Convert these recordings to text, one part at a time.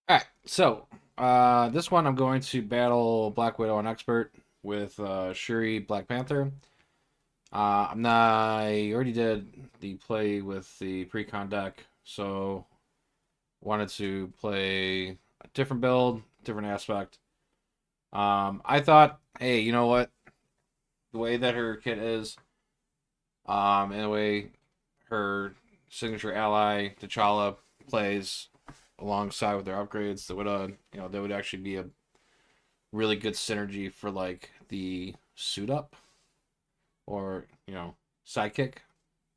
All right, so this one I'm going to battle Black Widow and Expert with Shuri, Black Panther. I'm not. I already did the play with the pre-con deck, so wanted to play a different build, different aspect. I thought, hey, you know what? The way that her kit is, and the way her signature ally T'Challa plays alongside with their upgrades, that would that would actually be a really good synergy for like the suit up or sidekick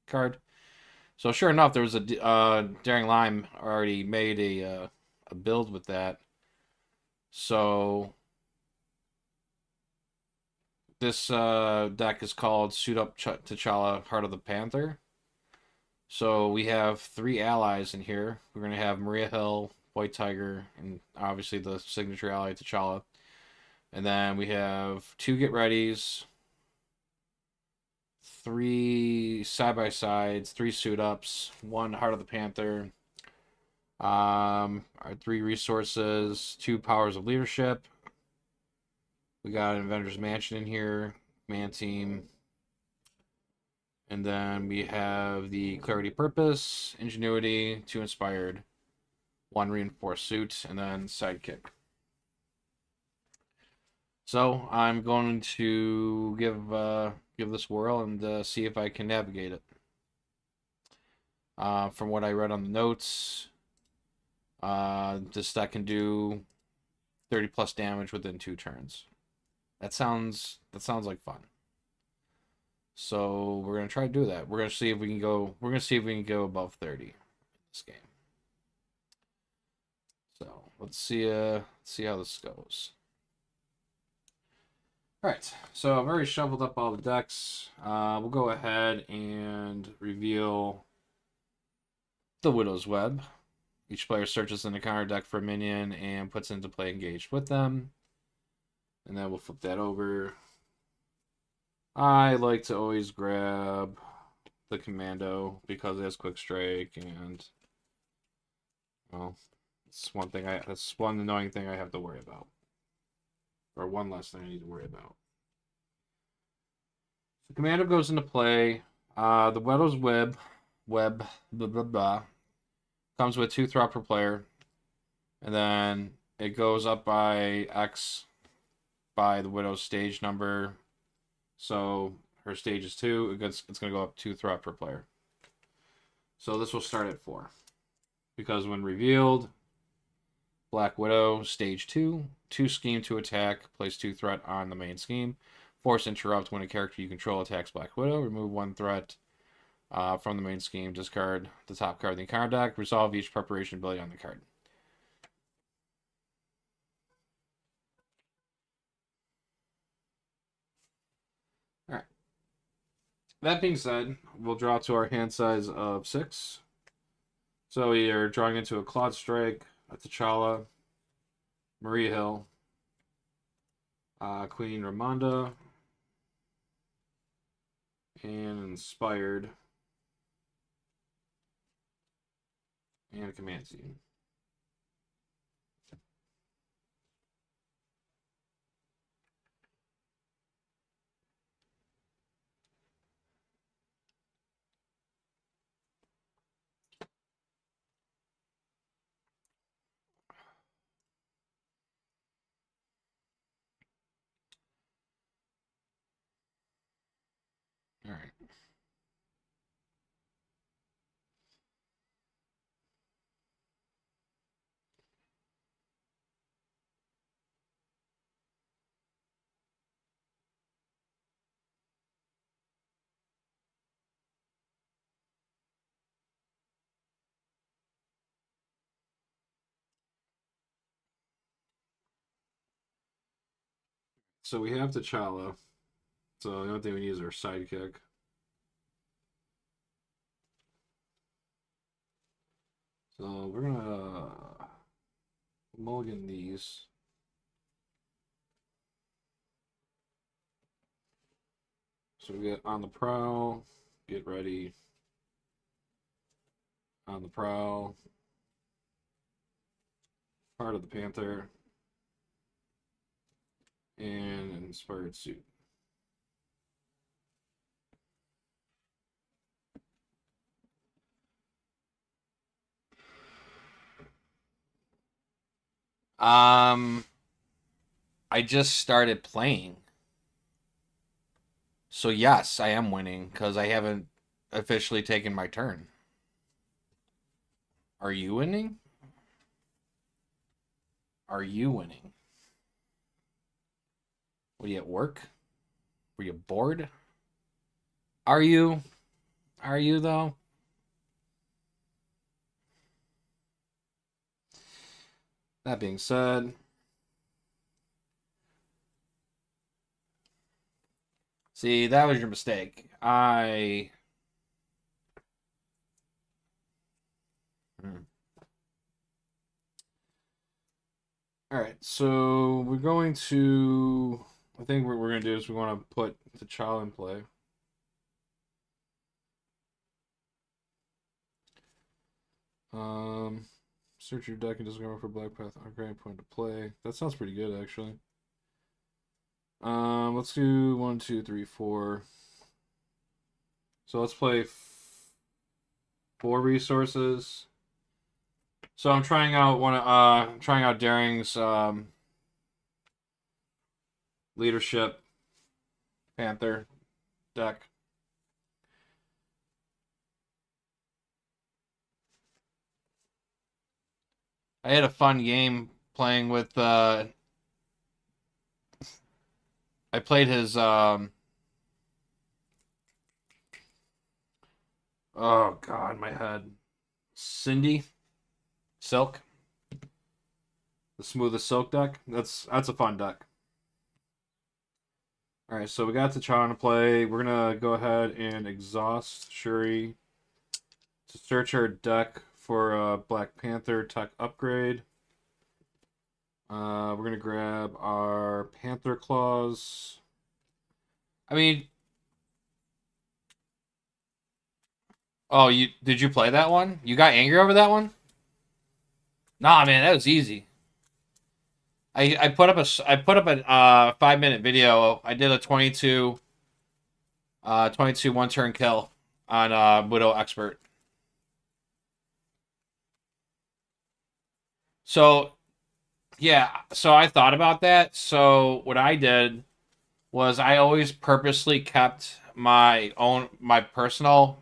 card. So sure enough, there was a Daring Lime already made a build with that. So this deck is called Suit Up T'Challa, Heart of the Panther. So we have three allies in here. We're gonna have Maria Hill, White Tiger, and obviously the signature ally T'Challa. And then we have two Get Readies, three side by sides, three suit ups, one Heart of the Panther, our three resources, two Powers of Leadership. We got an Avengers Mansion in here, Man Team. And then we have the Clarity Purpose, Ingenuity, two Inspired, one Reinforced Suit, and then Sidekick. So I'm going to give this a whirl and see if I can navigate it. From what I read on the notes, this deck can do 30 plus damage within 2 turns. That sounds like fun. So we're gonna try to do that. We're gonna see if we can go. We're gonna see if we can go above 30 in this game. So let's see. See how this goes. All right. So I've already shuffled up all the decks. We'll go ahead and reveal the Widow's Web. Each player searches in the counter deck for a minion and puts into play engaged with them. And then we'll flip that over. I like to always grab the Commando because it has Quick Strike, and well, that's one annoying thing I have to worry about, or one less thing I need to worry about. So Commando goes into play. The Widow's Web, blah, blah, blah, comes with 2 threat per player, and then it goes up by X by the Widow's stage number. So her stage is 2. It's going to go up 2 threat per player. So this will start at 4. Because when revealed, Black Widow, stage 2, 2 scheme to attack, place 2 threat on the main scheme. Force interrupt when a character you control attacks Black Widow. Remove 1 threat from the main scheme. Discard the top card of the encounter deck. Resolve each preparation ability on the card. Alright. That being said, we'll draw to our hand size of 6. So we are drawing into a Claude Strike, a T'Challa, Maria Hill, Queen Ramonda, and Inspired, and a Command Team. All right. So we have T'Challa. So the only thing we need is our sidekick. So we're gonna mulligan these. So we get On the Prowl, Get Ready, On the Prowl, Part of the Panther, and an Inspired Suit. Um, I just started playing. So yes, I am winning because I haven't officially taken my turn. Are you winning? Are you winning? Were you at work? Were you bored? Are you? Are you though? That being said, see, that was your mistake. Hmm. All right, so we're going to. I think what we're going to do is we want to put the child in play. Search your deck and discover for Black Path. Okay, point to play. That sounds pretty good, actually. Let's do 1, 2, 3, 4. So let's play 4 resources. So I'm trying out trying out Daring's leadership Panther deck. I had a fun game playing with I played his oh god, my head. Cindy Silk. The smoothest silk deck. That's a fun deck. Alright, so we got T'Challa to play. We're gonna go ahead and exhaust Shuri to search our deck for a Black Panther tech upgrade. We're gonna grab our Panther Claws. I mean, oh, you did you play that one? You got angry over that one? Nah, man, that was easy. I put up a 5-minute video. I did a 22 one turn kill on Widow Expert. So yeah, so I thought about that. So what I did was I always purposely kept my personal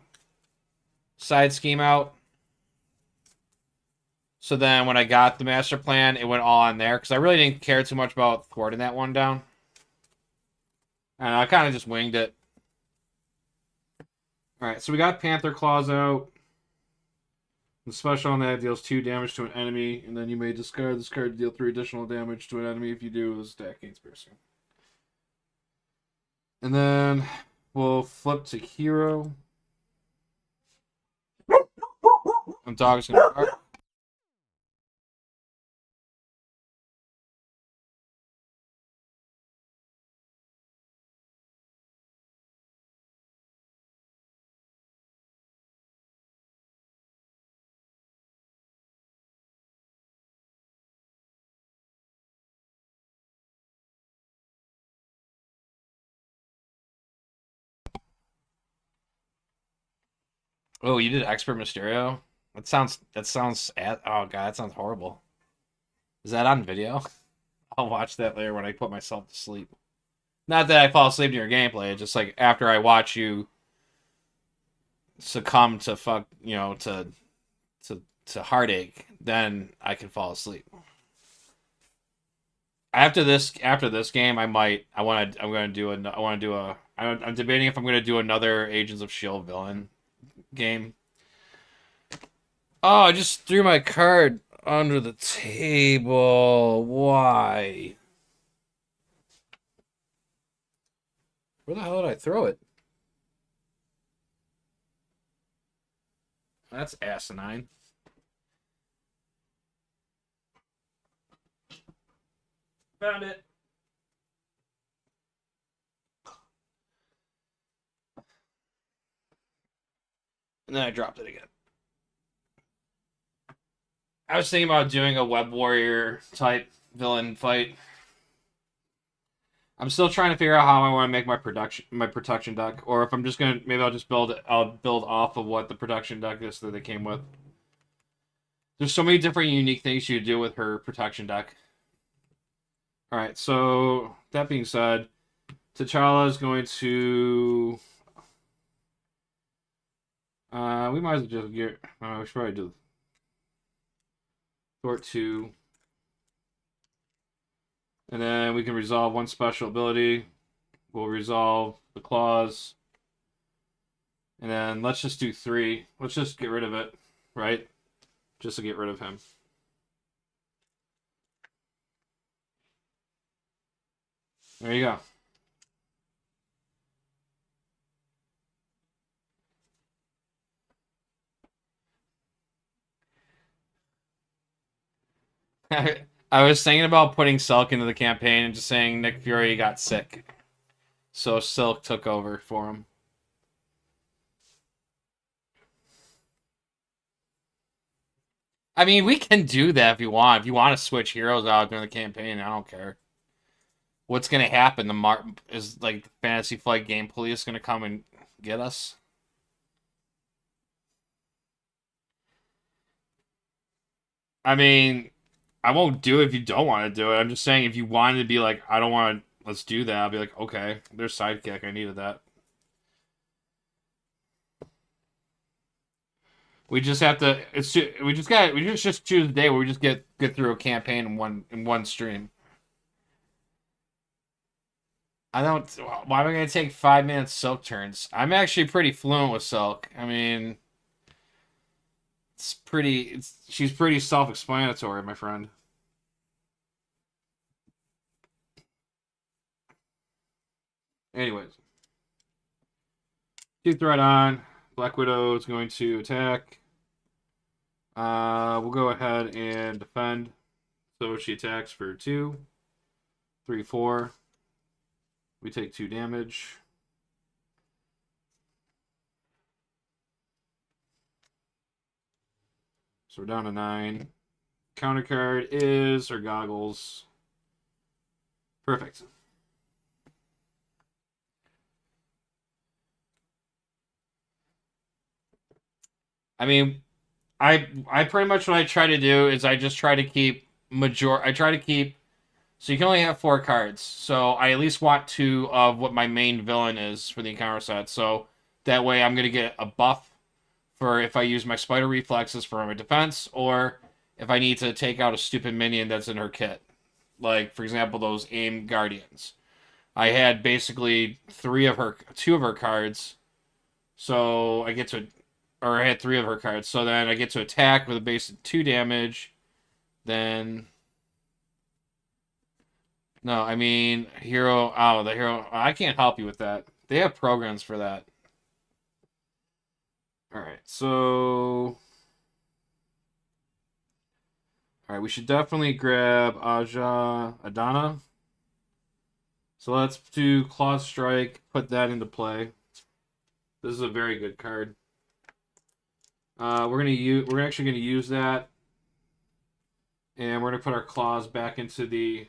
side scheme out. So then when I got the master plan, it went all on there because I really didn't care too much about thwarting that one down. And I kind of just winged it. Alright, so we got Panther Claws out. The special on that deals 2 damage to an enemy, and then you may discard this card to deal 3 additional damage to an enemy if you do this attack gains piercing. And then we'll flip to Hero. And dog's gonna bark. Oh, you did Expert Mysterio? Oh god, that sounds horrible. Is that on video? I'll watch that later when I put myself to sleep. Not that I fall asleep to your gameplay, just like after I watch you succumb to to heartache, then I can fall asleep. After this game, I'm debating if I'm gonna do another Agents of Shield villain game. Oh, I just threw my card under the table. Why? Where the hell did I throw it? That's asinine. Found it. And then I dropped it again. I was thinking about doing a Web Warrior type villain fight. I'm still trying to figure out how I want to make my protection deck, or if I'm just gonna maybe I'll build off of what the production deck is that they came with. There's so many different unique things you do with her protection deck. All right, so that being said, T'Challa is going to We might as well just get. We should probably do Thort 2. And then we can resolve one special ability. We'll resolve the claws. And then let's just do 3. Let's just get rid of it, right? Just to get rid of him. There you go. I was thinking about putting Silk into the campaign and just saying Nick Fury got sick. So Silk took over for him. I mean, we can do that if you want. If you want to switch heroes out during the campaign, I don't care. What's going to happen? Is like the Fantasy Flight Game Police going to come and get us? I mean, I won't do it if you don't want to do it. I'm just saying if you wanted to be like, I don't want to, let's do that. I'll be like, okay, there's sidekick. I needed that. We just have to. We just choose a day where we just get through a campaign in one stream. I don't. Why am I gonna take 5 minutes Silk turns? I'm actually pretty fluent with Silk. I mean, she's pretty self-explanatory, my friend. Anyways, two threat on. Black Widow is going to attack. We'll go ahead and defend. So she attacks for 2, 3, 4. We take 2 damage. So we're down to 9. Counter card is her goggles. Perfect. I mean, I pretty much what I try to do is I just try to keep I try to keep so you can only have 4 cards. So I at least want 2 of what my main villain is for the encounter set. So that way I'm gonna get a buff for if I use my spider reflexes for my defense, or if I need to take out a stupid minion that's in her kit. Like, for example, those aim guardians. I had basically 2 of her cards. So I get to or I had 3 of her cards. So then I get to attack with a base of 2 damage. Then no, I mean hero. Oh, the hero. I can't help you with that. They have programs for that. All right, so all right, we should definitely grab Aja Adana. So let's do Claw Strike. Put that into play. This is a very good card. We're actually gonna use that, and we're gonna put our claws back into the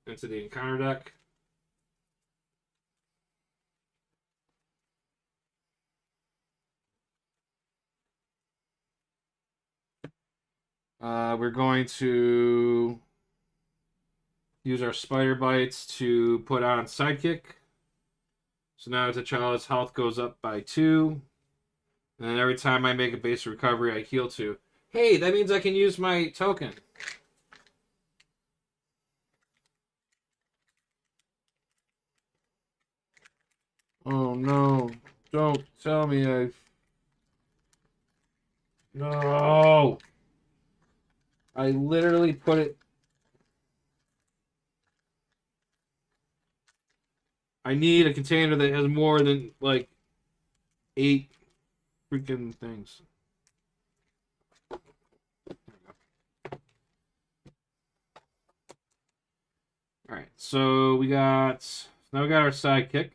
encounter deck. We're going to use our spider bites to put on sidekick. So now T'Challa's health goes up by 2. And then every time I make a base recovery, I heal 2. Hey, that means I can use my token. Oh no. Don't tell me I... No! I literally put it... I need a container that has more than, like, 8 freaking things. Alright, so now we got our sidekick.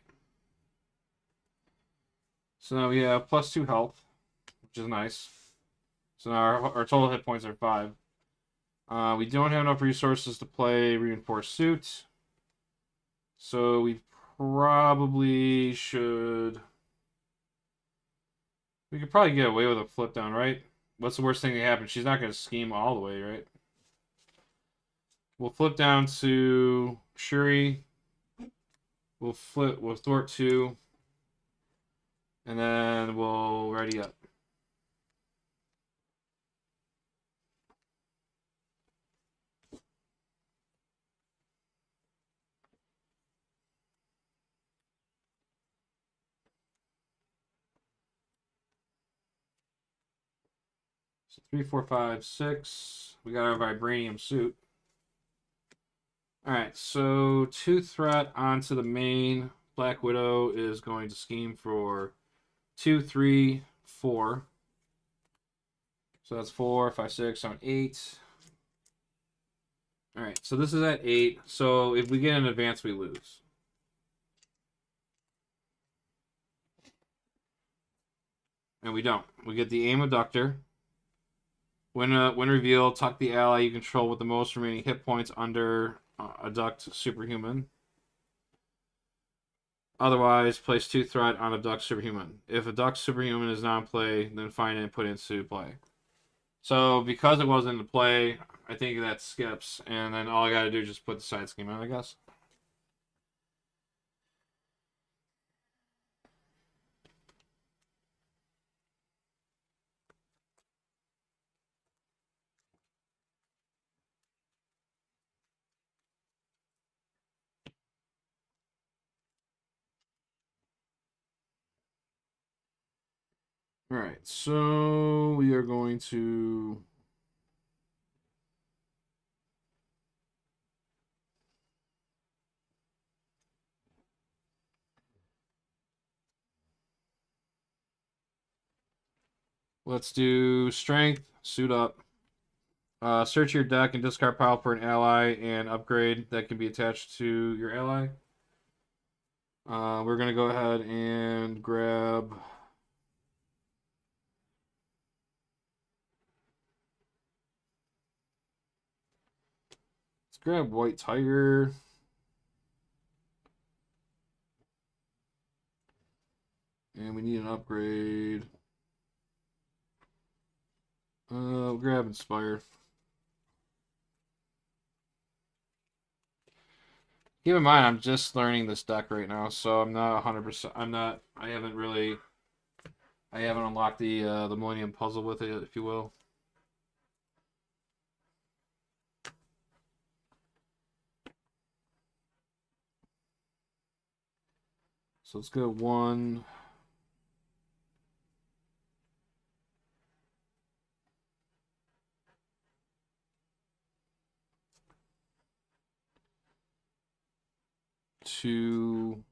So now we have plus 2 health, which is nice. So now our total hit points are 5. We don't have enough resources to play Reinforced Suit. So we probably should... We could probably get away with a flip down, right? What's the worst thing that happens? She's not going to scheme all the way, right? We'll flip down to Shuri. We'll thwart 2. And then we'll ready up. So 3, 4, 5, 6. We got our vibranium suit. Alright, so 2 threat onto the main. Black Widow is going to scheme for 2, 3, 4. So that's 4, 5, 6, 7, 8. Alright, so this is at 8. So if we get an advance, we lose. And we don't. We get the aim abductor. When revealed, tuck the ally you control with the most remaining hit points under abduct superhuman. Otherwise, place 2 threat on abduct superhuman. If abduct superhuman is not in play, then find it and put it into play. So because it wasn't in play, I think that skips, and then all I gotta do is just put the side scheme on, I guess. Alright, so we are going to let's do strength, suit up. Search your deck and discard pile for an ally and upgrade that can be attached to your ally. We're gonna go ahead and grab. Let's grab White Tiger. And we need an upgrade. We'll grab Inspire. Keep in mind, I'm just learning this deck right now, so I'm not 100%. I haven't really. I haven't unlocked the Millennium Puzzle with it, if you will. So let's go 1. Two,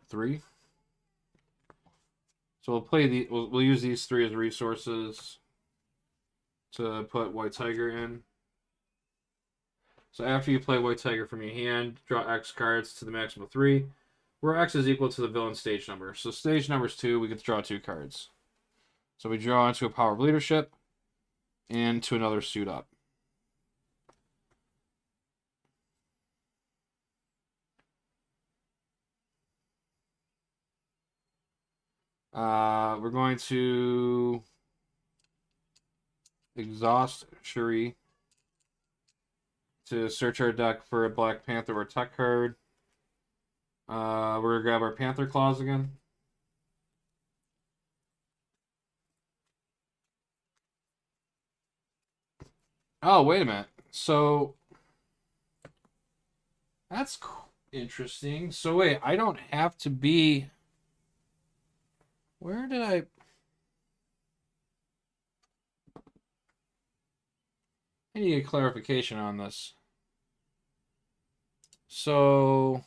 3. So we'll play the. We'll use these 3 as resources to put White Tiger in. So after you play White Tiger from your hand, draw X cards to the maximum of 3, where X is equal to the villain stage number. So stage number is 2. We get to draw 2 cards. So we draw into a Power of Leadership and to another suit up. We're going to exhaust Shuri to search our deck for a Black Panther or tech card. We're going to grab our Panther Claws again. Oh, wait a minute. So, that's interesting. So, wait, I don't have to be... Where did I... I need a clarification on this. So...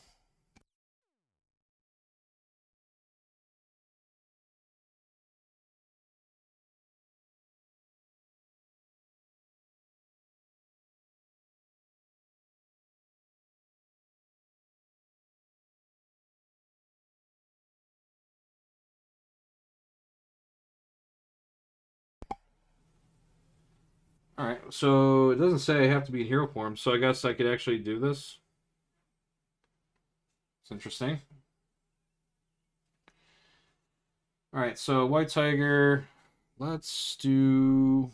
Alright, so it doesn't say I have to be in hero form, so I guess I could actually do this. It's interesting. Alright, so White Tiger. Let's do...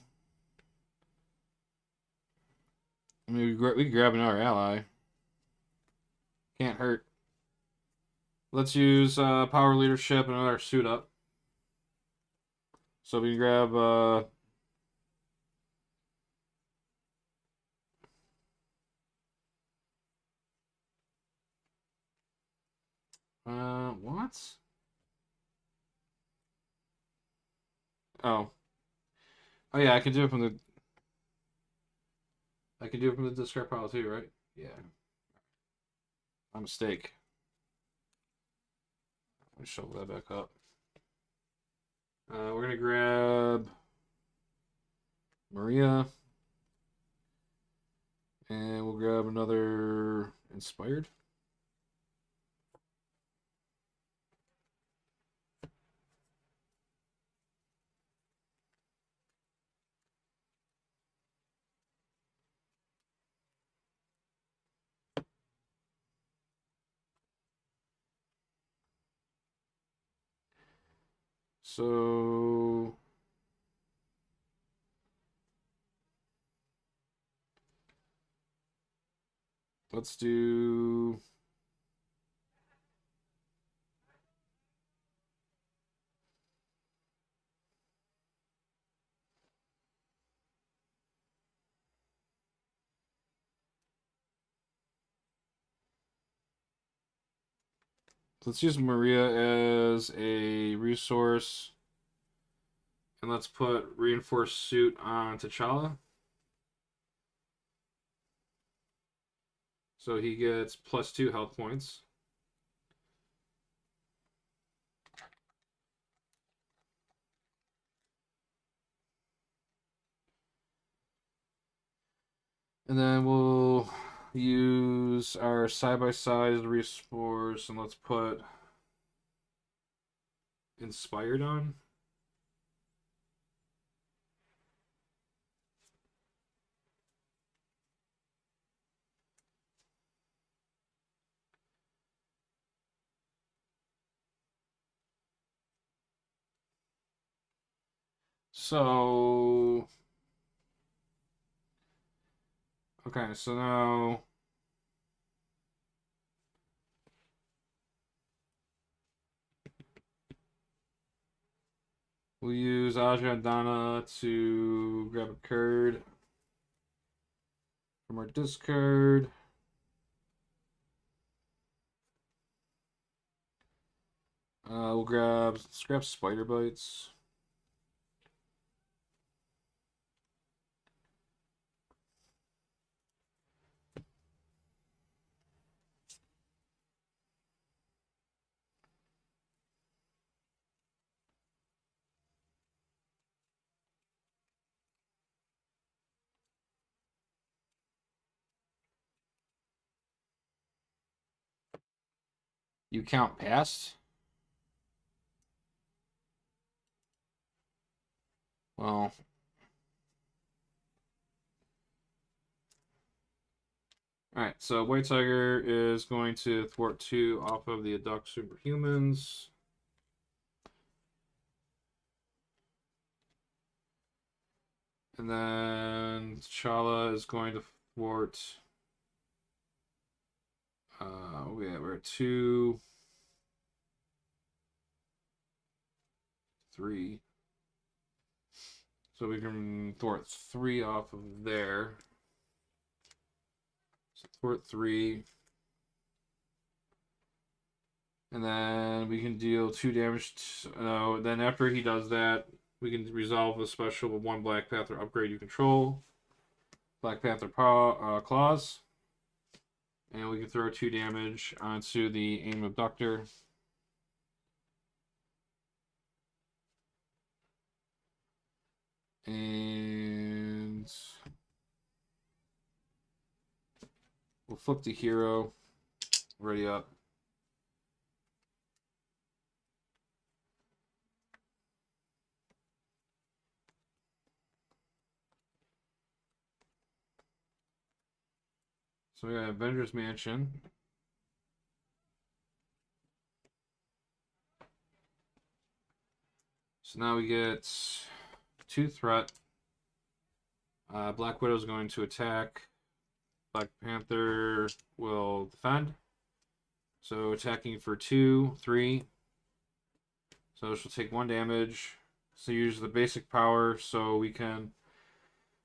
I mean, we can grab another ally. Can't hurt. Let's use Power Leadership and another suit up. So we can grab... what? Oh. Oh yeah, I can do it from the discard pile too, right? Yeah. My mistake. Let me shovel that back up. We're gonna grab Maria, and we'll grab another inspired. So let's do. Let's use Maria as a resource, and let's put reinforced suit on T'Challa. So he gets +2 health points. And then we'll use our side-by-side resource, and let's put inspired on. So, okay, so now we'll use Aja and Donna to grab a card from our discard. We'll grab Spider Bites. You count past? Well, alright, so White Tiger is going to thwart 2 off of the Adduct Superhumans. And then T'Challa is going to thwart. We're at 2, 3. So we can thwart 3 off of there. So thwart 3. And then we can deal 2 damage. Then after he does that, we can resolve the special with 1 Black Panther upgrade you control. Black Panther claws. And we can throw 2 damage onto the aim abductor. And we'll flip the hero. Ready up. So we got Avengers Mansion. So now we get 2 threat. Black Widow is going to attack. Black Panther will defend. So attacking for 2, 3. So she'll take 1 damage. So use the basic power so we can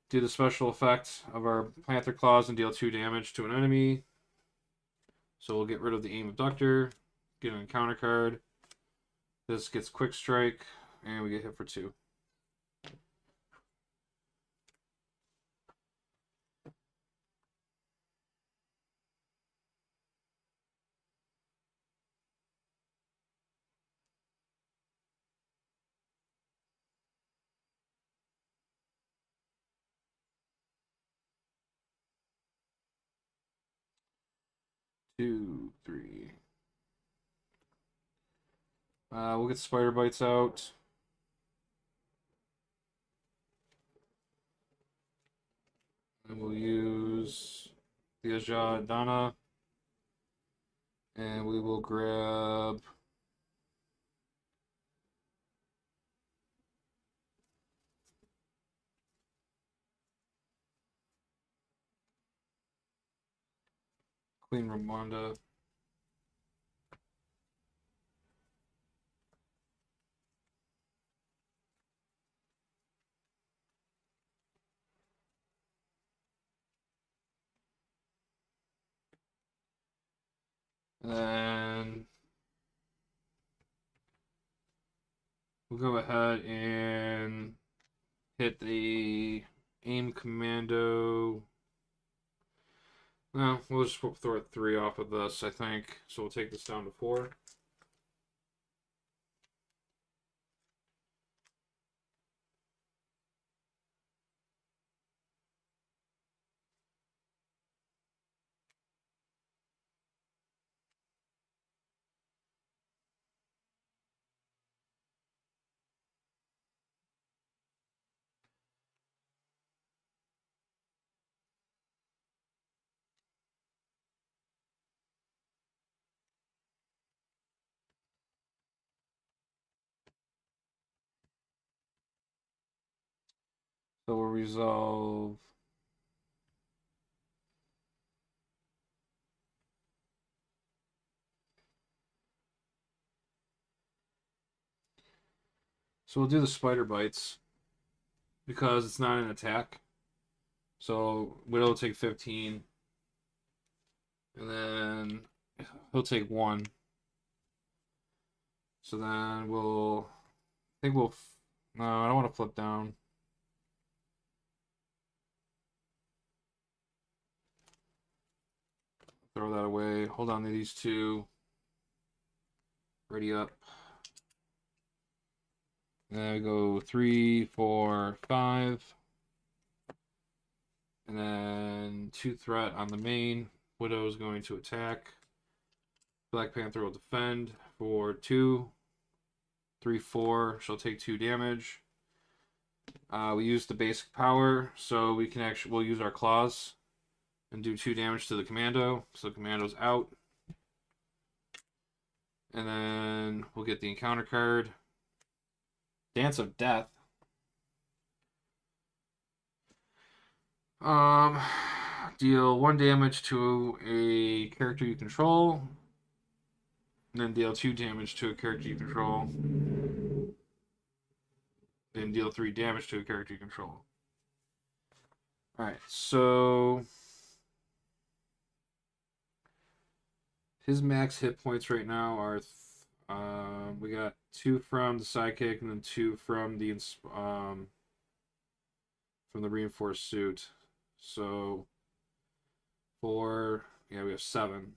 do the special effect of our Panther Claws and deal 2 damage to an enemy. So we'll get rid of the aim abductor, get an encounter card. This gets quick strike, and we get hit for 2. 2, 3. We'll get spider bites out. And we'll use the Ajadana. And we will grab Queen Ramonda. And then we'll go ahead and hit the aim commando. No, we'll just throw a 3 off of this, I think. So we'll take this down to 4. So we'll resolve. So we'll do the spider bites because it's not an attack. So Widow will take 15. And then he'll take 1. So then we'll. I think we'll. No, I don't want to flip down. Throw that away. Hold on to these 2. Ready up. And then we go 3, 4, 5. And then 2 threat on the main. Widow is going to attack. Black Panther will defend for 2, 3, 4. She'll take 2 damage. We use the basic power, so we can actually we'll use our claws and do 2 damage to the commando. So the commando's out. And then we'll get the encounter card. Dance of Death. Um, deal 1 damage to a character you control. And then deal 2 damage to a character you control. Then deal 3 damage to a character you control. Alright, so his max hit points right now are we got 2 from the sidekick and then 2 from the reinforced suit. So 4, yeah, we have 7.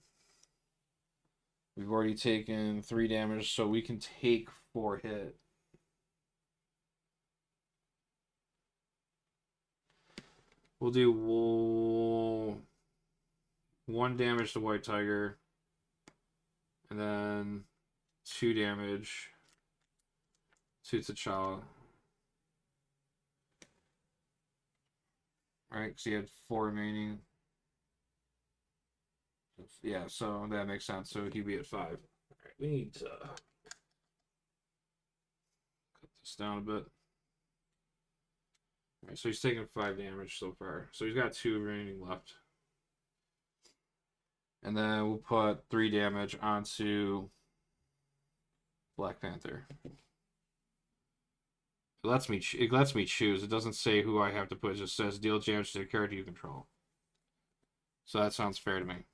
We've already taken 3 damage, so we can take 4 hit. We'll do 1 damage to White Tiger, and then 2 damage to T'Challa. Right, because he had 4 remaining. Yeah, so that makes sense. So he'd be at 5. All right, we need to cut this down a bit. All right, so he's taken 5 damage so far. So he's got 2 remaining left. And then we'll put 3 damage onto Black Panther. It lets me choose. It doesn't say who I have to put. It just says deal damage to the character you control. So that sounds fair to me.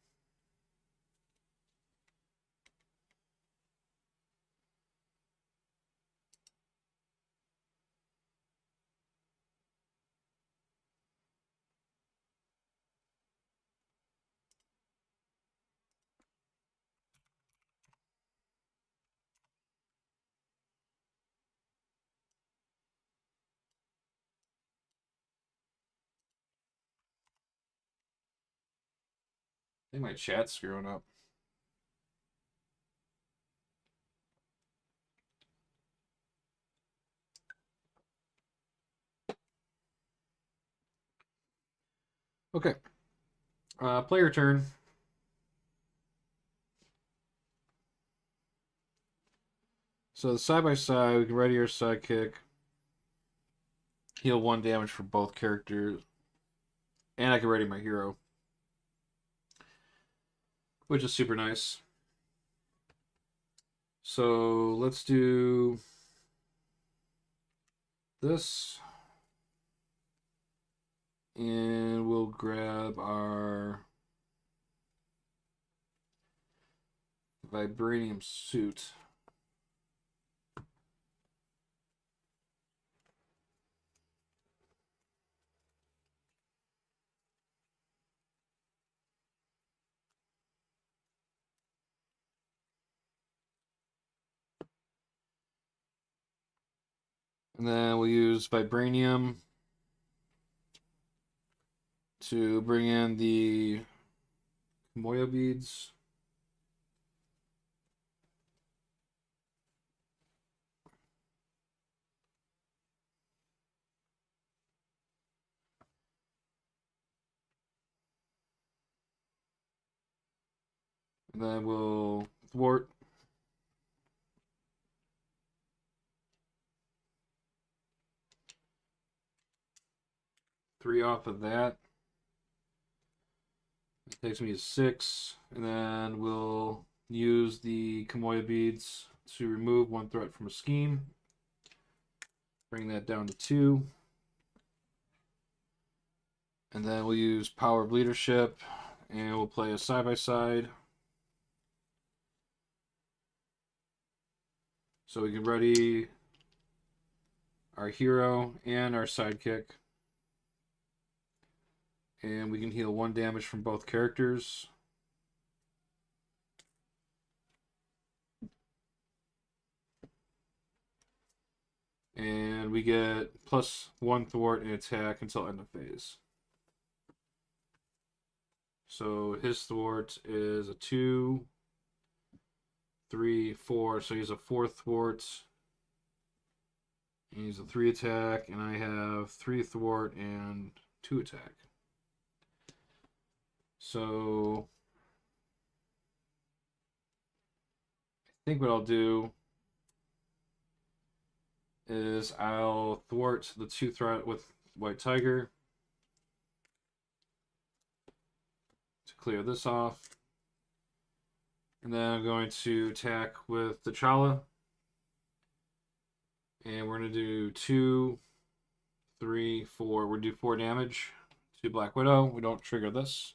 I think my chat's screwing up. Okay. Player turn. So the side by side, we can ready our sidekick, heal 1 damage for both characters, and I can ready my hero, which is super nice. So let's do this, and we'll grab our vibranium suit. And then we'll use vibranium to bring in the Moya beads. And then we'll thwart. Three off of that. It takes me to 6. And then we'll use the Kamoya beads to remove 1 threat from a scheme. Bring that down to 2. And then we'll use Power of Leadership. And we'll play a side by side. So we can ready our hero and our sidekick. And we can heal 1 damage from both characters. And we get +1 thwart and attack until end of phase. So his thwart is a 2, 3, 4. So he's a 4 thwart. And he's a 3 attack, and I have 3 thwart and 2 attack. So I think what I'll do is I'll thwart the 2 threat with White Tiger to clear this off. And then I'm going to attack with T'Challa. And we're going to do 2, 3, 4. We're going to do 4 damage to Black Widow. We don't trigger this.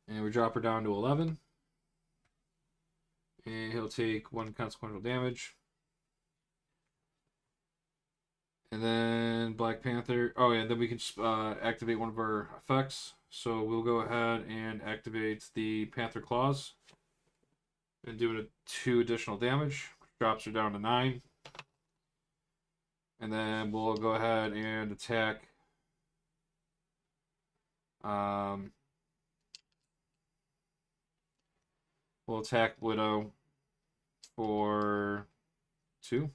And we drop her down to 11. And he'll take 1 consequential damage. And then Black Panther. Oh, yeah, then we can activate one of our effects. So we'll go ahead and activate the Panther Claws. And do 2 additional damage. Drops her down to 9. And then we'll go ahead and attack. We'll attack Widow for 2.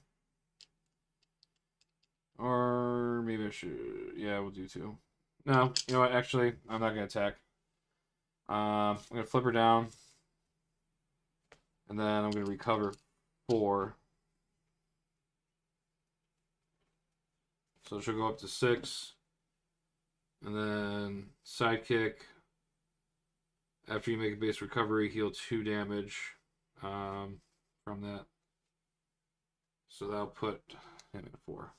Or maybe I should. Yeah, we'll do 2. No, you know what? Actually, I'm not going to attack. I'm going to flip her down. And then I'm going to recover 4. So she'll go up to 6. And then sidekick. After you make a base recovery, heal 2 damage from that. So that'll put him at 4.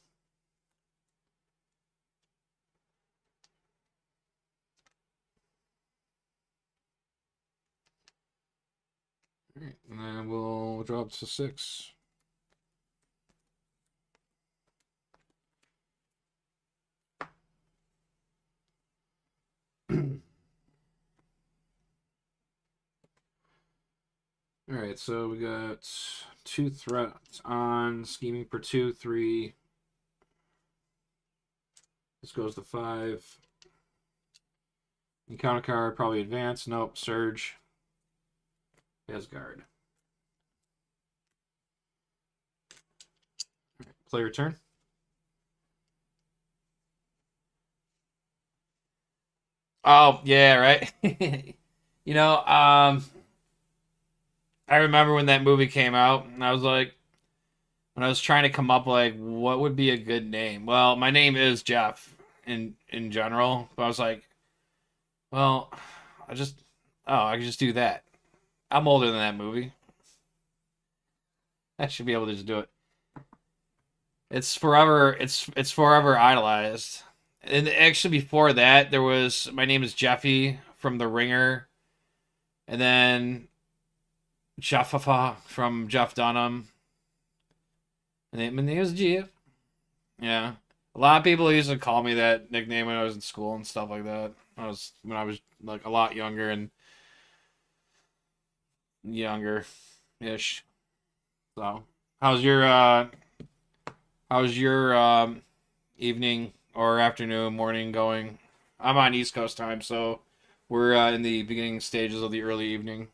Alright, and then we'll drop to 6. Alright, so we got 2 threats on, scheming for 2, 3. This goes to 5. Encounter card, probably advance. Nope, surge. Asgard. Right, player turn. Oh yeah, right. You know, I remember when that movie came out, and I was like, when I was trying to come up like what would be a good name. Well, my name is Jeff in general, but I was like, well, I just I can just do that. I'm older than that movie. I should be able to just do it. It's forever idolized. And actually before that there was my name is Jeffy from The Ringer, and then Jeffafa from Jeff Dunham. And my name is Jeff. Yeah. A lot of people used to call me that nickname when I was in school and stuff like that. I was when I was like a lot younger and younger ish. So how's your evening or afternoon, morning going? I'm on East Coast time, so we're in the beginning stages of the early evening.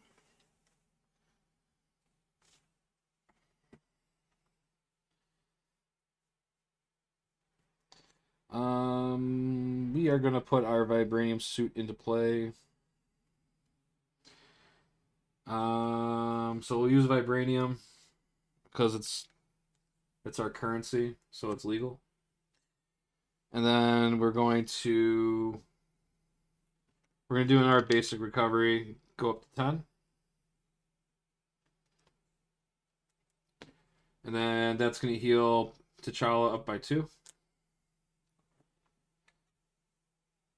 We are gonna put our vibranium suit into play. So we'll use vibranium because it's our currency, so it's legal. And then we're gonna do another basic recovery, go up to 10, and then that's gonna heal T'Challa up by 2.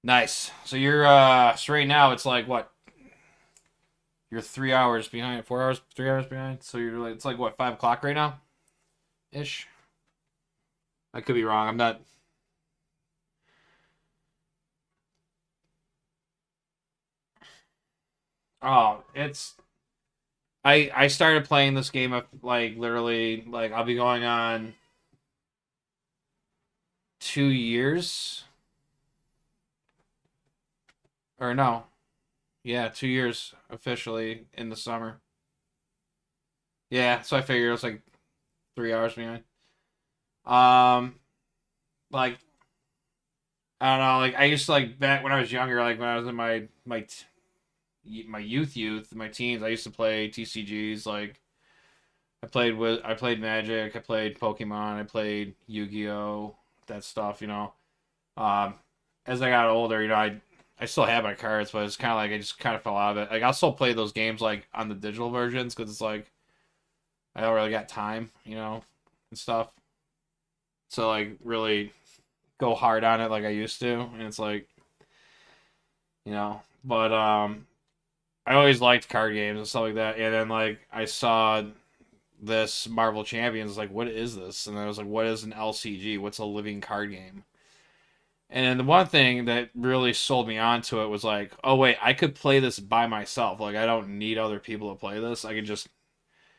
Nice. So you're so right now it's like what? You're 3 hours behind, 4 hours, 3 hours behind. So you're like it's like what, 5 o'clock right now, ish. I could be wrong. I'm not. Oh, it's I started playing this game of like literally like I'll be going on 2 years or no, yeah, 2 years officially in the summer. Yeah, so I figured it was like 3 hours behind. Um, like I don't know, like I used to like back when I was younger, like when I was in my youth, my teens, I used to play TCGs. Like I played Magic, I played Pokemon, I played Yu-Gi-Oh, that stuff. Um, as I got older, I still have my cards, but it's kind of like I just kind of fell out of it. Like I'll still play those games like on the digital versions because it's like I don't really got time, and stuff. So like really go hard on it like I used to, and it's like but I always liked card games and stuff like that. And then like I saw this Marvel Champions, like what is this? And I was like, what is an LCG? What's a living card game? And the one thing that really sold me onto it was like, oh wait, I could play this by myself. Like I don't need other people to play this. I could just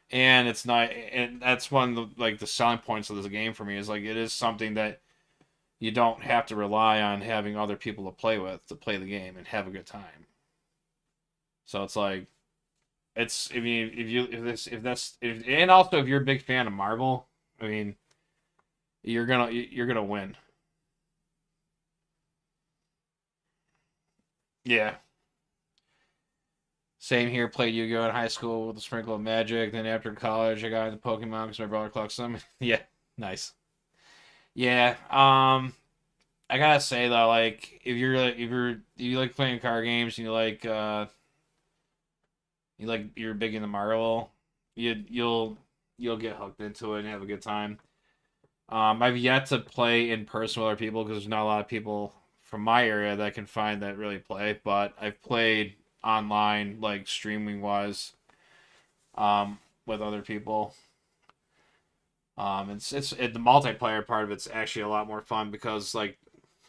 and it's not and that's one of the selling points of this game for me is like it is something that you don't have to rely on having other people to play with to play the game and have a good time. So it's like it's I mean if that's if and also if you're a big fan of Marvel, I mean you're gonna win. Yeah. Same here. Played Yu-Gi-Oh in high school with a sprinkle of Magic. Then after college, I got into Pokemon because my brother collects them. Yeah, nice. Yeah. I gotta say though, like if you like playing card games and you're big into Marvel, you'll get hooked into it and have a good time. I've yet to play in person with other people because there's not a lot of people from my area that I can find that really play. But I've played online, like streaming wise, with other people. The multiplayer part of it's actually a lot more fun because like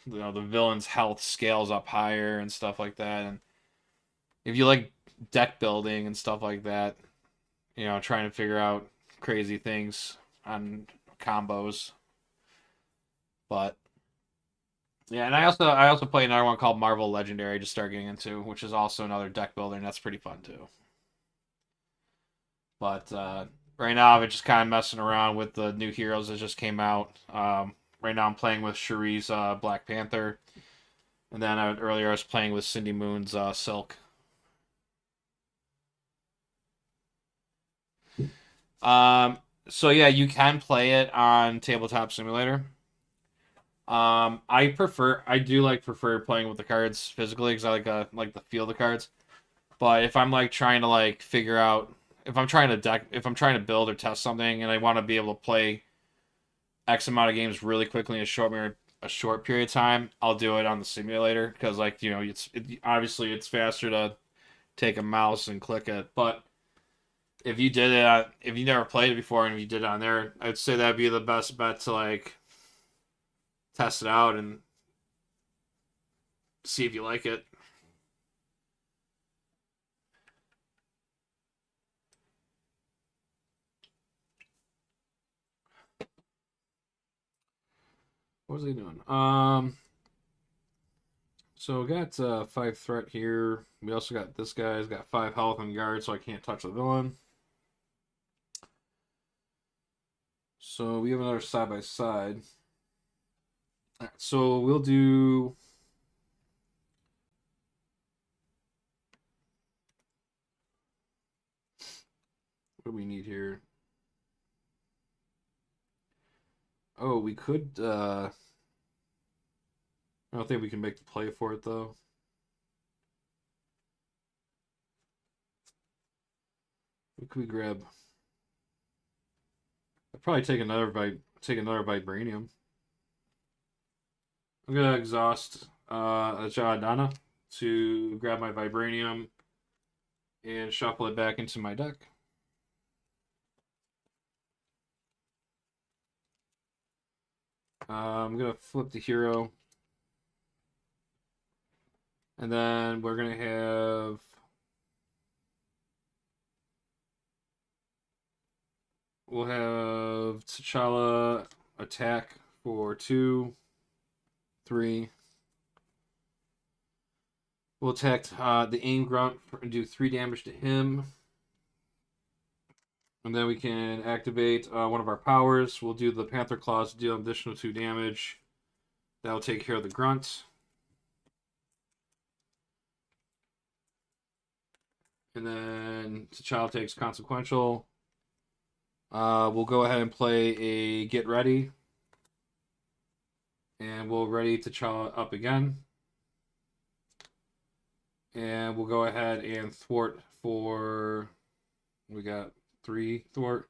the villain's health scales up higher and stuff like that. And if you like deck building and stuff like that, trying to figure out crazy things on combos, but yeah, and I also play another one called Marvel Legendary to start getting into, which is also another deck builder, and that's pretty fun too. But right now, I'm just kind of messing around with the new heroes that just came out. Right now, I'm playing with Shuri's Black Panther. And then earlier I was playing with Cindy Moon's Silk. Um, so yeah, you can play it on Tabletop Simulator. I do prefer playing with the cards physically because I like the feel of the cards. But if I'm like trying to like figure out if I'm trying to build or test something and I want to be able to play X amount of games really quickly in a short period of time, I'll do it on the simulator because obviously it's faster to take a mouse and click it. But if you never played it before and you did it on there, I'd say that'd be the best bet to like test it out and see if you like it. What was he doing? So we got 5 threat here. We also got this guy's got 5 health and guard, so I can't touch the villain. So we have another side by side. So we'll do. What do we need here? Oh, we could. I don't think we can make the play for it though. What could we grab? I'd probably take another vibranium. I'm gonna exhaust a Jadana to grab my vibranium and shuffle it back into my deck. I'm gonna flip the hero, and then we're gonna have. We'll have T'Challa attack for 2, 3. We'll attack the aim grunt and do 3 damage to him. And then we can activate one of our powers. We'll do the Panther Claws to deal an additional 2 damage. That'll take care of the grunt. And then T'Challa takes consequential. We'll go ahead and play a get ready. And we'll ready T'Challa up again. And we'll go ahead and thwart for. We got 3 thwart.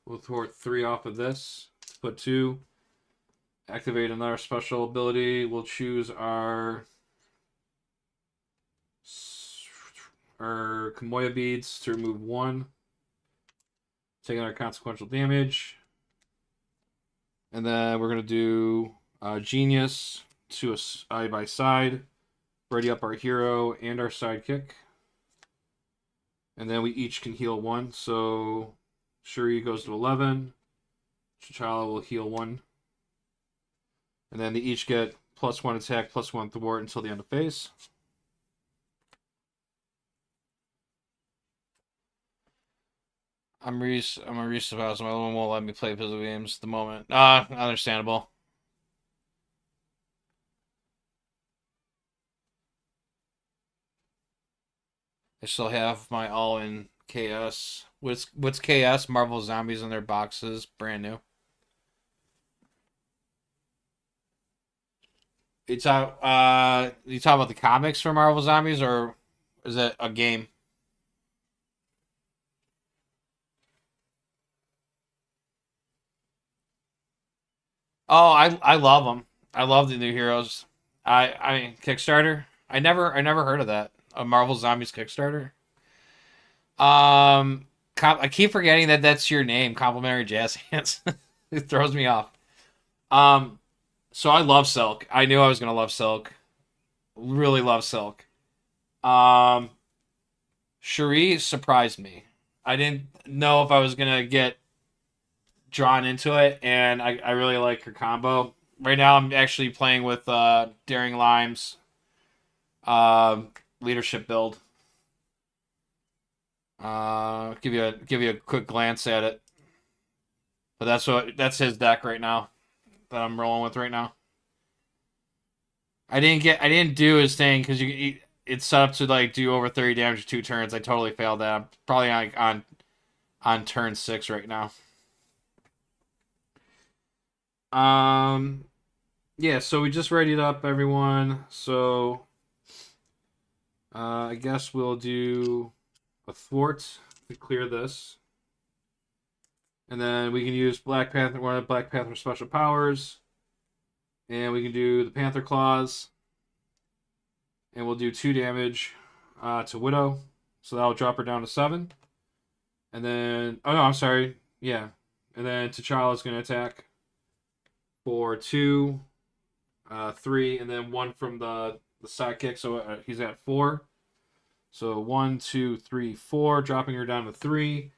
We'll thwart 3 off of this. Put 2. Activate another special ability. We'll choose our Kamoya beads to remove 1. Taking our consequential damage. And then we're going to do Genius to a side by side. Ready up our hero and our sidekick. And then we each can heal 1. So Shuri goes to 11. T'Challa will heal 1. And then they each get +1 attack, +1 thwart until the end of phase. I'm a Reese House. My one won't let me play physical games at the moment. Understandable. I still have my all-in KS. What's KS? Marvel Zombies in their boxes, brand new. You talk about the comics for Marvel Zombies, or is it a game? Oh, I love them. I love the new heroes. I Kickstarter. I never heard of that. A Marvel Zombies Kickstarter. Um, I keep forgetting that that's your name, Complimentary Jazz Hands. It throws me off. Um, so I love Silk. I knew I was gonna love Silk. Really love Silk. Um, Shuri surprised me. I didn't know if I was gonna get drawn into it, and I really like her combo. Right now, I'm actually playing with Daring Lime's leadership build. Give you a quick glance at it, but that's his deck right now that I'm rolling with right now. I didn't do his thing because it's set up to like do over 30 damage in 2 turns. I totally failed that. I'm probably on turn 6 right now. Um, yeah. So we just readied up everyone. So I guess we'll do a thwart to clear this, and then we can use Black Panther, one of Black Panther's special powers, and we can do the Panther claws, and we'll do 2 damage to Widow, so that'll drop her down to 7. And then, oh no, I'm sorry, yeah, and then T'Challa's gonna attack for 2, 3, and then 1 from the sidekick, so he's at 4. So 1, 2, 3, 4, dropping her down to 3.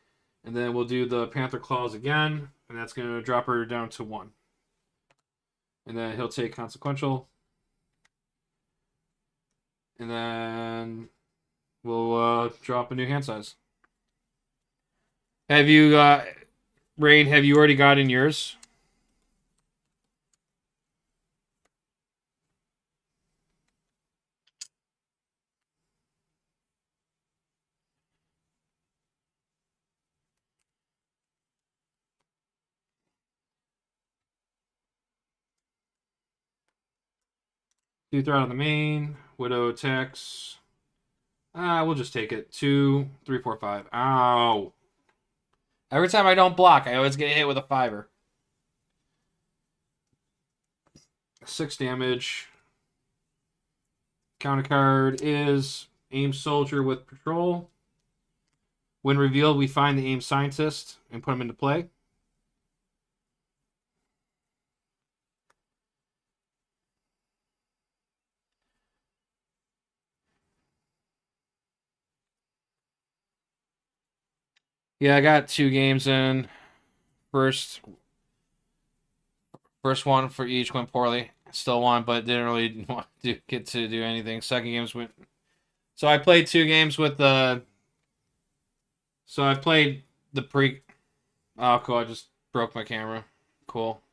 And then we'll do the Panther Claws again, and that's going to drop her down to 1. And then he'll take Consequential. And then we'll drop a new hand size. Have you, Rain, have you already got in yours? Two throw out on the main. Widow attacks. We'll just take it. 2, 3, 4, 5. Ow. Every time I don't block, I always get hit with a 5-er. 6 damage. Counter card is Aim Soldier with Patrol. When revealed, we find the Aim Scientist and put him into play. Yeah, I got 2 games in. First one for each went poorly. Still won, but didn't really want to get to do anything. Second games went. So I played 2 games with the. So I played the pre. Oh, cool! I just broke my camera. Cool.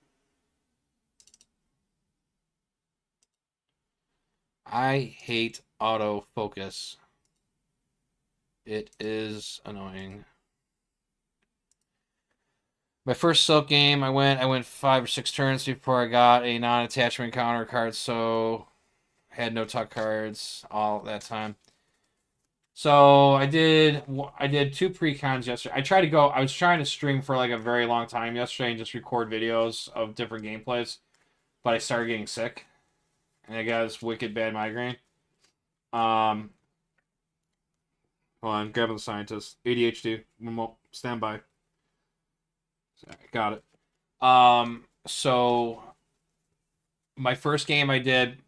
I hate autofocus. It is annoying. My first Silk game, I went 5 or 6 turns before I got a non-attachment counter card, so had no tuck cards all that time. So I did 2 pre-cons yesterday. I was trying to stream for like a very long time yesterday and just record videos of different gameplays, but I started getting sick and I got this wicked bad migraine. Um, Hold on, grabbing the scientist. ADHD. Stand by. Got it. So my first game I did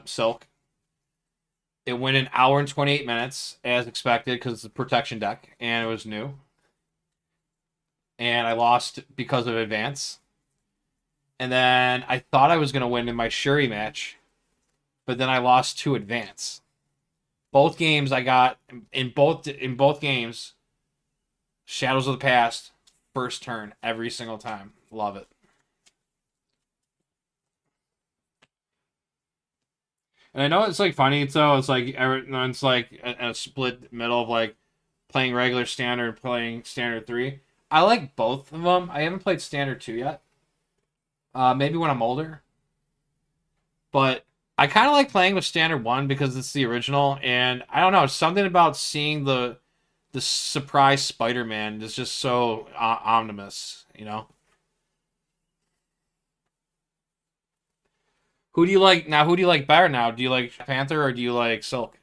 Silk. It went an hour and 28 minutes as expected because it's a protection deck and it was new. And I lost because of advance. And then I thought I was going to win in my Shuri match, but then I lost to advance. Both games I got in both games Shadows of the Past first turn every single time. Love it. And I know it's like funny, so it's like everyone's like a split middle of like playing regular standard, playing standard 3. I like both of them. I haven't played standard 2 yet. Maybe when I'm older. But I kind of like playing with standard 1 because it's the original, and I don't know, something about seeing the surprise Spider-Man is just so omnibus, you know. Who do you like now? Who do you like better now? Do you like Panther or do you like Silk?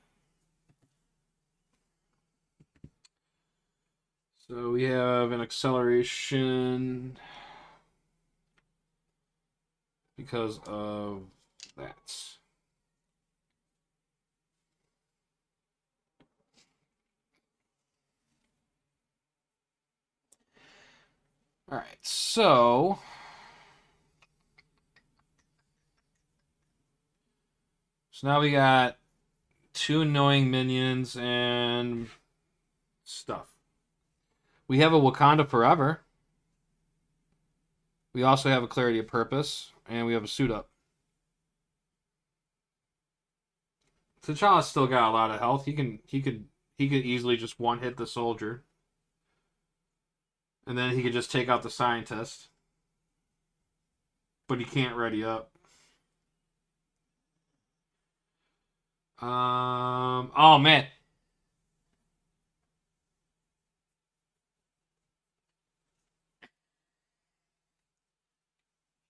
So we have an acceleration because of that. All right, so now we got 2 annoying minions and stuff. We have a Wakanda Forever. We also have a Clarity of Purpose, and we have a Suit Up. T'Challa's still got a lot of health. He could easily just one hit the soldier, and then he could just take out the scientist. But he can't ready up. Oh man.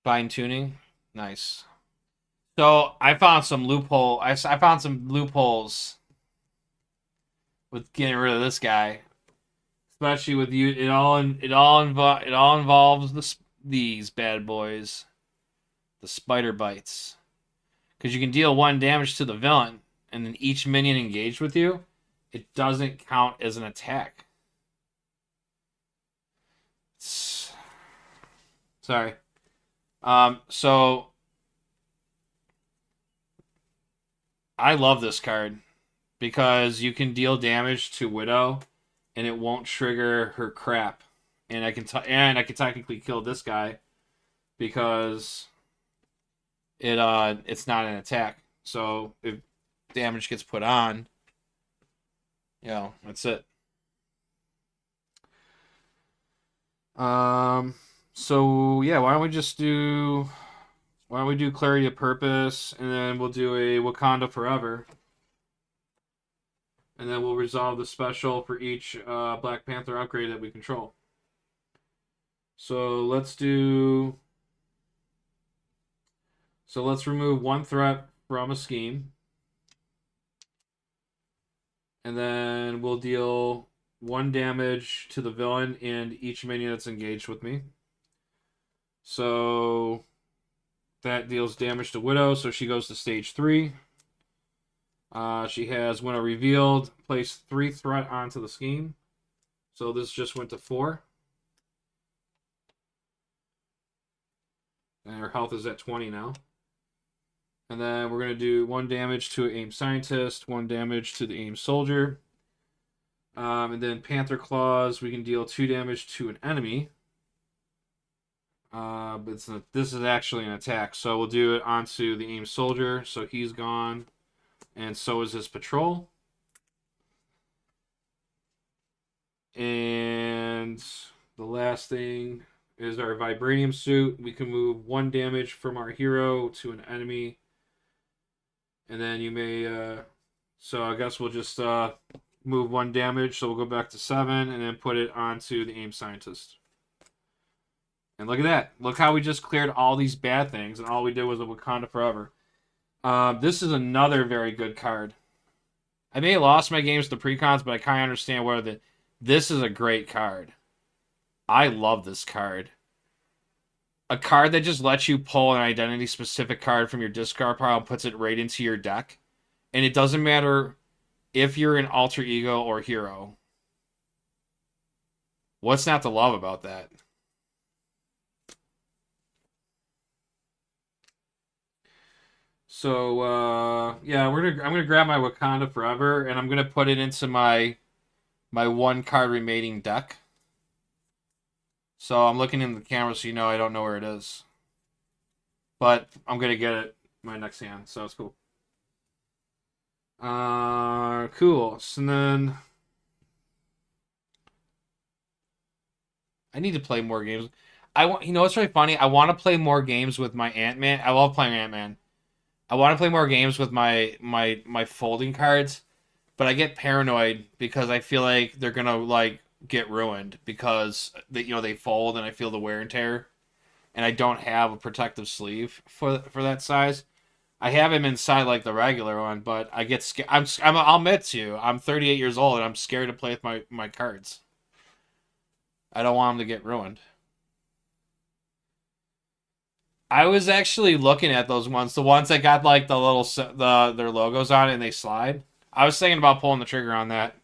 Fine tuning. Nice. So I found some loophole. I found some loopholes with getting rid of this guy, especially with you. It all involves these bad boys, the spider bites, because you can deal one damage to the villain, and then each minion engaged with you, it doesn't count as an attack. Sorry. So I love this card because you can deal damage to Widow, and it won't trigger her crap, and I can technically kill this guy because it's not an attack. So if damage gets put on, that's it. So yeah, why don't we do Clarity of Purpose, and then we'll do a Wakanda Forever, and then we'll resolve the special for each Black Panther upgrade that we control. So let's remove one threat from a scheme, and then we'll deal one damage to the villain and each minion that's engaged with me. So that deals damage to Widow, so she goes to stage 3. She has Widow revealed, place 3 threat onto the scheme. So this just went to 4. And her health is at 20 now. And then we're going to do 1 damage to AIM Scientist, 1 damage to the AIM Soldier. And then Panther Claws, we can deal 2 damage to an enemy. But this is actually an attack, so we'll do it onto the AIM Soldier, so he's gone. And so is his patrol. And the last thing is our Vibranium Suit. We can move 1 damage from our hero to an enemy. And then you may... so I guess we'll just move 1 damage, so we'll go back to 7, and then put it onto the AIM Scientist. And look at that. Look how we just cleared all these bad things, and all we did was a Wakanda Forever. This is another very good card. I may have lost my games to precons, but I kind of understand where this is a great card. I love this card. A card that just lets you pull an identity-specific card from your discard pile and puts it right into your deck. And it doesn't matter if you're an alter ego or hero. What's not to love about that? So yeah, I'm gonna grab my Wakanda Forever, and I'm gonna put it into my 1 card remaining deck. So I'm looking in the camera, so I don't know where it is, but I'm gonna get it my next hand, so it's cool. Cool. So then I need to play more games. What's really funny? I want to play more games with my Ant-Man. I love playing Ant-Man. I want to play more games with my folding cards, but I get paranoid because I feel like they're gonna get ruined because they fold and I feel the wear and tear, and I don't have a protective sleeve for that size. I have him inside the regular one, but I get scared. I'll admit to you, I'm 38 years old and I'm scared to play with my cards. I don't want them to get ruined. I was actually looking at those ones, the ones that got the little their logos on it and they slide. I was thinking about pulling the trigger on that.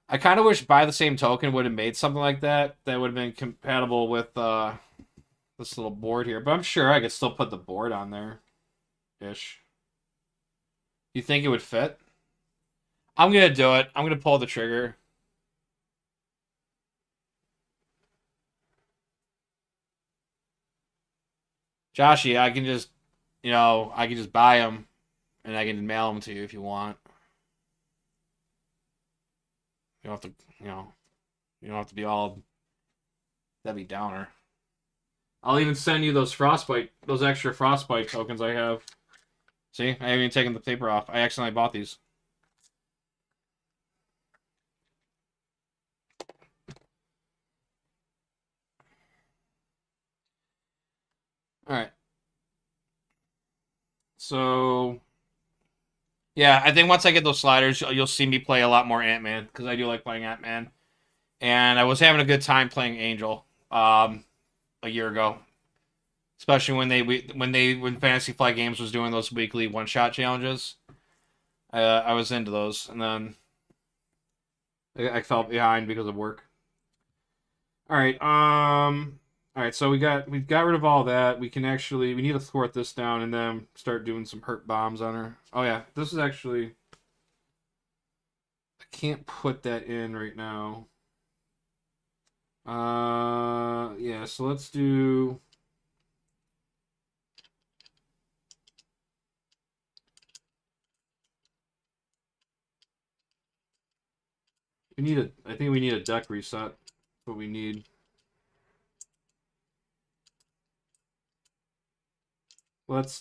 I kind of wish Buy the Same Token would have made something like that would have been compatible with this little board here, but I'm sure I could still put the board on there, ish. You think it would fit? I'm gonna do it. I'm gonna pull the trigger. Joshy, I can just buy them and I can mail them to you if you want. You don't have to, you know, you don't have to be all Debbie Downer. I'll even send you those extra frostbite tokens I have. See, I haven't even taken the paper off. I accidentally bought these. All right. So, yeah, I think once I get those sliders, you'll see me play a lot more Ant-Man because I do like playing Ant-Man. And I was having a good time playing Angel a year ago, especially when Fantasy Flight Games was doing those weekly one-shot challenges. I was into those, and then I fell behind because of work. All right. All right. So we got rid of all that. We need to thwart this down and then start doing some hurt bombs on her. Oh yeah, this is actually. I can't put that in right now. Yeah. So let's do. I think we need a deck reset. What we need. Let's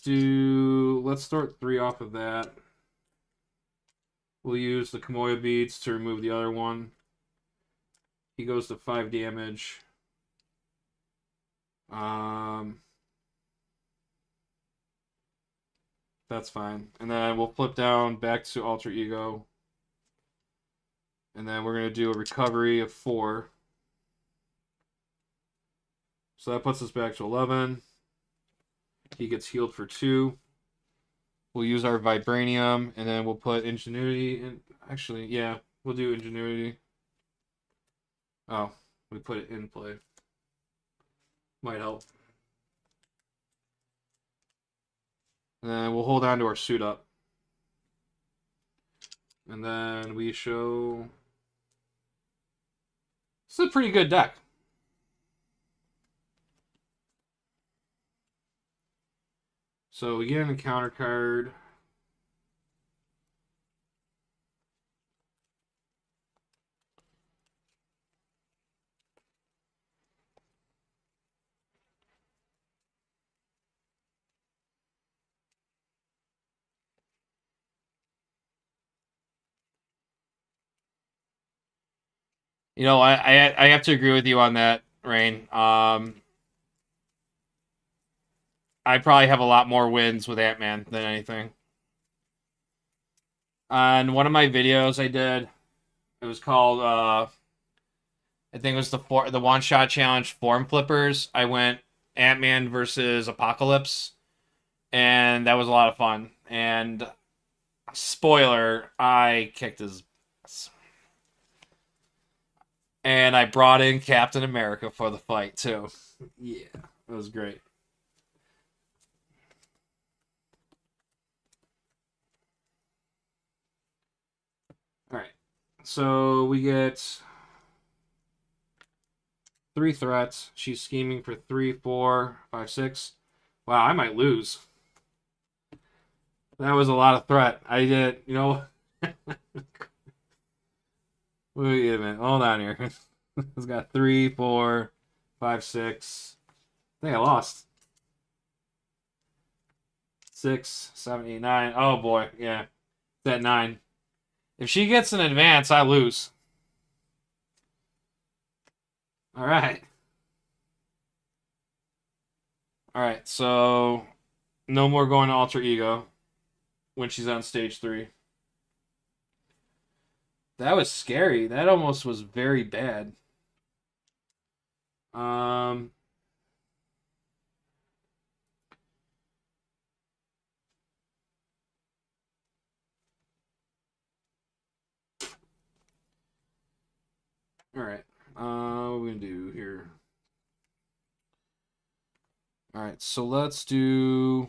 start 3 off of that. We'll use the Kamoya beads to remove the other one. He goes to 5 damage. That's fine. And then we'll flip down back to Alter Ego. And then we're going to do a recovery of 4. So that puts us back to 11. He gets healed for 2. We'll use our Vibranium, and then we'll put Ingenuity in. Actually, yeah, we'll do Ingenuity. Oh, we put it in play. Might help. And then we'll hold on to our suit up. And then we show. This is a pretty good deck. So we get in a counter card. You know, I have to agree with you on that, Rain. I probably have a lot more wins with Ant-Man than anything. On one of my videos I did, it was called I think it was the one shot challenge form flippers. I went Ant-Man versus Apocalypse, and that was a lot of fun. And spoiler, I kicked his ass. And I brought in Captain America for the fight too. Yeah, it was great. All right, so we get 3 threats. She's scheming for 3, 4, 5, 6. Wow, I might lose. That was a lot of threat. I did, you know. Wait a minute. Hold on here. It's got 3, 4, 5, 6. I think I lost. 6, 7, 8, 9. Oh boy, yeah. It's at 9. If she gets an advance, I lose. All right. All right. So no more going to Alter Ego when she's on stage 3. That was scary. That almost was very bad. Um. All right. What we gonna do here? All right. So let's do.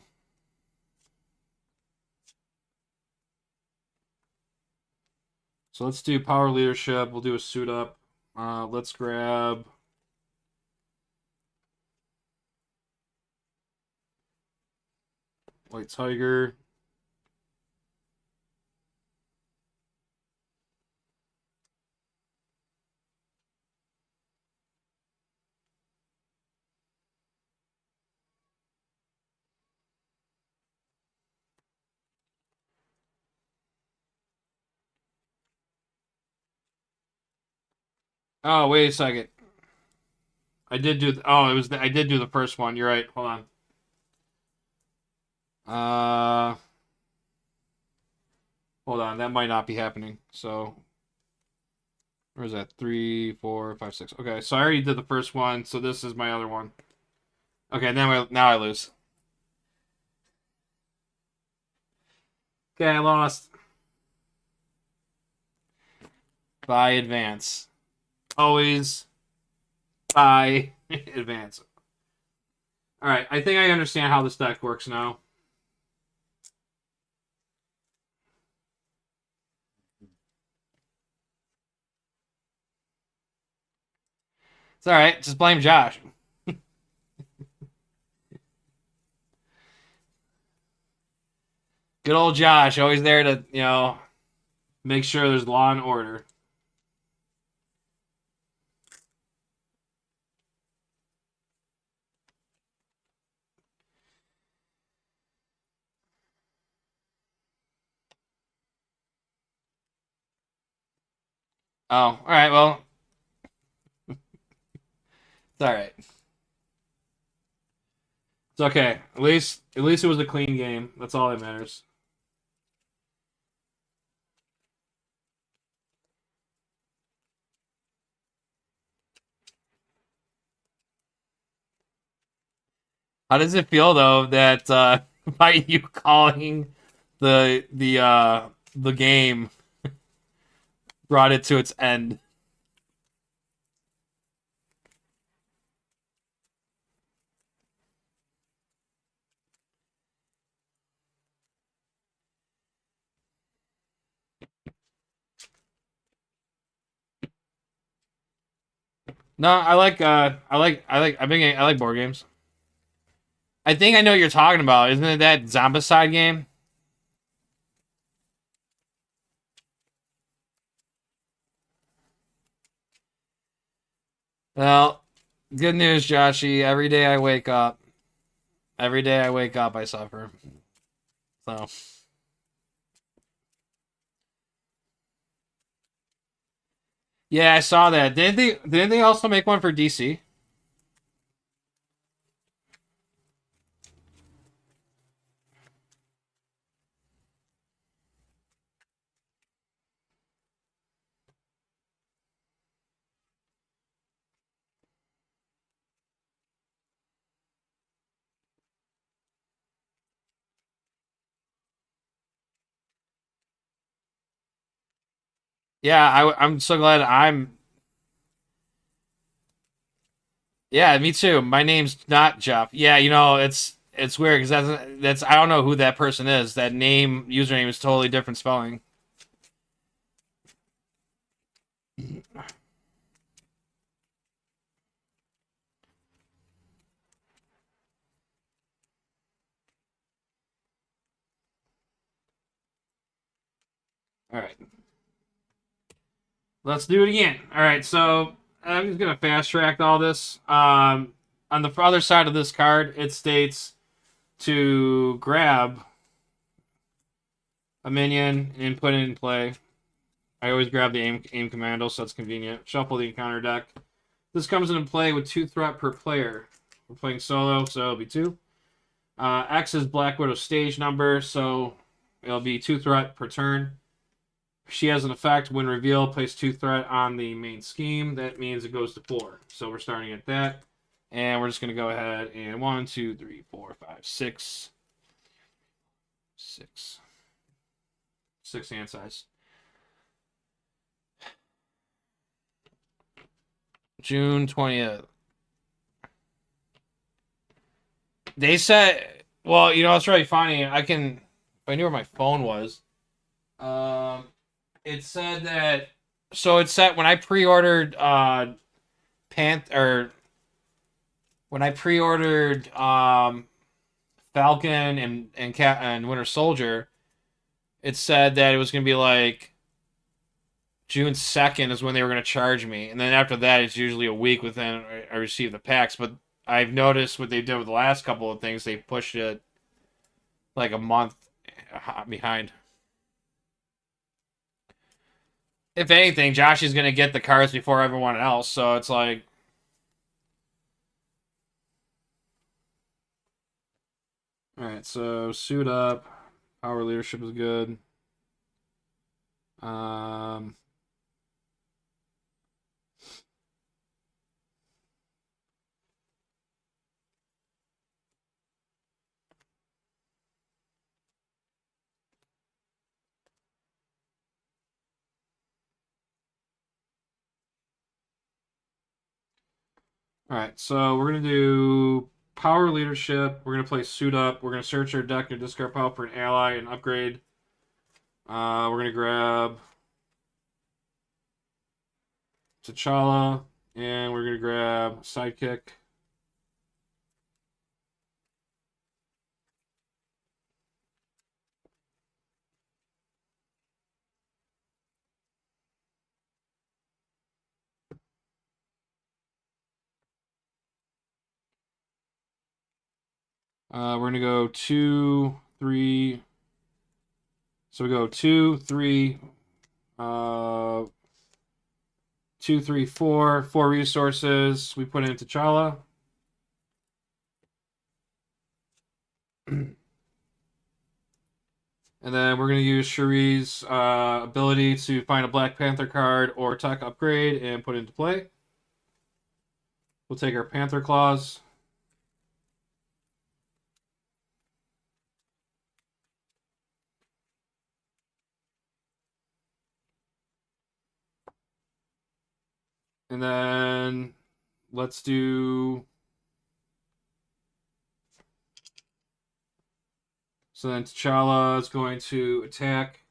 So let's do power leadership. We'll do a suit up. Let's grab. White Tiger. Oh, wait a second. I did do. Oh, it was. I did do the first one. You're right. Hold on. Hold on. That might not be happening. So, where is that? 3, 4, 5, 6. Okay, so I already did the first one. So this is my other one. Okay, now I lose. Okay, I lost by advance. Always by advance. All right, I think I understand how this deck works now. It's all right. Just blame Josh. Good old Josh, always there to make sure there's law and order. Oh, all right. Well, it's all right. It's okay. At least it was a clean game. That's all that matters. How does it feel though that by you calling the game brought it to its end? No, I like board games. I think I know what you're talking about. Isn't it that Zombicide game? Well, good news, Joshy. Every day I wake up, I suffer. So, yeah, I saw that. Didn't they also make one for DC? Yeah, I'm so glad I'm. Yeah, me too. My name's not Jeff. Yeah, it's weird because that's I don't know who that person is. That name username is totally different spelling. All right, let's do it again. All right, so I'm just gonna fast track all this. On the other side of this card, it states to grab a minion and put it in play. I always grab the aim commando, so that's convenient. Shuffle the encounter deck. This comes into play with 2 threat per player. We're playing solo, so it'll be 2. X is Black Widow's stage number, so it'll be 2 threat per turn. She has an effect when reveal, place 2 threat on the main scheme. That means it goes to 4. So we're starting at that. And we're just going to go ahead and 1, 2, 3, 4, 5, 6. 6. 6 hand size. June 20th. They said, well, it's really funny. If I knew where my phone was. It said that, so it said when I pre-ordered Panther, when I pre-ordered Falcon and Winter Soldier, it said that it was going to be like June 2nd is when they were going to charge me. And then after that, it's usually a week within I receive the packs. But I've noticed what they did with the last couple of things, they pushed it like a month behind. If anything, Josh is gonna get the cards before everyone else, so it's like. All right, so suit up. Power leadership is good. Um, all right, so we're gonna do power leadership. We're gonna play suit up. We're gonna search our deck and discard power for an ally and upgrade. We're gonna grab T'Challa, and we're gonna grab Sidekick. We're gonna go 2, 3. So we go 2, 3, 2, 3, 4. 4 resources. We put in T'Challa. And then we're going to use Shuri's ability to find a Black Panther card or tech upgrade and put it into play. We'll take our Panther Claws. And then let's do... So then T'Challa is going to attack.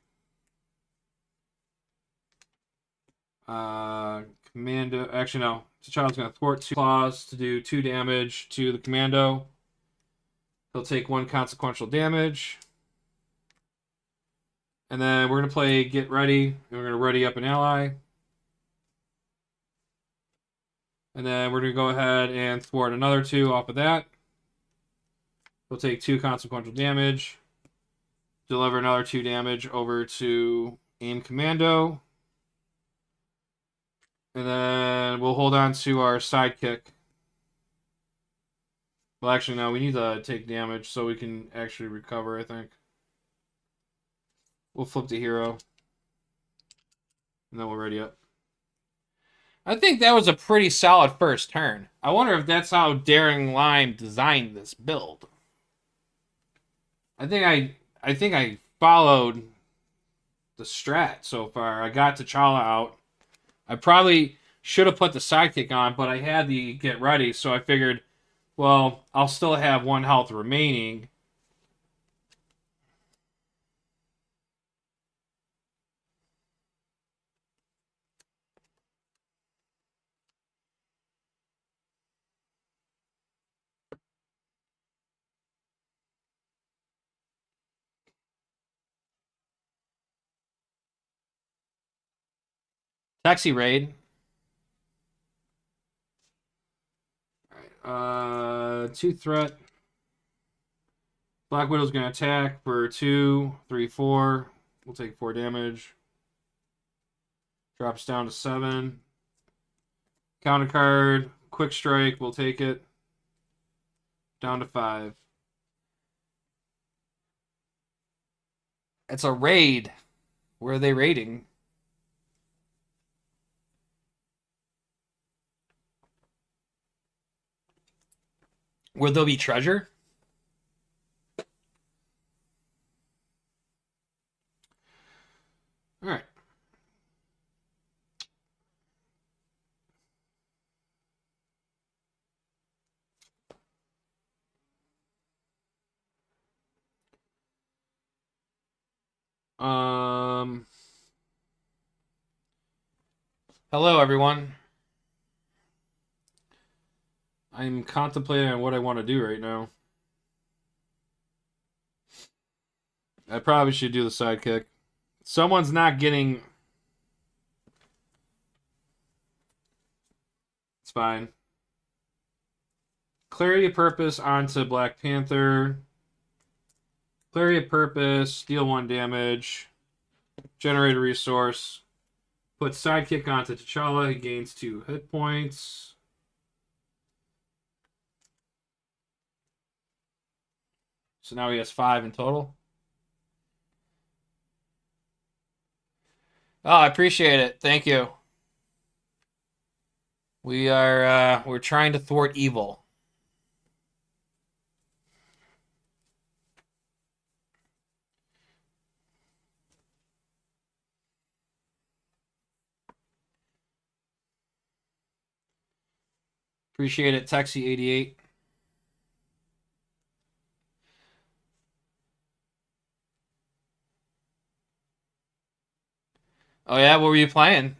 Commando... Actually, no. T'Challa's going to thwart 2 claws to do 2 damage to the Commando. He'll take 1 consequential damage. And then we're going to play Get Ready. And we're going to ready up an ally. And then we're going to go ahead and thwart another 2 off of that. We'll take 2 consequential damage. Deliver another 2 damage over to Aim Commando. And then we'll hold on to our Sidekick. Well, actually, no. We need to take damage so we can actually recover, I think. We'll flip to Hero. And then we'll ready up. I think that was a pretty solid first turn. I wonder if that's how Daring Lime designed this build. I think I followed the strat so far. I got T'Challa out. I probably should have put the Sidekick on, but I had the Get Ready, so I figured, well, I'll still have 1 health remaining. Taxi Raid. Alright, 2 threat. Black Widow's going to attack for 2, 3, 4. We'll take 4 damage. Drops down to 7. Counter card. Quick Strike. We'll take it. Down to 5. It's a raid. Where are they raiding? Will there be treasure? All right. Hello, everyone. I'm contemplating on what I want to do right now. I probably should do the Sidekick. Someone's not getting... It's fine. Clarity of Purpose onto Black Panther. Clarity of Purpose, deal 1 damage. Generate a resource. Put sidekick onto T'Challa. He gains 2 hit points. So now he has 5 in total. Oh, I appreciate it. Thank you. We're trying to thwart evil. Appreciate it, Texie88. Oh yeah, what were you playing?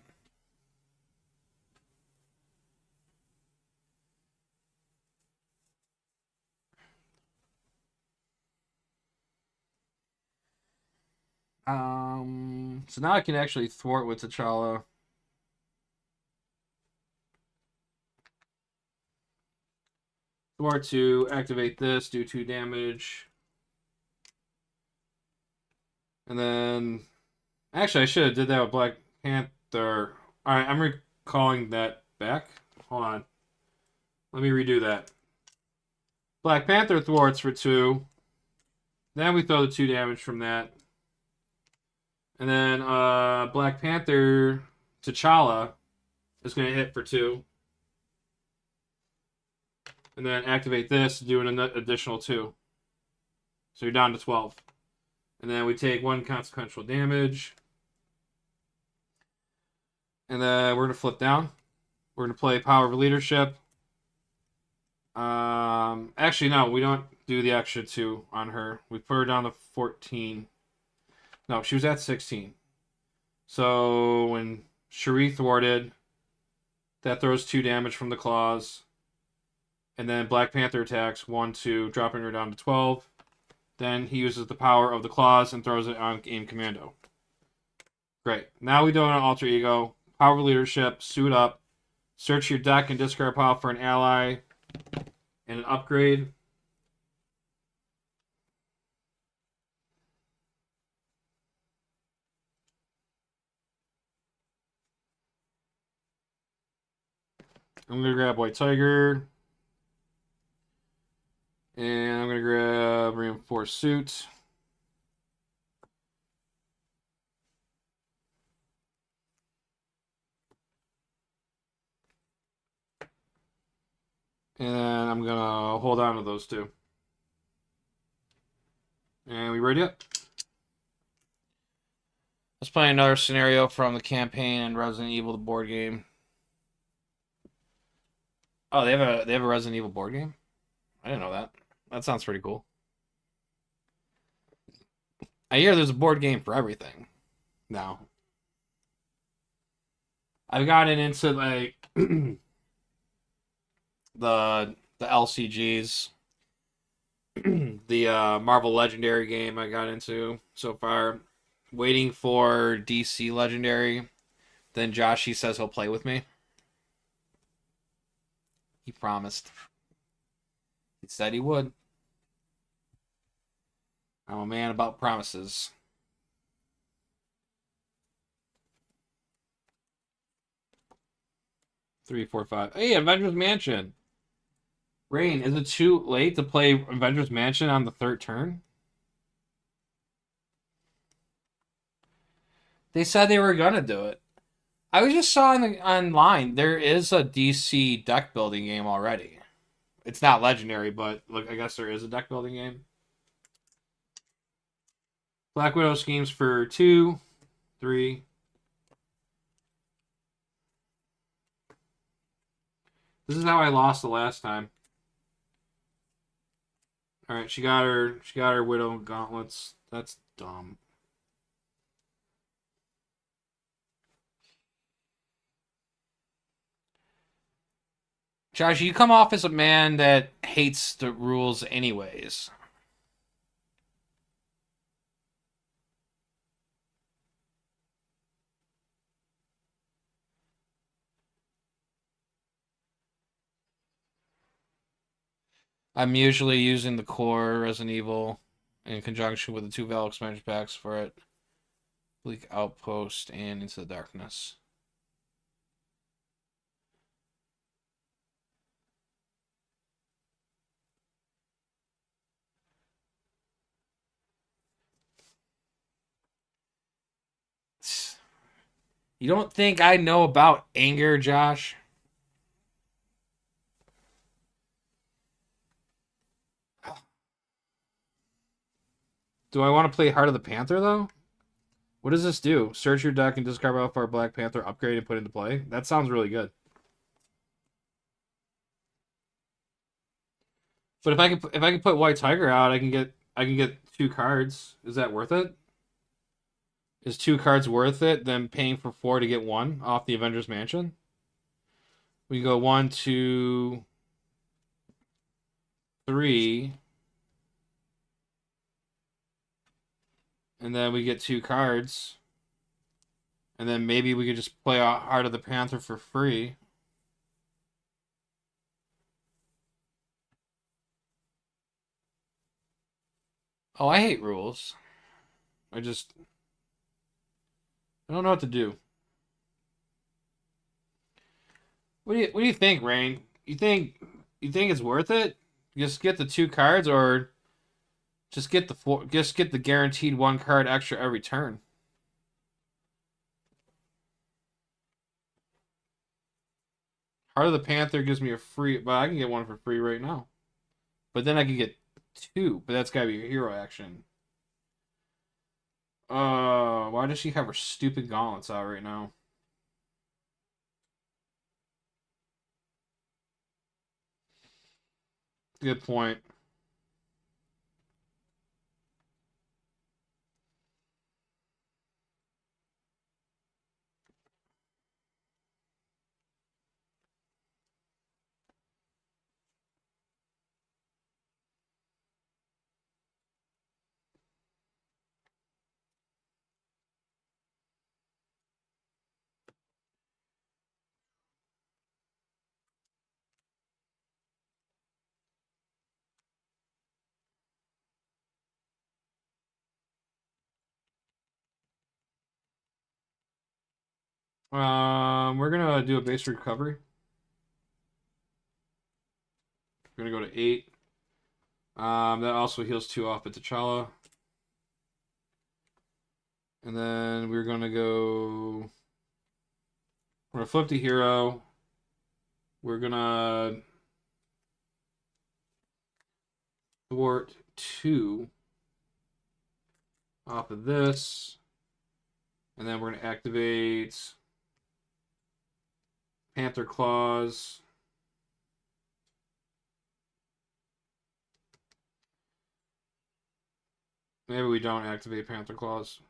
So now I can actually thwart with T'Challa. Thwart to activate this, do 2 damage. And then actually I should have did that with Black Panther. Alright, I'm recalling that back. Hold on. Let me redo that. Black Panther thwarts for 2. Then we throw the 2 damage from that. And then Black Panther T'Challa is going to hit for 2. And then activate this, do an additional 2. So you're down to 12. And then we take 1 consequential damage. And then we're going to flip down. We're going to play Power of Leadership. Actually, no, we don't do the extra 2 on her. We put her down to 14. No, she was at 16. So when Shuri thwarted, that throws 2 damage from the claws. And then Black Panther attacks 1, 2, dropping her down to 12. Then he uses the power of the claws and throws it on Aim Commando. Great. Now we do an alter ego. Power leadership, suit up. Search your deck and discard a pile for an ally and an upgrade. I'm going to grab White Tiger. And I'm going to grab Reinforced Suit. And I'm going to hold on to those 2. And we ready up? Let's play another scenario from the campaign and Resident Evil, the board game. Oh, they have a Resident Evil board game? I didn't know that. That sounds pretty cool. I hear there's a board game for everything now. I've gotten into like the LCGs, the Marvel Legendary game I got into so far. Waiting for DC Legendary. Then Josh, he says he'll play with me. He promised. He said he would. I'm a man about promises. Three, four, five. Hey, Avengers Mansion. Rain, is it too late to play Avengers Mansion on the 3rd turn? They said they were gonna do it. I was just saw online there is a DC deck building game already. It's not legendary, but look, I guess there is a deck building game. Black Widow schemes for 2, 3. This is how I lost the last time. All right, she got her Widow gauntlets. That's dumb. Josh, you come off as a man that hates the rules anyways. I'm usually using the core Resident Evil in conjunction with the 2 Valve expansion packs for it. Bleak Outpost and Into the Darkness. You don't think I know about anger, Josh? Do I want to play Heart of the Panther though? What does this do? Search your deck and discard out for a Black Panther, upgrade and put into play. That sounds really good. But if I can put White Tiger out, I can get 2 cards. Is that worth it? Is 2 cards worth it than paying for 4 to get 1 off the Avengers Mansion? We go 1, 2, 3, and then we get 2 cards. And then maybe we could just play out Heart of the Panther for free. Oh, I hate rules. I just I don't know what to do. What do you think, Rain? You think it's worth it? Just get the 2 cards or just get the guaranteed 1 card extra every turn. Heart of the Panther gives me a free, but I can get 1 for free right now. But then I can get 2, but that's gotta be a hero action. Why does she have her stupid gauntlets out right now? Good point. We're gonna do a base recovery. We're gonna go to 8. That also heals 2 off at T'Challa. And then we're gonna go. We're gonna flip the hero. We're gonna thwart 2 off of this. And then we're gonna activate Panther Claws. Maybe we don't activate Panther Claws.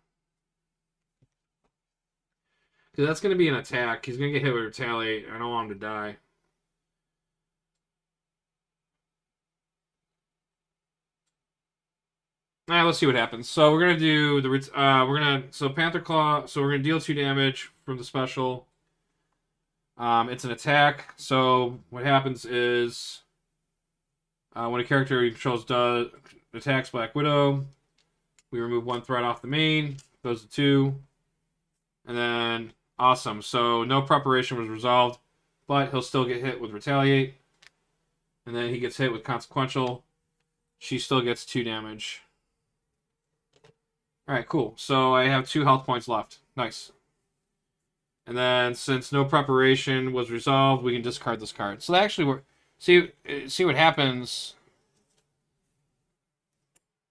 Because that's going to be an attack. He's going to get hit with Retaliate. I don't want him to die. Alright, let's see what happens. So we're gonna do the so Panther Claw. So we're gonna deal 2 damage from the special. It's an attack. So what happens is when a character he controls does attacks Black Widow, we remove 1 threat off the main. Goes to 2, and then awesome. So no preparation was resolved, but he'll still get hit with Retaliate, and then he gets hit with Consequential. She still gets 2 damage. Alright, cool. So I have 2 health points left. Nice. And then since no preparation was resolved, we can discard this card. So that actually works. See what happens.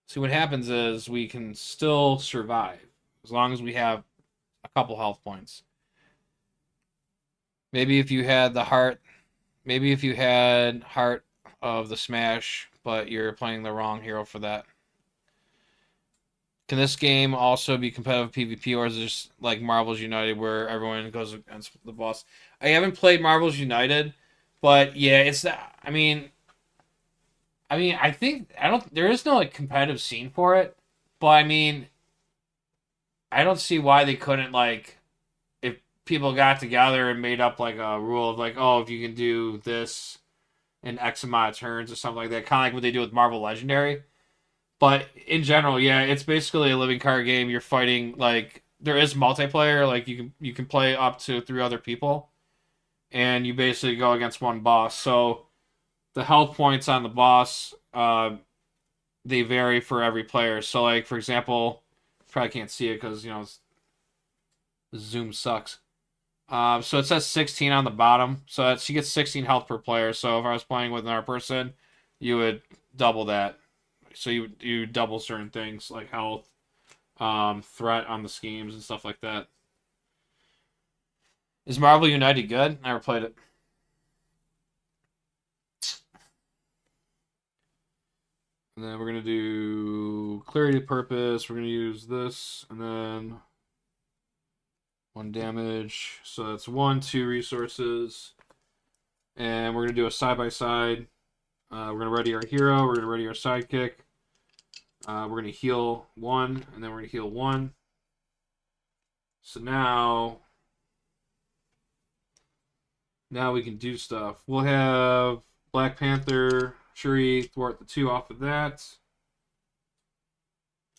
See what happens is we can still survive as long as we have a couple health points. Maybe if you had the heart, maybe if you had heart of the smash, but you're playing the wrong hero for that. Can this game also be competitive PvP, or is it just like Marvel's United where everyone goes against the boss? I haven't played Marvel's United, but yeah, it's that. I think I don't. There is no like competitive scene for it, but I don't see why they couldn't like if people got together and made up like a rule of like, oh, if you can do this in X amount of turns or something like that, kind of like what they do with Marvel Legendary. But in general, yeah, it's basically a living card game. You're fighting like there is multiplayer, like you can play up to 3 other people, and you basically go against one boss. So the health points on the boss, they vary for every player. So like for example, probably can't see it because Zoom sucks. So it says 16 on the bottom. So she gets 16 health per player. So if I was playing with another person, you would double that. So you double certain things like health, threat on the schemes and stuff like that. Is Marvel United good? Never played it. And then we're gonna do clarity purpose. We're gonna use this, and then 1 damage. So that's 1, 2 resources, and we're gonna do a side by side. We're gonna ready our hero. We're gonna ready our sidekick. We're gonna heal 1, and then we're gonna heal 1. So now we can do stuff. We'll have Black Panther, Shuri thwart the 2 off of that.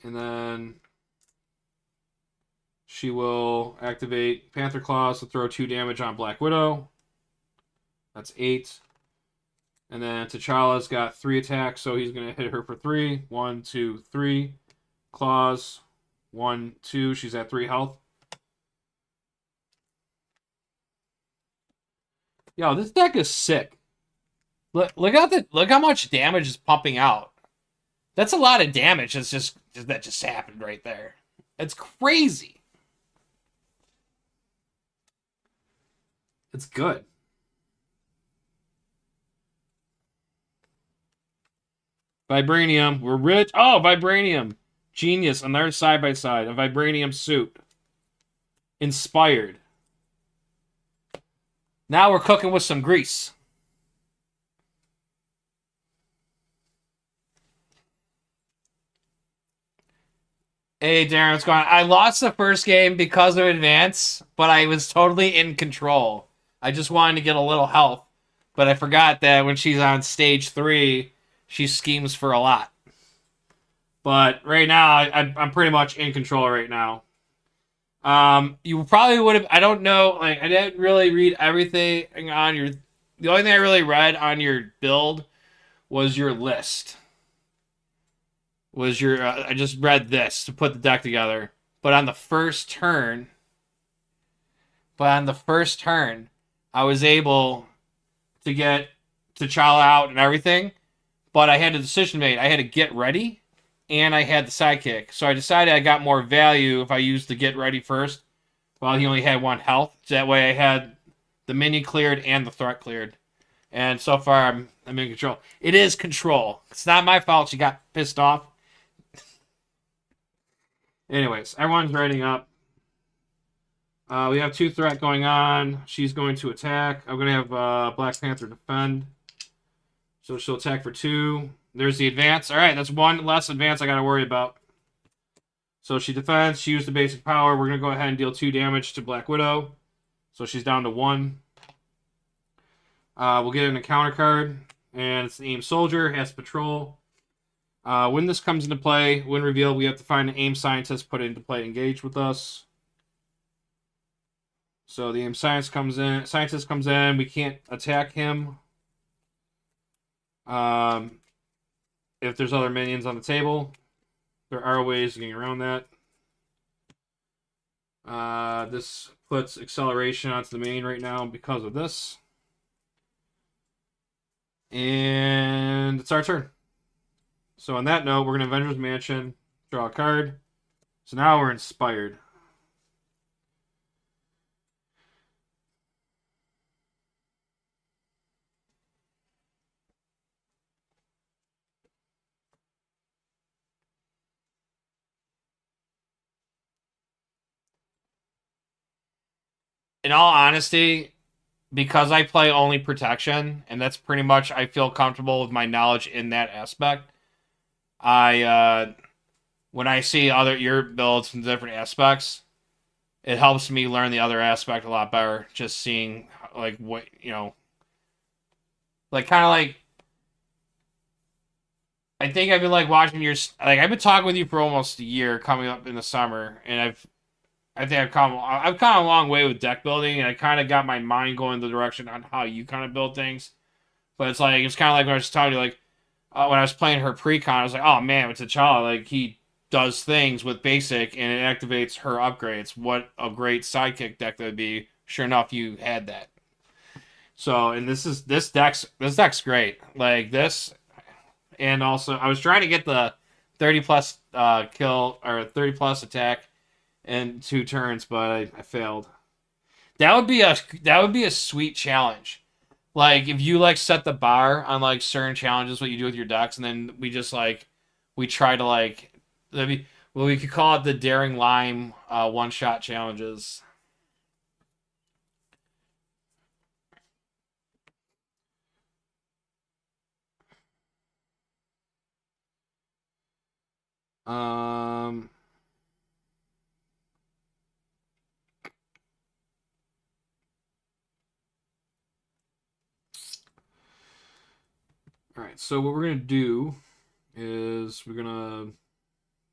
And then she will activate Panther Claws to throw 2 damage on Black Widow. That's 8. And then T'Challa's got 3 attacks, so he's going to hit her for 3. 1, 2, 3. Claws. 1, 2. She's at 3 health. Yo, this deck is sick. Look how much damage is pumping out. That's a lot of damage. That just happened right there. It's crazy. It's good. Vibranium. We're rich. Oh, Vibranium. Genius. Another side by side. A Vibranium suit. Inspired. Now we're cooking with some grease. Hey, Darren, what's going on? I lost the first game because of advance, but I was totally in control. I just wanted to get a little health, but I forgot that when she's on stage 3, she schemes for a lot. But right now, I'm pretty much in control right now. You probably would have. I don't know. Like, I didn't really read everything on your. The only thing I really read on your build was your list. I just read this to put the deck together. But on the first turn, I was able to get T'Challa out and everything. But I had a decision made. I had to get ready, and I had the sidekick. So I decided I got more value if I used the get ready first, while he only had 1 health. So that way I had the minion cleared and the threat cleared. And so far I'm in control. It is control. It's not my fault she got pissed off. Anyways, everyone's readying up. We have 2 threat going on. She's going to attack. I'm going to have Black Panther defend. So she'll attack for 2. There's the advance. All right, that's 1 less advance I got to worry about. So she defends. She used the basic power. We're going to go ahead and deal 2 damage to Black Widow. So she's down to 1. We'll get in a counter card. And it's the Aim Soldier. Has patrol. When this comes into play, when revealed, we have to find an AIM Scientist, put it into play, engage with us. So the AIM Scientist comes in. We can't attack him. If there's other minions on the table, there are ways of getting around that. This puts acceleration onto the main right now because of this. And it's our turn. So on that note, we're going to Avengers Mansion, draw a card. So now we're inspired. In all honesty, because I play only protection, and that's pretty much, I feel comfortable with my knowledge in that aspect. When I see your builds from different aspects, it helps me learn the other aspect a lot better. Just seeing like what like kind of like I think I've been like watching I've been talking with you for almost a year coming up in the summer, and I think I've come a long way with deck building, and I kind of got my mind going the direction on how you kind of build things. But it's kind of like when I was telling you, when I was playing her pre-con, I was like, oh man, with T'Challa, he does things with basic and it activates her upgrades. What a great sidekick deck that would be sure enough, you had that. So, and this deck's great. Like this, and also I was trying to get the 30 plus kill or 30 plus attack in 2 turns, but I failed. That would be a sweet challenge. Like if you like set the bar on like certain challenges, what you do with your decks, and then we try to like that'd be well we could call it the Daring Lime one shot challenges. Um. All right. So what we're gonna do is we gotta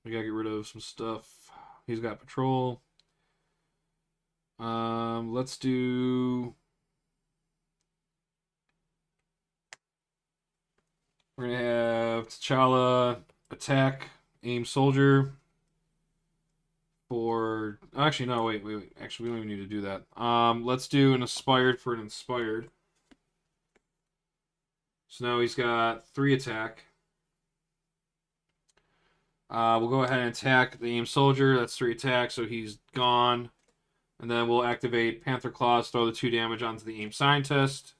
get rid of some stuff. He's got patrol. Let's do. We're gonna have T'Challa attack, aim soldier for. Actually, no, wait. Actually, we don't even need to do that. Let's do an inspired for an inspired. So now he's got 3 attack. We'll go ahead and attack the aim soldier. That's 3 attack, so he's gone. And then we'll activate Panther Claws, throw the 2 damage onto the aim scientist.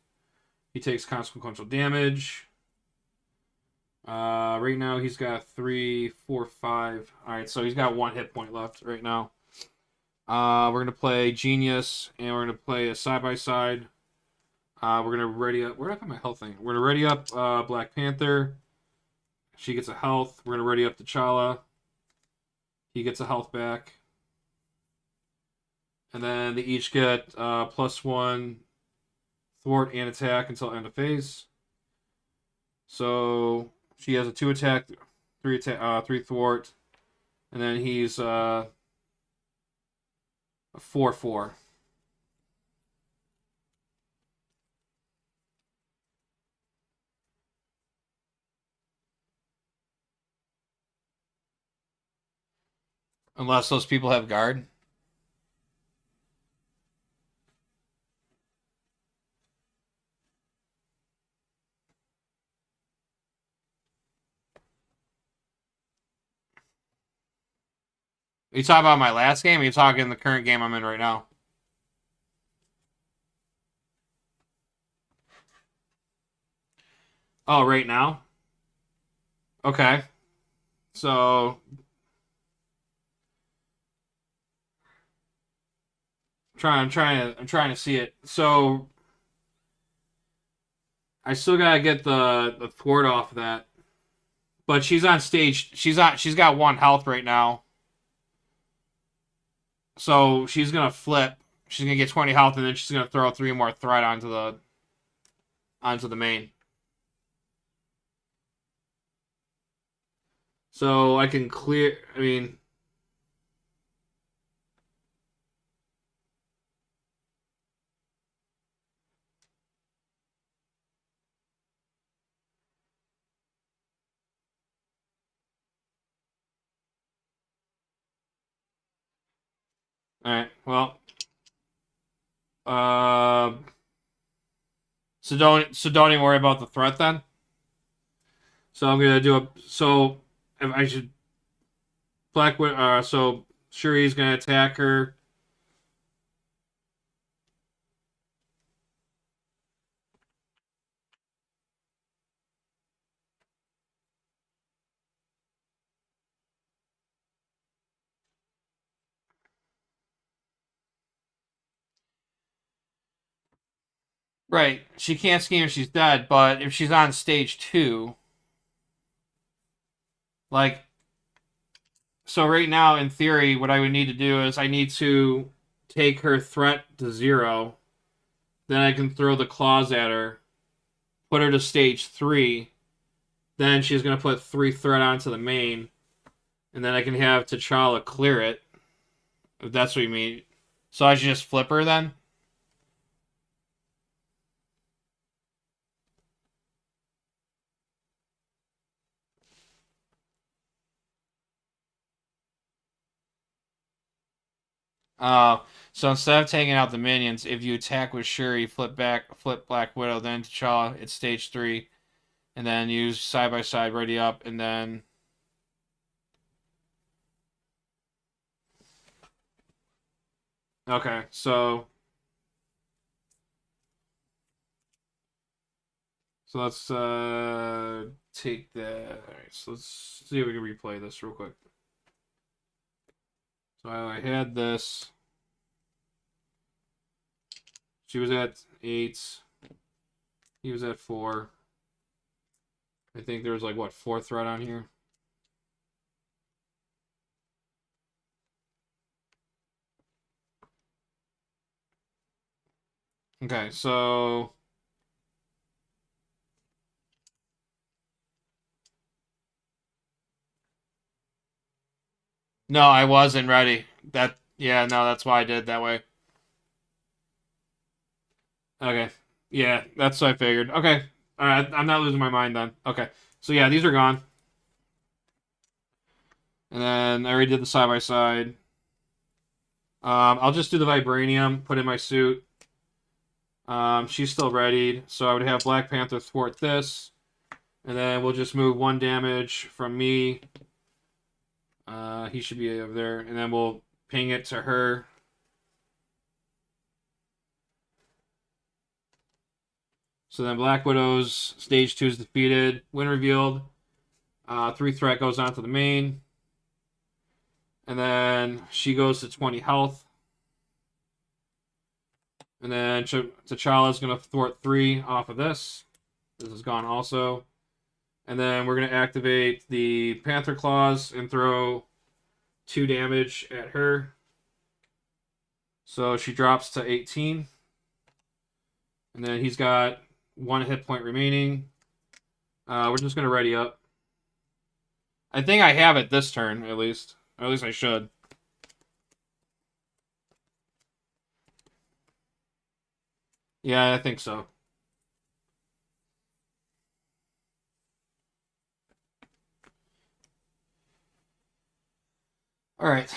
He takes consequential damage. Right now he's got 3, 4, 5. All right, so he's got 1 hit point left right now. We're gonna play Genius, and we're gonna play a side by side. We're gonna ready up. Where did I put my health thing? We're gonna ready up Black Panther. She gets a health. We're gonna ready up T'Challa. He gets a health back. And then they each get +1 thwart and attack until end of phase. So she has a 2 attack, 3 thwart, and then he's a 4/4. Unless those people have guard. Are you talking about my last game? Or are you talking the current game I'm in right now? Oh, right now? Okay. So I'm trying to see it. So I still gotta get the thwart off of that. But she's on stage. She's got 1 health right now. So she's gonna flip. She's gonna get 20 health, and then she's gonna throw 3 more threat onto the main. So I can clear. I mean, all right. Well, uh, so don't even worry about the threat then. So I'm gonna do a. So if I should Black. So Shuri's gonna attack her. Right. She can't scheme if she's dead, but if she's on stage 2, like, so right now, in theory, what I would need to do is I need to take her threat to 0. Then I can throw the claws at her, put her to stage 3. Then she's going to put 3 threat onto the main. And then I can have T'Challa clear it, if that's what you mean. So I should just flip her then? Uh, So instead of taking out the minions, if you attack with Shuri, flip Black Widow, then T'Challa, it's stage 3. And then use side by side, ready up, and then. Okay, so. So let's take that. Alright, so let's see if we can replay this real quick. So I had this. She was at 8. He was at 4. I think there was like, what, 4 threat on here? Okay, so. No, I wasn't ready. Yeah, no, that's why I did it that way. Okay. Yeah, that's what I figured. Okay. Alright, I'm not losing my mind then. Okay. So yeah, these are gone. And then I already did the side by side. I'll just do the vibranium, put in my suit. She's still readied, so I would have Black Panther thwart this. And then we'll just move 1 damage from me. He should be over there. And then we'll ping it to her. So then Black Widow's stage 2 is defeated. Win revealed. 3 threat goes on to the main. And then she goes to 20 health. And then T'Challa's going to thwart 3 off of this. This is gone also. And then we're going to activate the Panther Claws and throw 2 damage at her. So she drops to 18. And then he's got 1 hit point remaining. We're just going to ready up. I think I have it this turn, at least. Or at least I should. Yeah, I think so. Alright,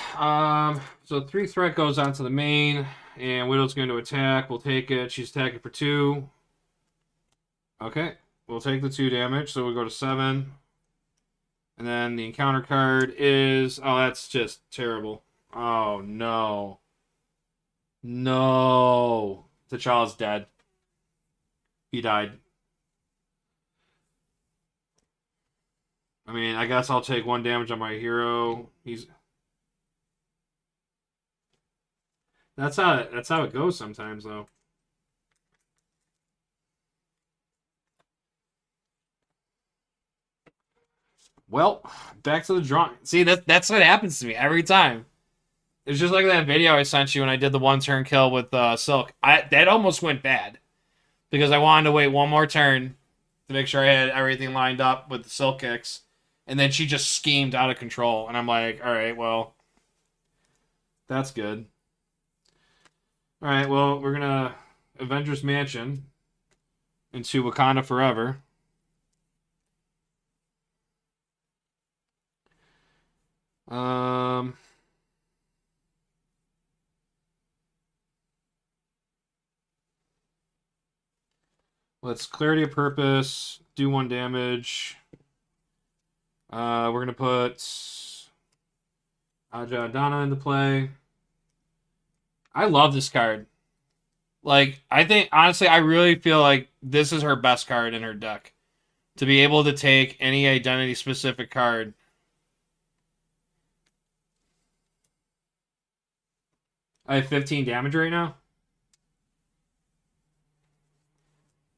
so 3 threat goes onto the main, and Widow's going to attack. We'll take it. She's attacking for 2. Okay, we'll take the 2 damage, so we'll go to 7. And then the encounter card is... Oh, that's just terrible. Oh, no. No. T'Challa's dead. He died. I mean, I guess I'll take 1 damage on my hero. That's how it goes sometimes, though. Well, back to the drawing. See, that's what happens to me every time. It's just like that video I sent you when I did the 1-turn kill with Silk. That almost went bad because I wanted to wait 1 more turn to make sure I had everything lined up with the Silk kicks, and then she just schemed out of control, and I'm like, all right, well, that's good. All right, well, we're gonna Avengers Mansion into Wakanda Forever. Let's Clarity of Purpose, do 1 damage. We're gonna put Aja Adana into play. I love this card. Like, I think, honestly, I really feel like this is her best card in her deck. To be able to take any identity-specific card. I have 15 damage right now.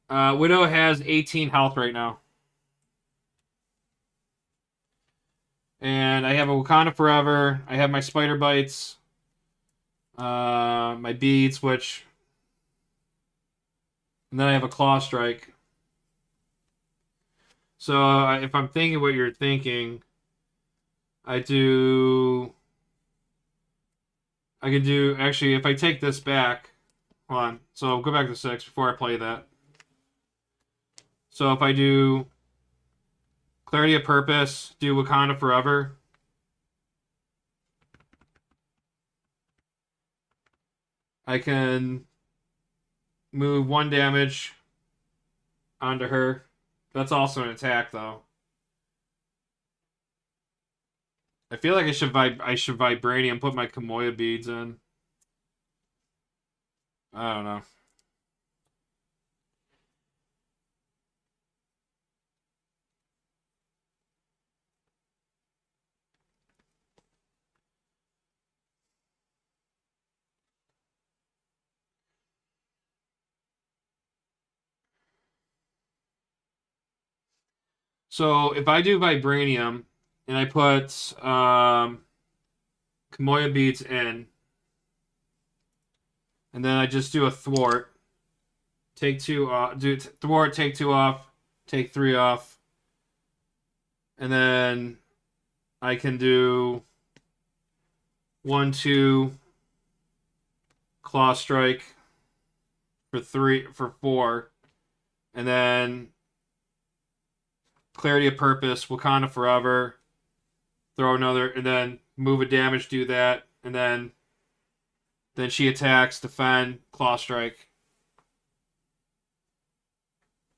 Widow has 18 health right now. And I have a Wakanda Forever. I have my Spider Bites. My Beads, which... And then I have a Claw Strike. So if I'm thinking what you're thinking, I could do... Actually, if I take this back... Hold on. So I'll go back to 6 before I play that. So if I do Clarity of Purpose, do Wakanda Forever. I can move 1 damage onto her. That's also an attack, though. I feel like I should vibranium, put my Kamoya beads in. I don't know. So if I do vibranium and I put Kamoya beads in, and then I just do a thwart, take 2 off, thwart, take 2 off, take 3 off, and then I can do 1, 2 claw strike for 4, and then clarity of purpose, Wakanda forever, throw another, and then move a damage, do that, and then she attacks, defend, claw strike.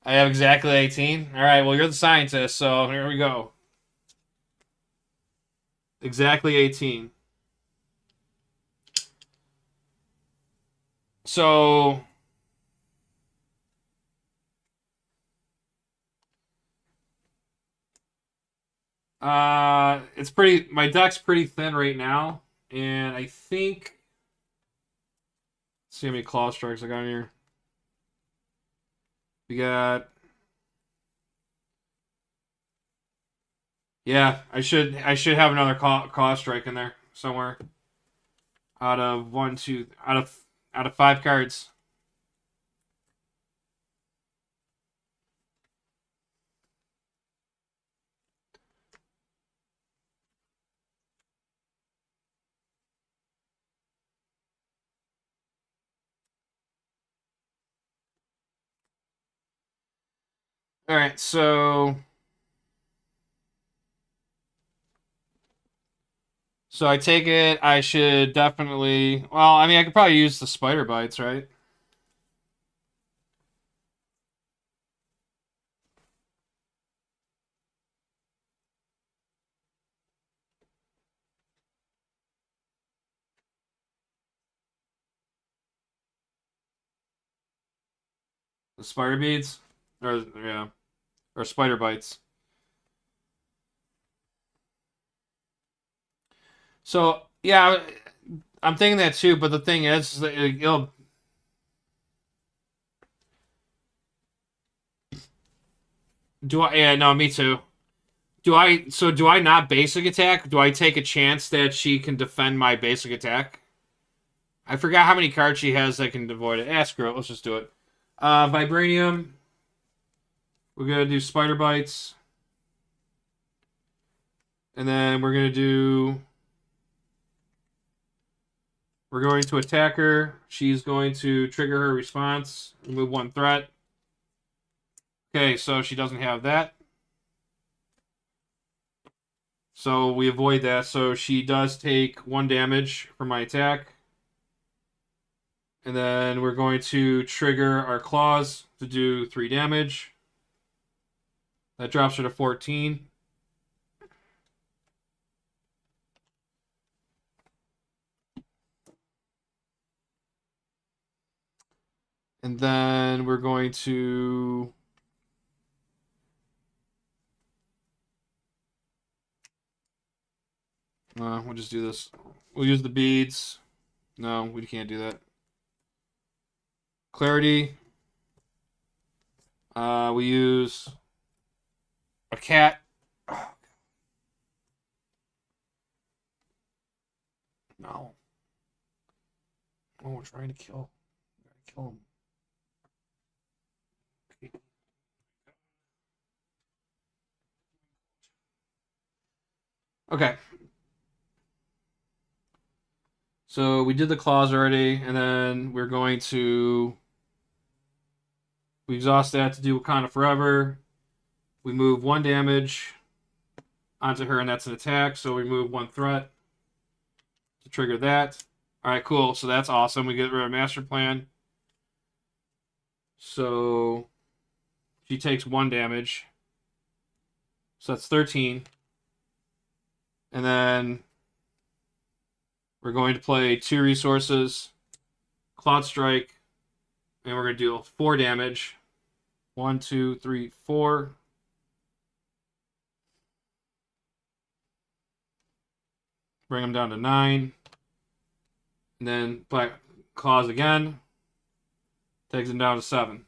I have exactly 18. All right, well, you're the scientist, so here we go. Exactly 18. So it's pretty, my deck's pretty thin right now, and I think, let's see how many claw strikes I got in here. We got, yeah, I should have another claw strike in there somewhere. Out of 1, 2, out of 5 cards. All right, so I take it I should definitely. Well, I mean, I could probably use the spider bites, right? The spider beads, or yeah, or spider bites. So yeah, I'm thinking that too. But the thing is that it'll. Do I? Yeah, no, me too. Do I? So do I not basic attack? Do I take a chance that she can defend my basic attack? I forgot how many cards she has that can avoid it. Screw it. Let's just do it. Vibranium. We're gonna do spider bites, and then we're gonna do. We're going to attack her. She's going to trigger her response. Remove 1 threat. Okay, so she doesn't have that. So we avoid that. So she does take 1 damage from my attack. And then we're going to trigger our claws to do 3 damage. That drops her to 14. And then we're going to... we'll just do this. We'll use the beads. No, we can't do that. Clarity. We use a cat. No. Oh, we're trying to kill. We gotta kill him. Okay. So we did the claws already, and then we're going to we exhaust that to do Wakanda Forever. We move 1 damage onto her, and that's an attack. So we move 1 threat to trigger that. All right, cool. So that's awesome. We get rid of master plan. So she takes 1 damage. So that's 13. And then we're going to play 2 resources, Cloud Strike, and we're going to deal 4 damage. 1, 2, 3, 4. Bring them down to 9. And then Black Claws again. Takes them down to 7.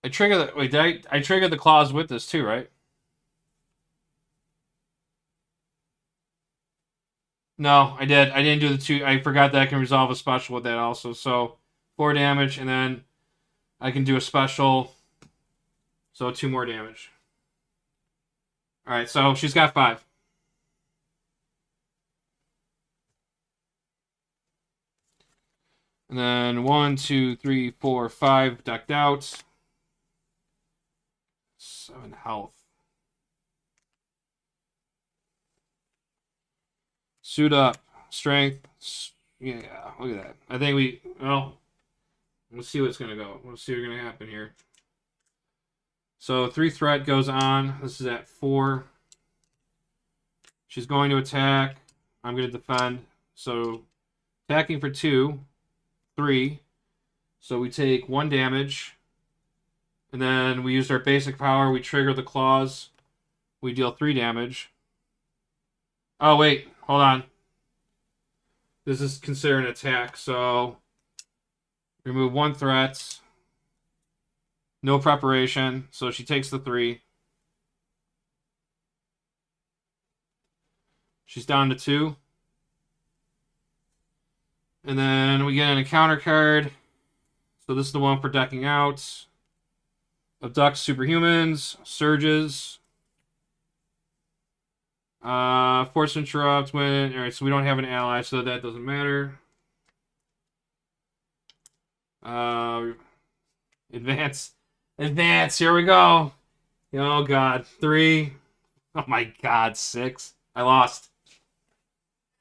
I trigger the wait. I triggered the claws with this too, right? No, I did. I didn't do the 2. I forgot that I can resolve a special with that also. So 4 damage, and then I can do a special. So 2 more damage. All right. So she's got 5. And then 1, 2, 3, 4, 5 decked out. 7 health. Suit up. Strength. Yeah, look at that. I think we. Well, let's see what's gonna go. Let's see what's gonna happen here. So 3 threat goes on. This is at 4. She's going to attack. I'm going to defend. So attacking for 2, 3. So we take 1 damage. And then we used our basic power. We trigger the claws. We deal 3 damage. Oh, wait. Hold on. This is considered an attack. So remove 1 threat. No preparation. So she takes the 3. She's down to 2. And then we get an encounter card. So this is the one for decking out. Abduct superhumans. Surges. Force interrupt when. Alright, so we don't have an ally, so that doesn't matter. Advance. Advance. Here we go. Oh, God. 3. Oh, my God. 6. I lost.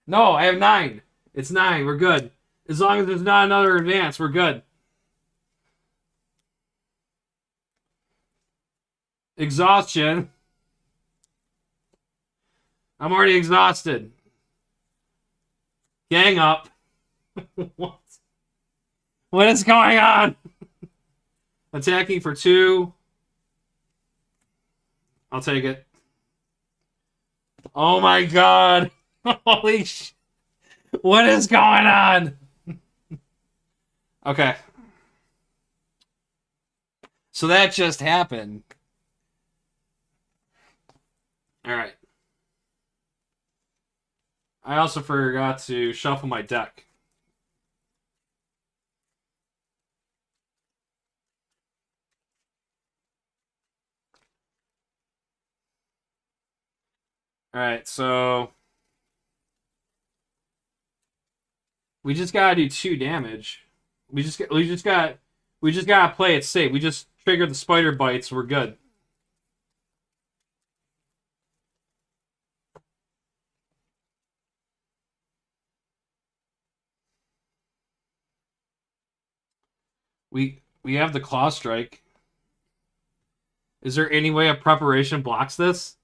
No, I have 9. It's 9. We're good. As long as there's not another advance, we're good. Exhaustion. I'm already exhausted. Gang up. What? What is going on? Attacking for 2. I'll take it. Oh my God. Holy sh... What is going on? Okay. So that just happened. Alright. I also forgot to shuffle my deck. Alright, so we just gotta do 2 damage. We just gotta play it safe. We just trigger the spider bites. We're good. We have the claw strike. Is there any way a preparation blocks this?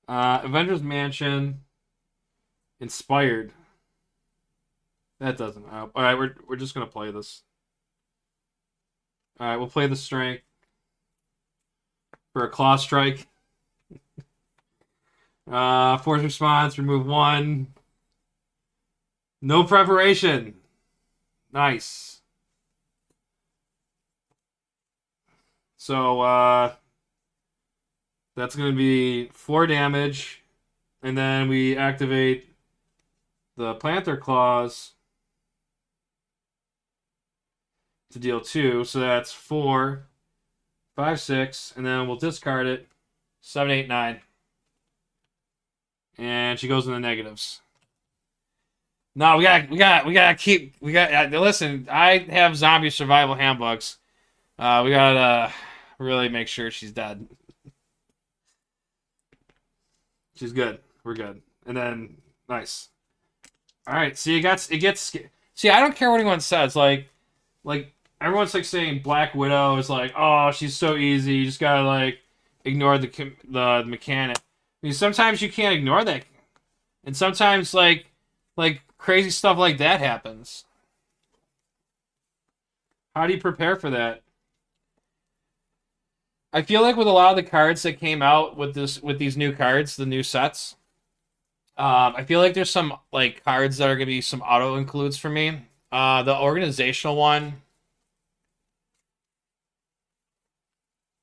Avengers Mansion. Inspired. That doesn't help. All right, we're just gonna play this. All right, we'll play the strength for a claw strike. Force response. Remove 1. No preparation. Nice. So that's gonna be 4 damage, and then we activate the Panther claws to deal 2. So that's 4, 5, 6, and then we'll discard it. 7, 8, 9. and she goes in the negatives. No, we gotta keep we got. Listen, I have zombie survival handbooks. We gotta really make sure she's dead. She's good. We're good. And then nice. All right. See, it gets. See, I don't care what anyone says. Like everyone's like saying Black Widow is like, oh, she's so easy. You just gotta like ignore the mechanic. I mean, sometimes you can't ignore that, and sometimes like crazy stuff like that happens. How do you prepare for that? I feel like with a lot of the cards that came out with these new cards, the new sets, I feel like there's some like cards that are gonna be some auto includes for me. The organizational one,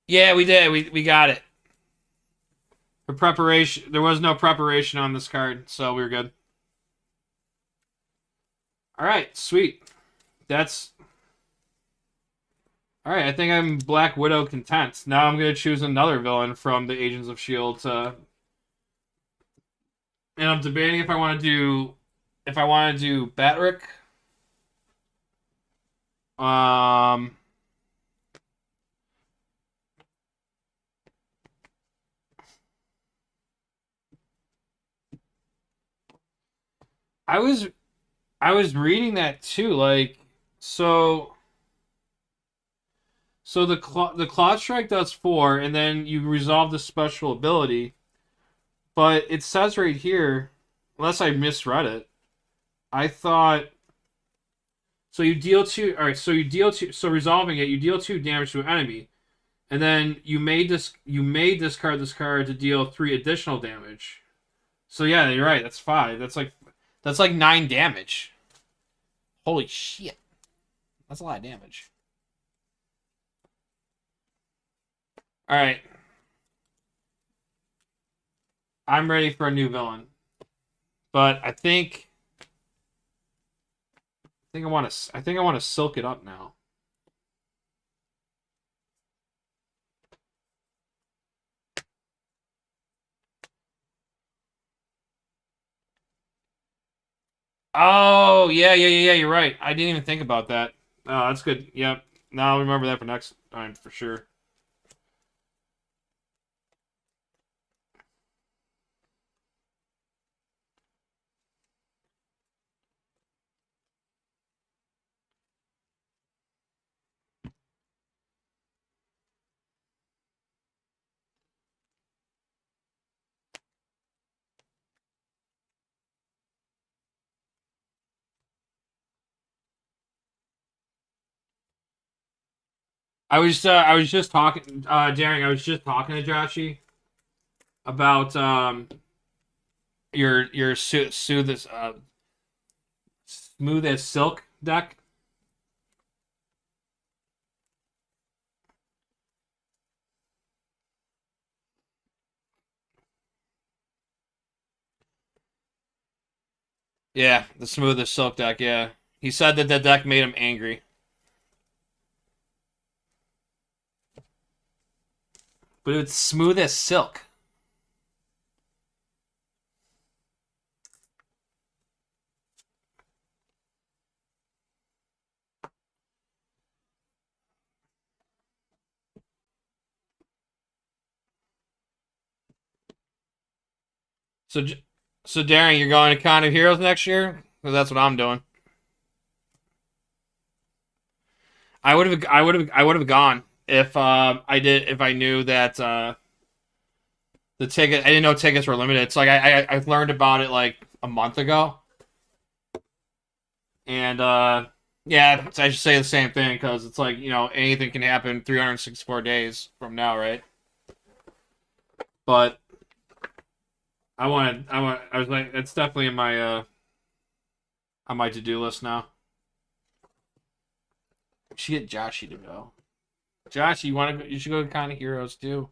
yeah, we did. We got it. For preparation, there was no preparation on this card, so we were good. All right, sweet. That's all right. I think I'm Black Widow content. Now I'm gonna choose another villain from the Agents of Shield to, and I'm debating if I want to do Batrick. Um, I was I was reading that too. Like, so the Cloud Strike does 4, and then you resolve the special ability. But it says right here, unless I misread it, I thought so. You deal 2. All right, so you deal 2. So resolving it, you deal 2 damage to an enemy, and then you may discard this card to deal 3 additional damage. So yeah, you're right. That's 5. That's like 9 damage. Holy shit, that's a lot of damage. All right, I'm ready for a new villain, but I think I want to silk it up now. Oh, yeah. You're right. I didn't even think about that. Oh, that's good. Yep. Now I'll remember that for next time for sure. I was just talking, Daring. I was just talking to Joshy about your this smooth as silk deck. Yeah, the smooth as silk deck. Yeah, he said that the deck made him angry, but it's smooth as silk. So, so Daring, you're going to Con of Heroes next year? Because that's what I'm doing. I would have gone if if I knew that the ticket. I didn't know tickets were limited. It's like I learned about it like a month ago, and yeah, I should say the same thing because it's like anything can happen 364 days from now, right? But I was like, it's definitely in my on my to do list now. We should get Joshy to go. Josh, you want to? You should go to Con of Heroes too.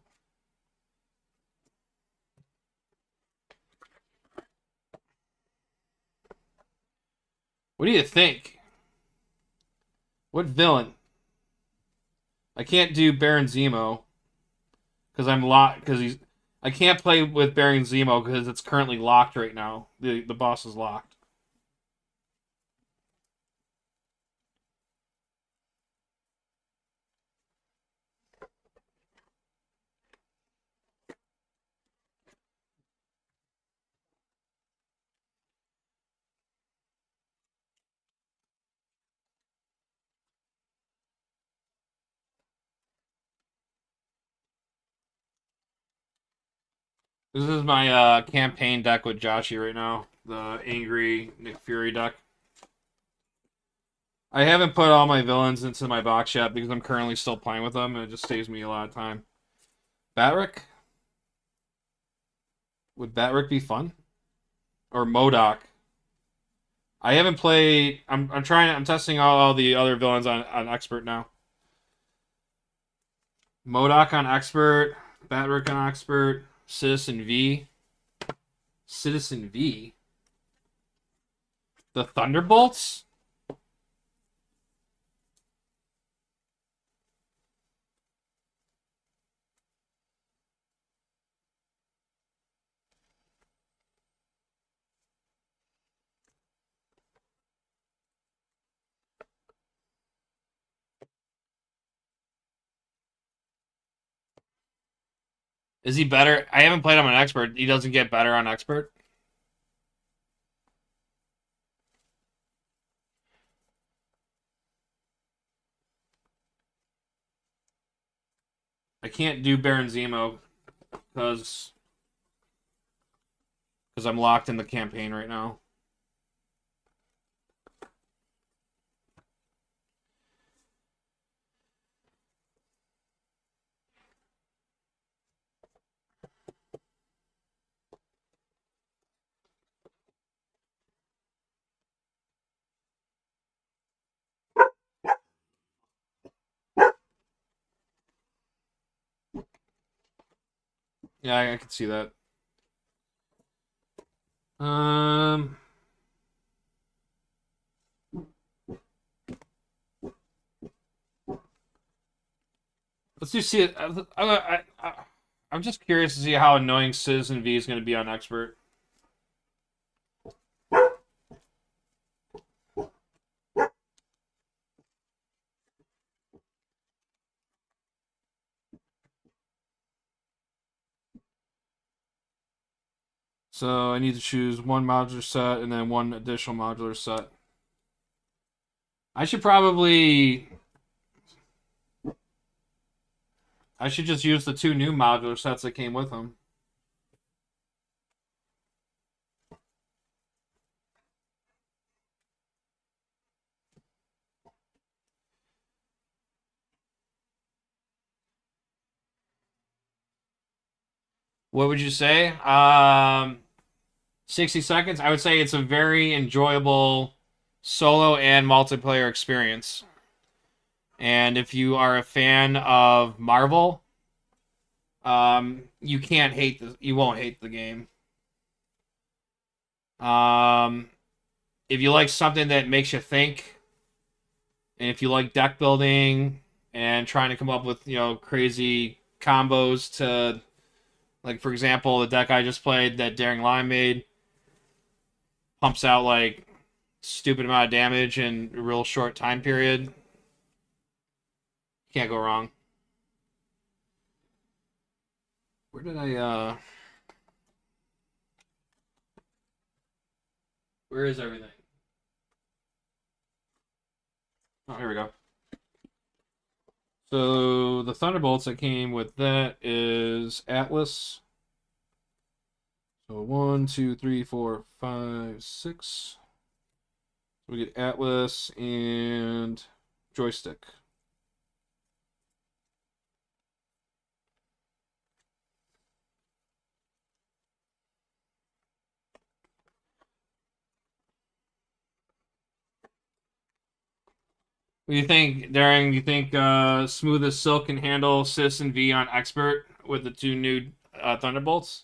What do you think? What villain? I can't do Baron Zemo because I'm locked because I can't play with Baron Zemo because it's currently locked right now. The boss is locked. This is my campaign deck with Joshi right now. The angry Nick Fury deck. I haven't put all my villains into my box yet because I'm currently still playing with them, and it just saves me a lot of time. Batrick? Would Batrick be fun? Or Modoc? I haven't played. I'm trying. I'm testing all the other villains on expert now. Modoc on expert. Batrick on expert. Citizen V. Citizen V. The Thunderbolts. Is he better? I haven't played him on expert. He doesn't get better on expert. I can't do Baron Zemo because I'm locked in the campaign right now. Yeah, I can see that. Um, let's just see it. I'm just curious to see how annoying Citizen V is going to be on expert. So I need to choose one modular set and then one additional modular set. I should probably. I should just use the two new modular sets that came with them. What would you say? 60 seconds. I would say it's a very enjoyable solo and multiplayer experience. And if you are a fan of Marvel, you can't hate the you won't hate the game. Um, if you like something that makes you think, and if you like deck building and trying to come up with crazy combos to, like, for example, the deck I just played that Daring Lion made pumps out like stupid amount of damage in a real short time period. Can't go wrong. Where did where is everything? Oh, here we go. So the Thunderbolts that came with that is Atlas. So 1, 2, 3, 4, 5, 6. We get Atlas and joystick. What do you think, Darren? You think Smooth as Silk can handle Citizen V on Expert with the two new Thunderbolts?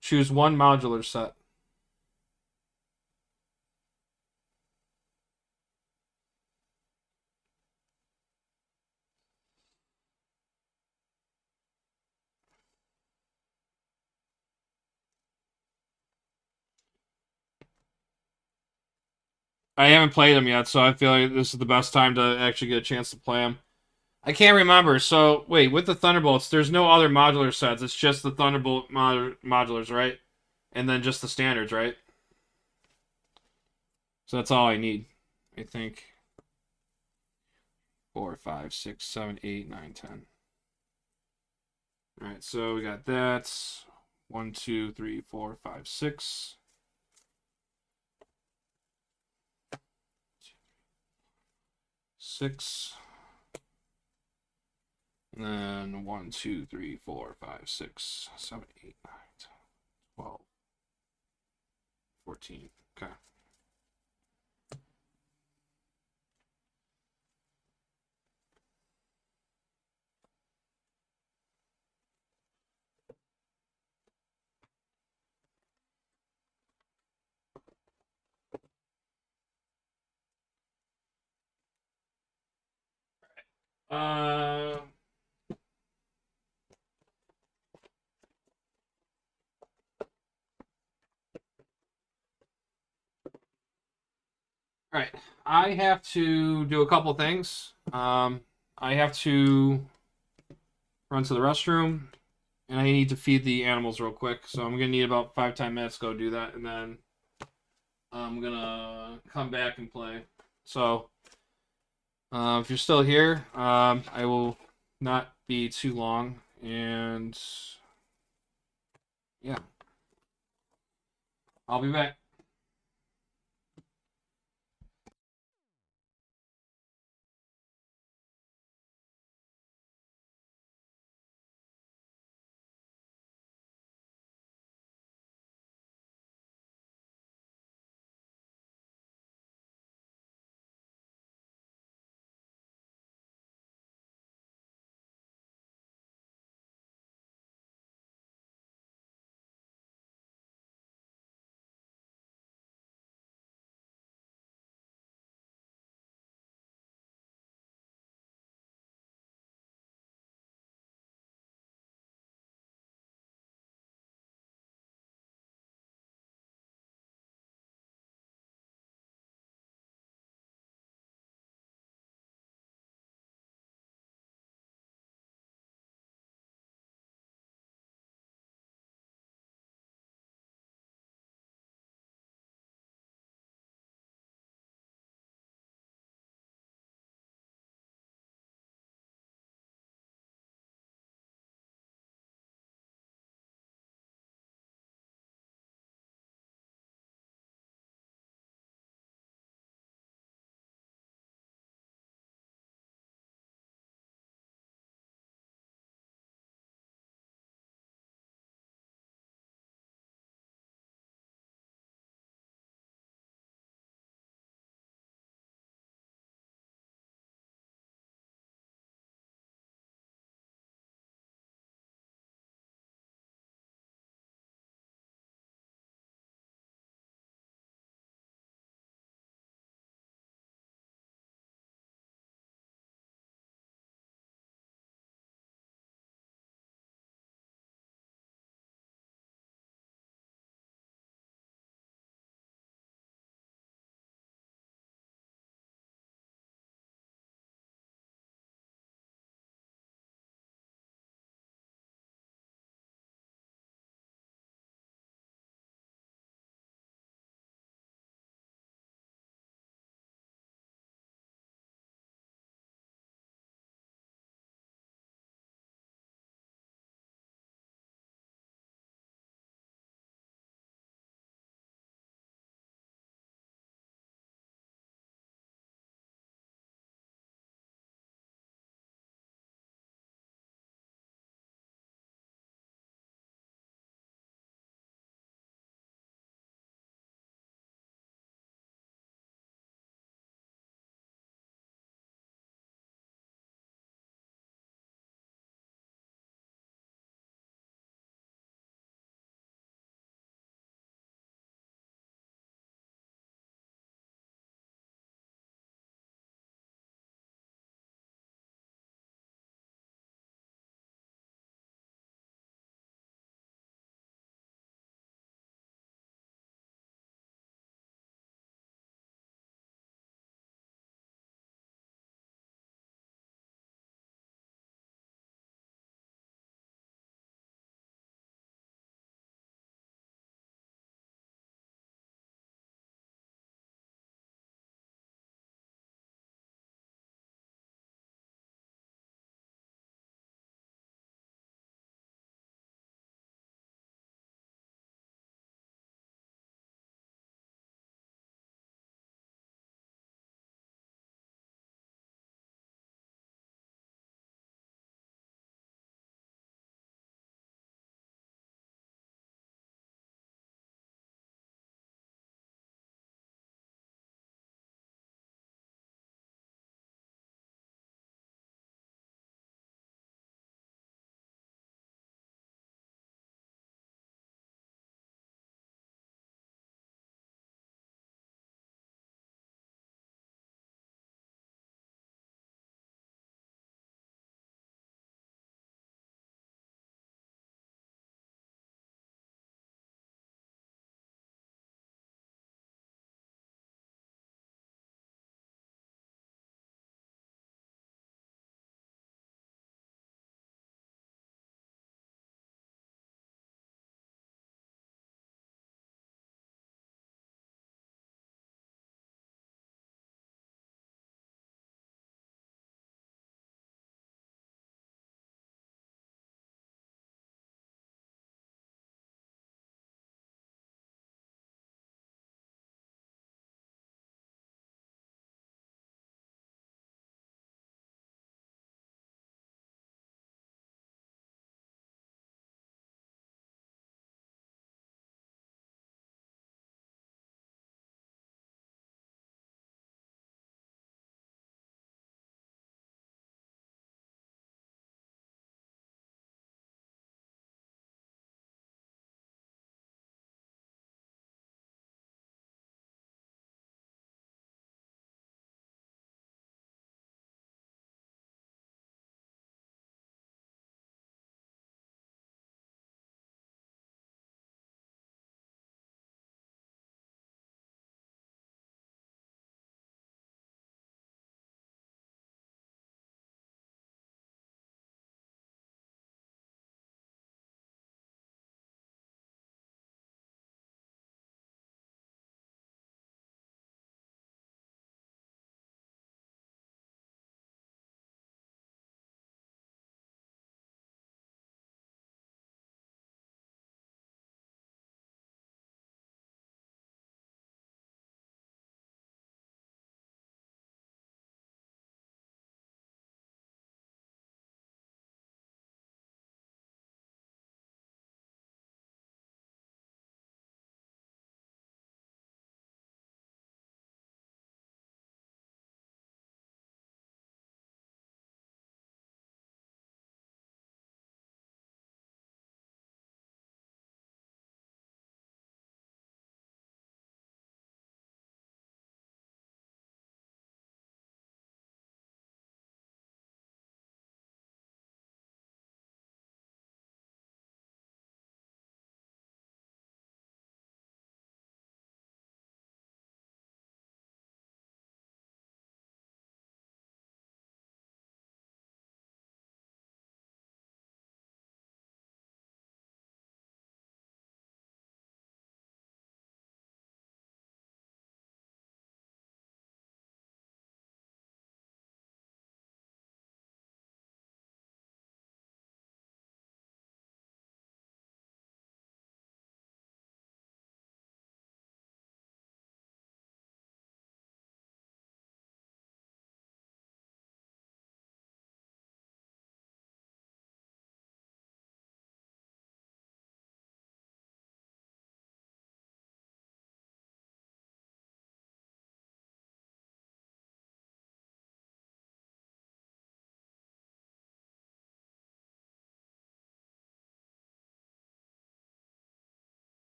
Choose one modular set. I haven't played them yet, so I feel like this is the best time to actually get a chance to play them. I can't remember. So wait, with the Thunderbolts, there's no other modular sets. It's just the Thunderbolt modulars, right? And then just the standards, right? So that's all I need. I think 4, 5, 6, 7, 8, 9, 10. All right, so we got that. 1, 2, 3, 4, 5, 6. 6. And then 1, 2, 3, 4, 5, 6, 7, 8, 9, 10, 12, 14. Okay. Uh, all right. I have to do a couple things. I have to run to the restroom, and I need to feed the animals real quick. So I'm gonna need about 5-10 minutes to go do that, and then I'm gonna come back and play. So if you're still here, I will not be too long, and yeah, I'll be back.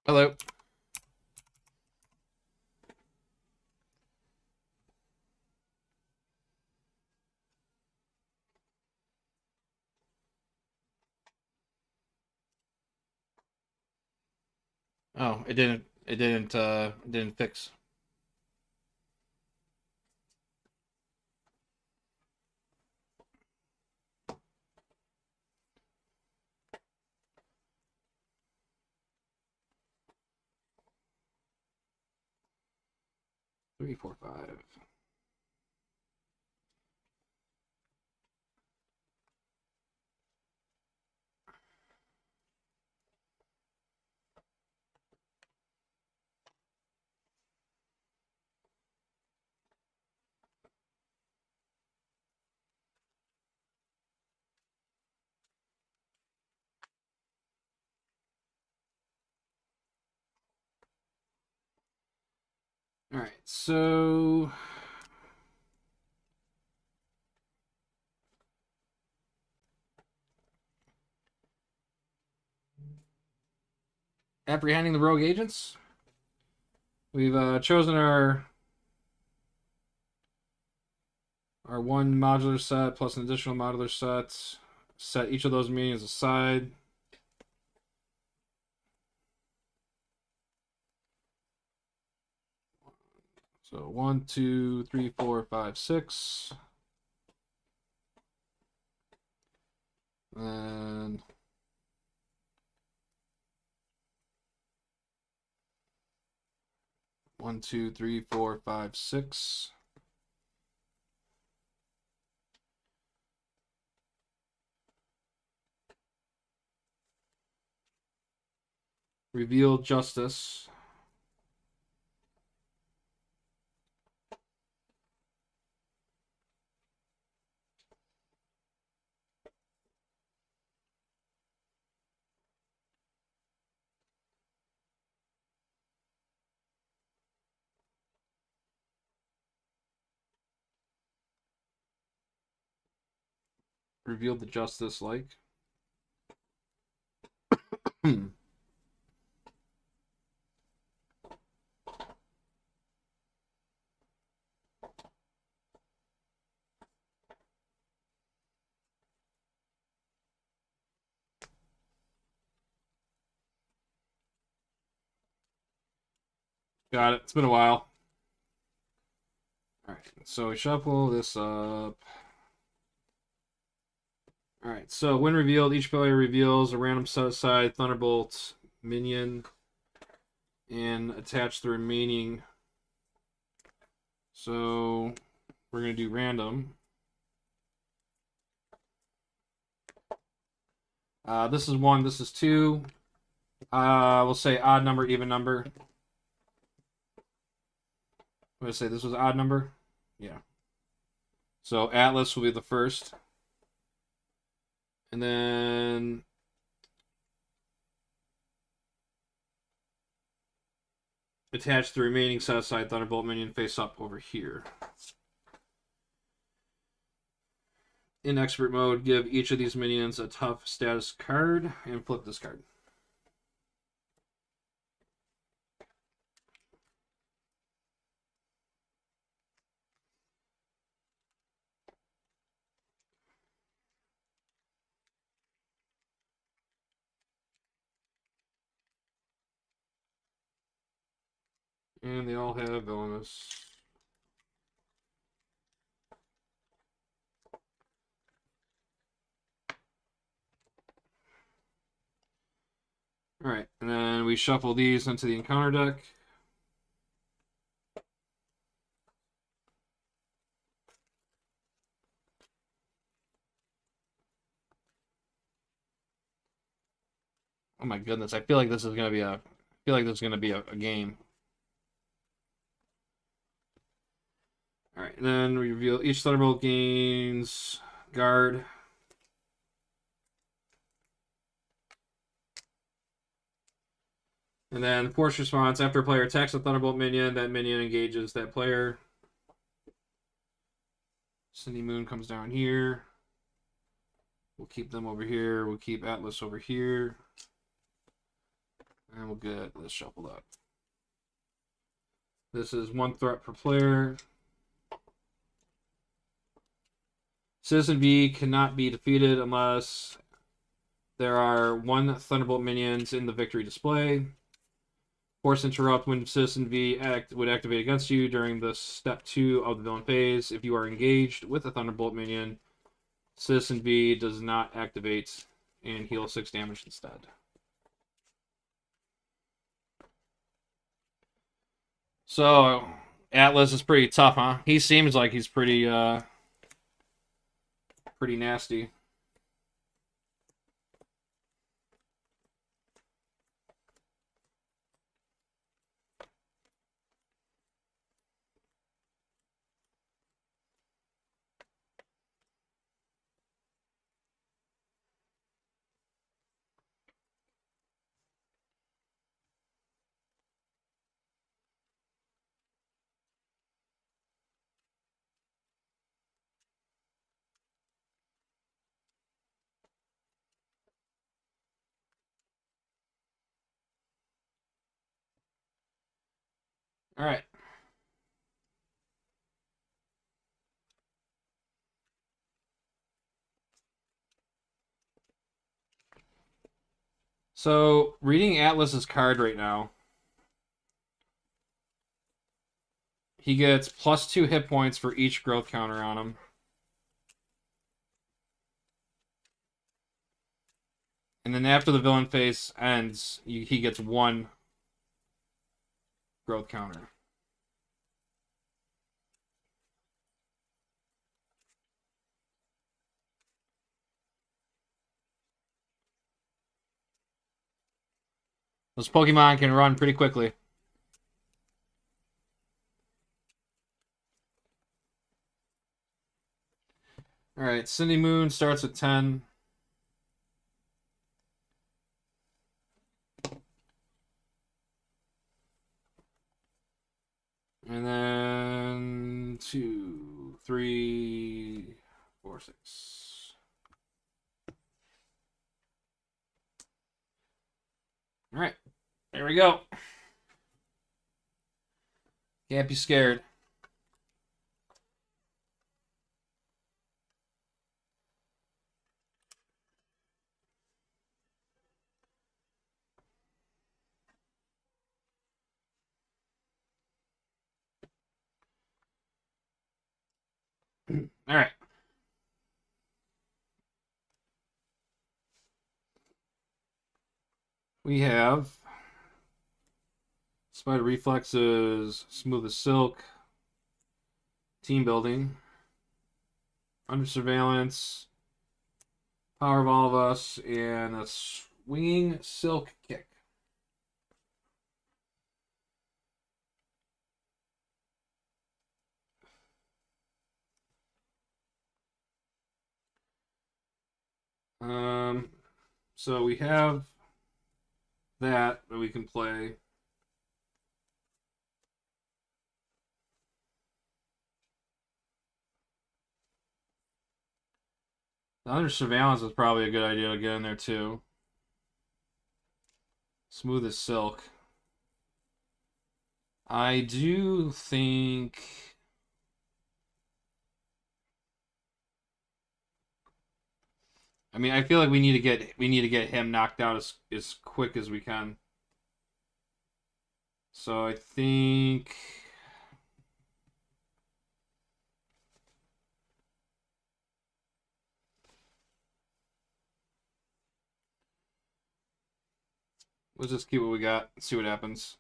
Hello. Oh, it didn't. It didn't. It didn't fix. Three, four, five. All right. So apprehending the rogue agents. We've chosen our one modular set plus an additional modular set. Set each of those minions aside. So 1, 2, 3, 4, 5, 6. And one, two, three, four, five, 6. Reveal justice. Reveal the justice like. Got it. It's been a while. All right. So we shuffle this up. All right. So when revealed, each player reveals a random set aside Thunderbolt minion and attach the remaining. So we're going to do random. This is 1. This is 2. We'll say odd number, even number. I'm going to say this was odd number. Yeah. So Atlas will be the first. And then attach the remaining set aside Thunderbolt minion face up over here. In expert mode, give each of these minions a tough status card and flip this card. And they all have villainous. Alright, and then we shuffle these into the encounter deck. Oh my goodness, I feel like this is gonna be a game. Alright, and then we reveal each Thunderbolt gains guard. And then force response, after a player attacks a Thunderbolt minion, that minion engages that player. Cindy Moon comes down here. We'll keep them over here. We'll keep Atlas over here. And we'll get this shuffled up. This is 1 threat per player. Citizen V cannot be defeated unless there are 1 Thunderbolt minions in the victory display. Force interrupt when Citizen V would activate against you during the step 2 of the villain phase. If you are engaged with a Thunderbolt minion, Citizen V does not activate and heal 6 damage instead. So, Atlas is pretty tough, huh? He seems like he's pretty nasty. All right. So, reading Atlas's card right now, he gets +2 hit points for each growth counter on him. And then after the villain phase ends, he gets 1 growth counter. Those Pokemon can run pretty quickly. Alright, Cindy Moon starts at 10. And then 2, 3, 4, 6. Alright, there we go. Can't be scared. All right. We have Spider Reflexes, Smooth as Silk, Team Building, Under Surveillance, Power of All of Us, and a Swinging Silk Kick. So we have that we can play. The Under Surveillance is probably a good idea to get in there too. Smooth as Silk. I do think. I mean, I feel like we need to get him knocked out as quick as we can. So I think let's just keep what we got and see what happens.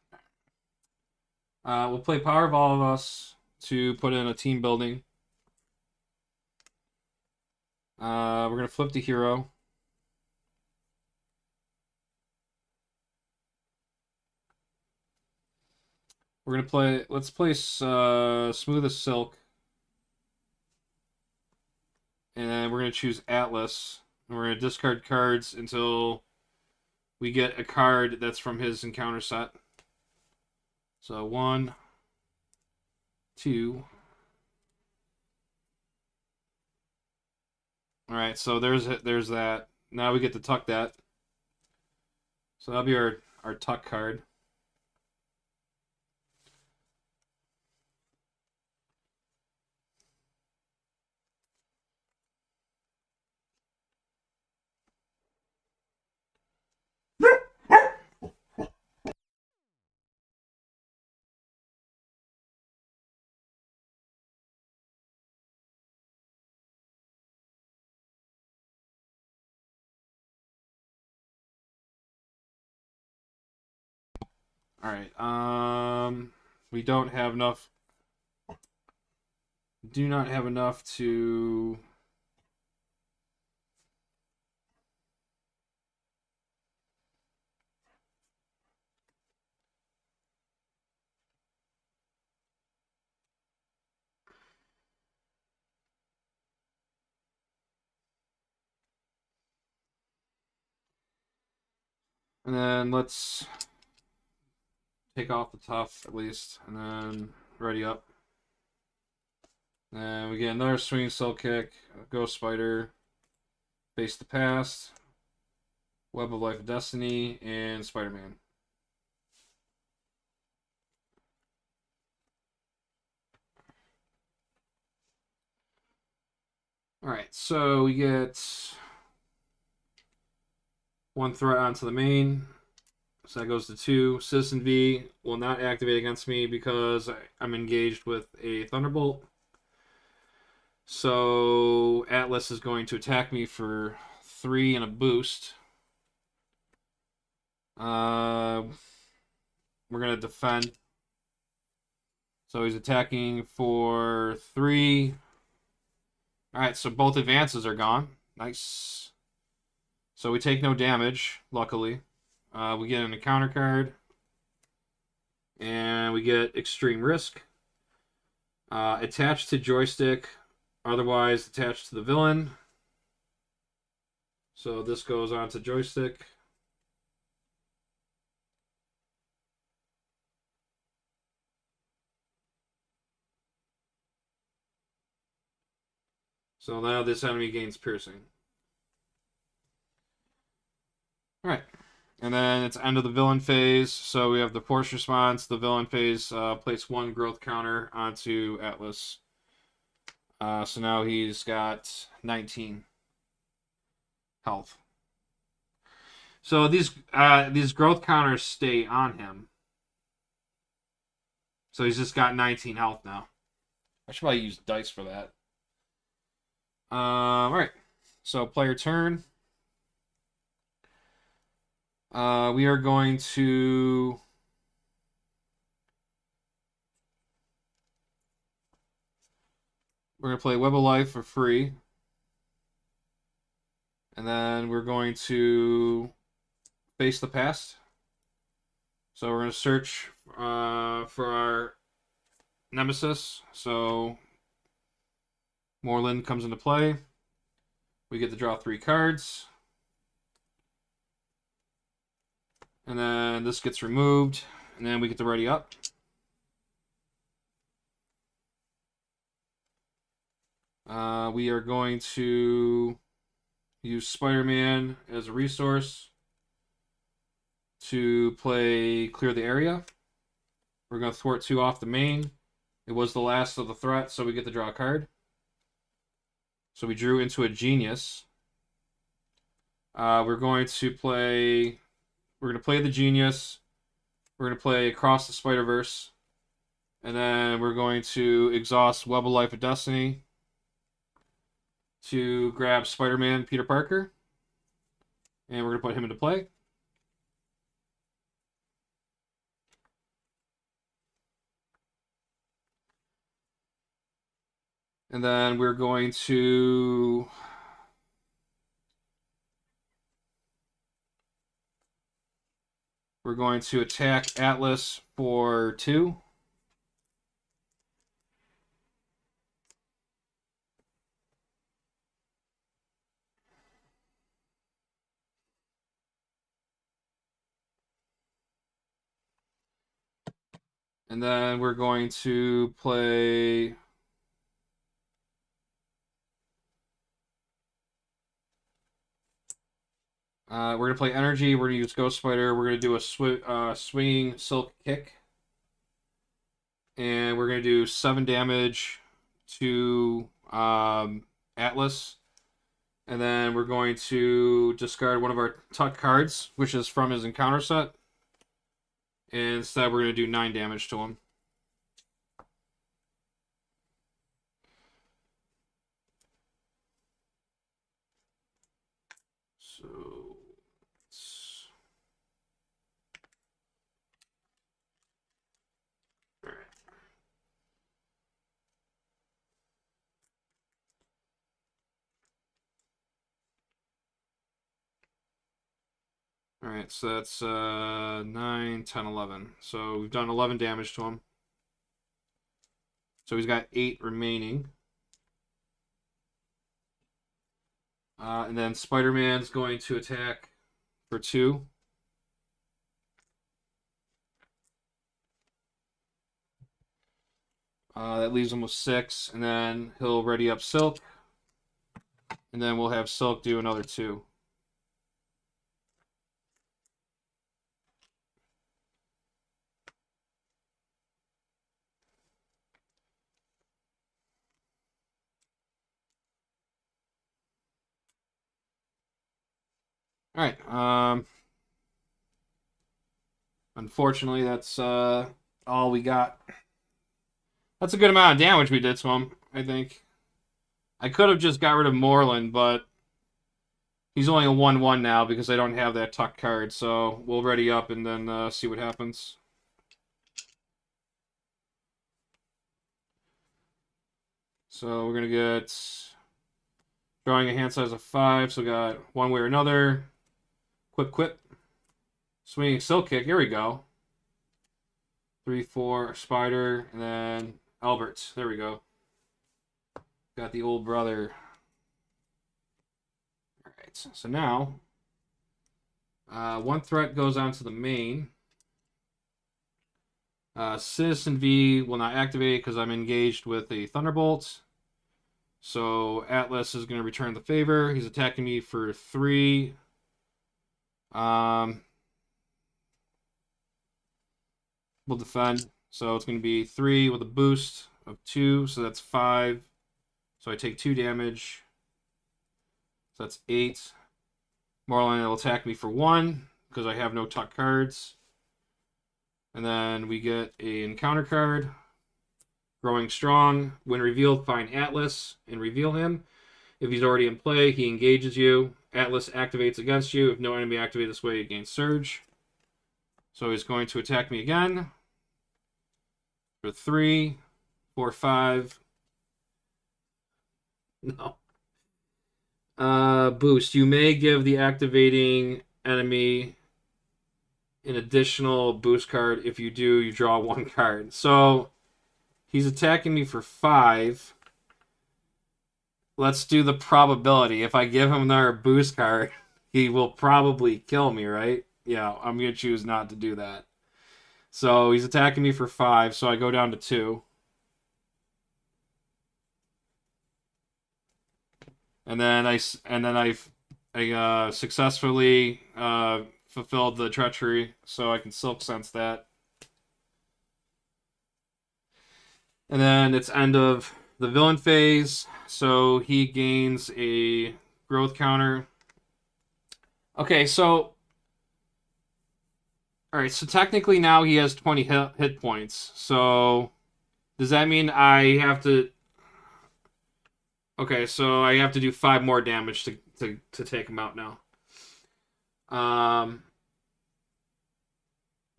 We'll play Power of All of Us to put in a team building. We're gonna flip the hero. We're gonna play. Let's play Smooth as Silk, and then we're gonna choose Atlas. And we're gonna discard cards until we get a card that's from his encounter set. So 1, 2. All right, so there's that. Now we get to tuck that. So that'll be our our tuck card. All right. We don't have enough. Do not have enough to. And then let's take off the tough at least, and then ready up. And we get another swinging soul kick, ghost spider, face the past, web of life of destiny, and Spider-Man. All right, so we get one threat onto the main. So that goes to 2. Citizen V will not activate against me because I'm engaged with a Thunderbolt. So Atlas is going to attack me for 3 and a boost. We're going to defend. So he's attacking for 3. Alright, so both advances are gone. Nice. So we take no damage, luckily. We get an encounter card. And we get Extreme Risk. Attached to joystick, otherwise attached to the villain. So this goes on to joystick. So now this enemy gains piercing. Alright. And then it's end of the villain phase. So we have the force response. The villain phase, place 1 growth counter onto Atlas. So now he's got 19 health. So these growth counters stay on him. So he's just got 19 health now. I should probably use dice for that. Alright. So player turn. We are going to we're going to play Web of Life for free. And then we're going to face the past. So we're going to search for our nemesis. So Moreland comes into play. We get to draw 3 cards. And then this gets removed. And then we get to ready up. We are going to use Spider-Man as a resource to play Clear the Area. We're going to thwart 2 off the main. It was the last of the threat, so we get to draw a card. So we drew into a Genius. We're going to play the Genius. We're going to play Across the Spider-Verse. And then we're going to exhaust Web of Life of Destiny to grab Spider-Man Peter Parker. And we're going to put him into play. And then we're going to attack Atlas for 2. And then we're going to play We're gonna play energy. We're gonna use Ghost Spider. We're gonna do a swinging silk kick, and we're gonna do 7 damage to Atlas, and then we're going to discard one of our tuck cards, which is from his encounter set. And instead, we're gonna do 9 damage to him. So. Alright, so that's 9, 10, 11. So we've done 11 damage to him. So he's got 8 remaining. And then Spider-Man's going to attack for 2. That leaves him with 6. And then he'll ready up Silk. And then we'll have Silk do another 2. Alright. Unfortunately, that's all we got. That's a good amount of damage we did to him, I think. I could have just got rid of Moreland, but he's only a 1/1 now because I don't have that tuck card. So we'll ready up and then see what happens. So we're going to get drawing a hand size of 5. So we got one way or another. Quip. Swinging Silk Kick. Here we go. 3, 4, Spider, and then Albert. There we go. Got the old brother. Alright, so now one threat goes on to the main. Citizen V will not activate because I'm engaged with a Thunderbolt. So Atlas is going to return the favor. He's attacking me for 3. We'll defend. So it's going to be 3 with a boost of 2. So that's 5. So I take 2 damage. So that's 8. Moreland will attack me for 1 because I have no tuck cards. And then we get an encounter card. Growing Strong. When revealed, find Atlas and reveal him. If he's already in play, he engages you. Atlas activates against you. If no enemy activates this way, it gains Surge. So he's going to attack me again. For 3, 4, 5. No. Boost. You may give the activating enemy an additional boost card. If you do, you draw 1 card. So he's attacking me for 5. Let's do the probability. If I give him another boost card, he will probably kill me, right? Yeah, I'm going to choose not to do that. So he's attacking me for 5, so I go down to 2. And then I successfully fulfilled the treachery, so I can Silk Sense that. And then it's end of the villain phase, so he gains a growth counter. Okay, so alright, so technically now he has 20 hit points. So does that mean I have to... Okay, so I have to do 5 more damage to take him out now.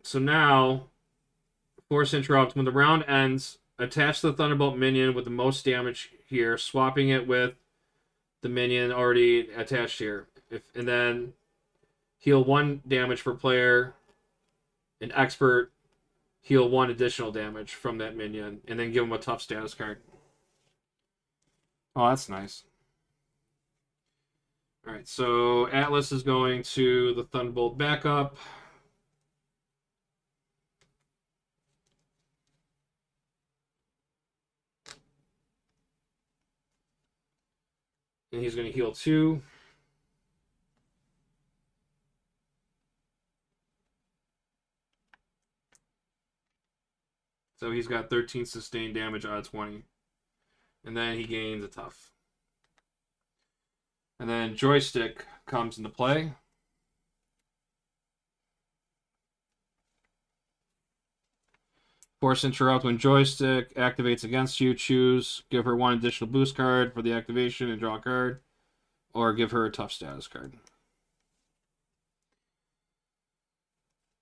So now, Force Interrupt. When the round ends, attach the Thunderbolt minion with the most damage here, swapping it with the minion already attached here. And then heal 1 damage per player. An expert, heal 1 additional damage from that minion, and then give him a tough status card. Oh, that's nice. Alright, so Atlas is going to the Thunderbolt backup. And he's going to heal 2. So he's got 13 sustained damage out of 20. And then he gains a tough. And then Joystick comes into play. Force Interrupt. When Joystick activates against you, choose. Give her one additional boost card for the activation and draw a card. Or give her a tough status card.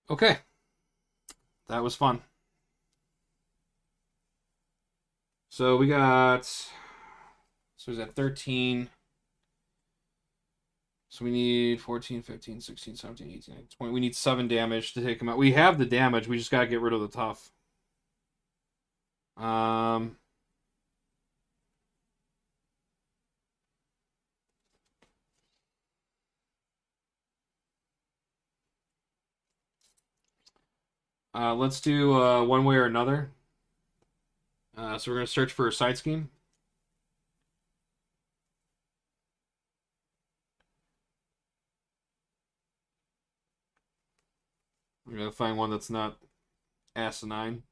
Okay. That was fun. So we got... So he's at 13. So we need 14, 15, 16, 17, 18, 19, 20. We need 7 damage to take him out. We have the damage. We just got to get rid of the tough. Let's do one way or another. So we're going to search for a side scheme. We're going to find one that's not asinine.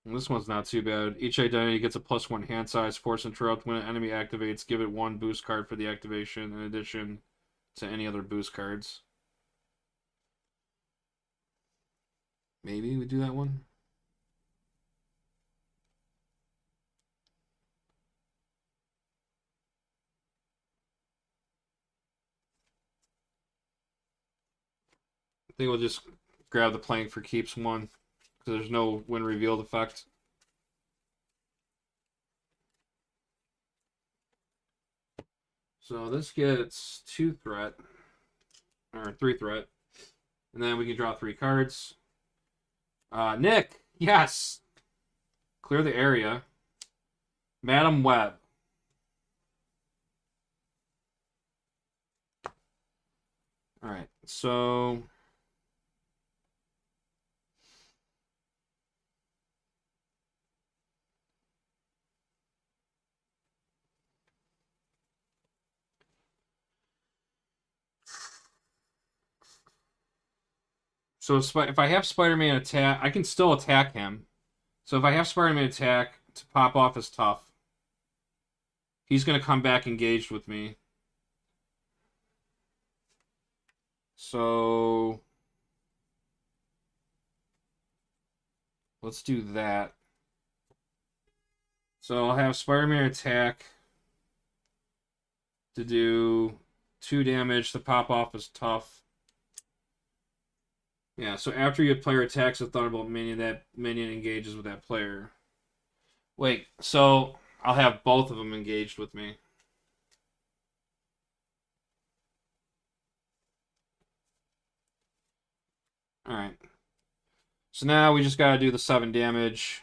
This one's not too bad. Each identity gets a +1 hand size. Force Interrupt. When an enemy activates, give it 1 boost card for the activation in addition to any other boost cards. Maybe we do that one. I think we'll just grab the Playing for Keeps one. Because there's no when revealed effect. So this gets 2 threat. Or 3 threat. And then we can draw 3 cards. Nick! Yes! Clear the area. Madam Web. Alright, so... So if I have Spider-Man attack, I can still attack him. So if I have Spider-Man attack to pop off as tough, he's going to come back engaged with me. So let's do that. So I'll have Spider-Man attack to do 2 damage to pop off as tough. Yeah, so after your player attacks a Thunderbolt minion, that minion engages with that player. Wait, so I'll have both of them engaged with me. Alright. So now we just gotta do the 7 damage.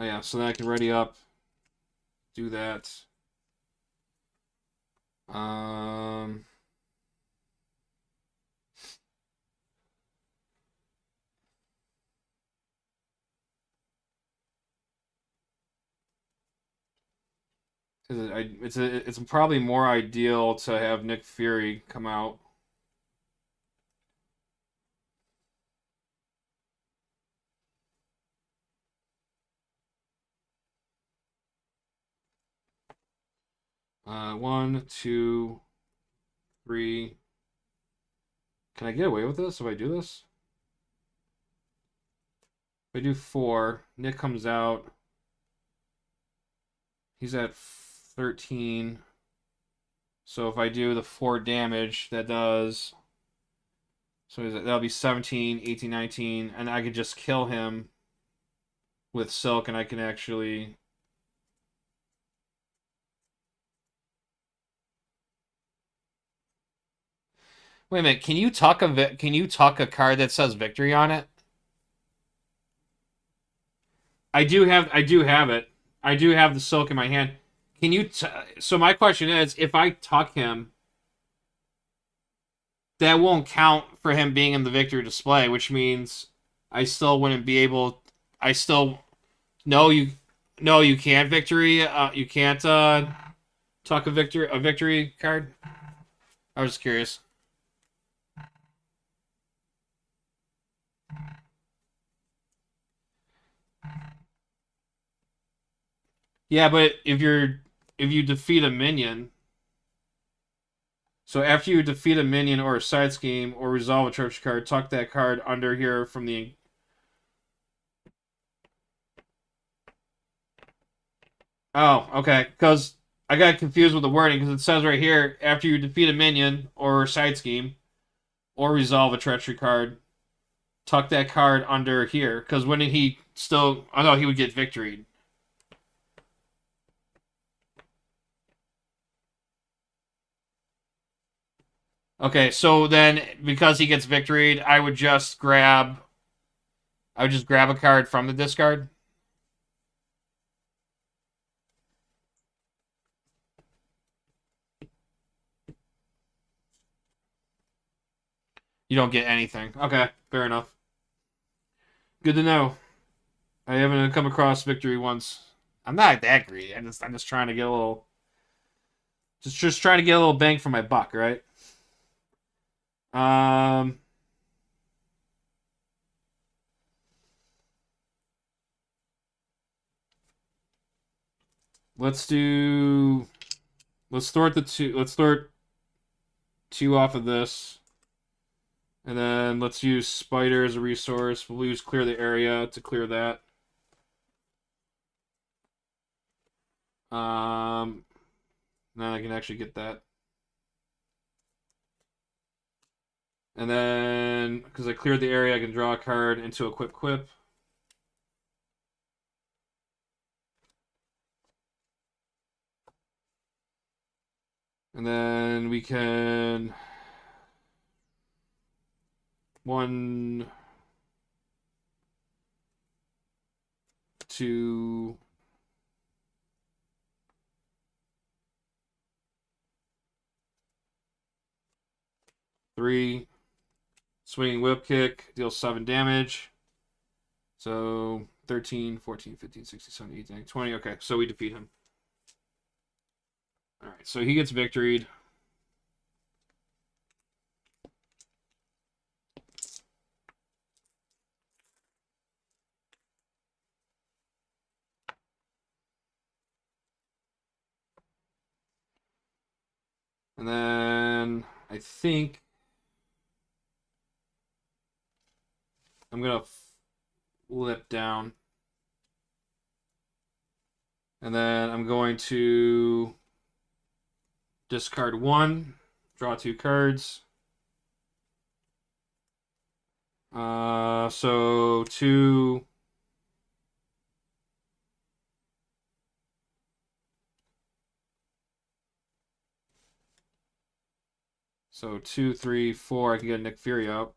Oh yeah, so then I can ready up, do that. It's probably more ideal to have Nick Fury come out. One, two, three. Can I get away with this if I do this? If I do 4, Nick comes out. He's at 13. So if I do the 4 damage, that does... So that'll be 17, 18, 19. And I could just kill him with Silk, and I can actually... Wait a minute, can you tuck a card that says victory on it? I do have it. I do have the Silk in my hand. Can you so my question is, if I tuck him, that won't count for him being in the victory display, which means I still wouldn't be able. I still no you no you can't victory. You can't tuck a victory card. I was just curious. Yeah, but if you defeat a minion, so after you defeat a minion or a side scheme or resolve a treachery card, tuck that card under here from the. Oh, okay. Because I got confused with the wording because it says right here after you defeat a minion or side scheme or resolve a treachery card, tuck that card under here. Because when he still, I know he would get victoried. Okay, so then because he gets victoried, I would just grab a card from the discard. You don't get anything. Okay, fair enough. Good to know. I haven't come across victory once. I'm not that greedy. I'm just trying to get a little just trying to get a little bang for my buck, right? Um let's do let's start two off of this. And then let's use spider as a resource. We'll use clear the area to clear that. Um Now I can actually get that. And then, because I cleared the area, I can draw a card into equip quip. And then we can 1, 2, 3. Swinging whip kick, deals 7 damage. So 13, 14, 15, 16, 17, 18, 20. Okay, so we defeat him. Alright, so he gets victoried. And then I think I'm going to flip down. And then I'm going to discard 1, draw 2 cards. So 2. So 2, 3, 4. I can get Nick Fury out.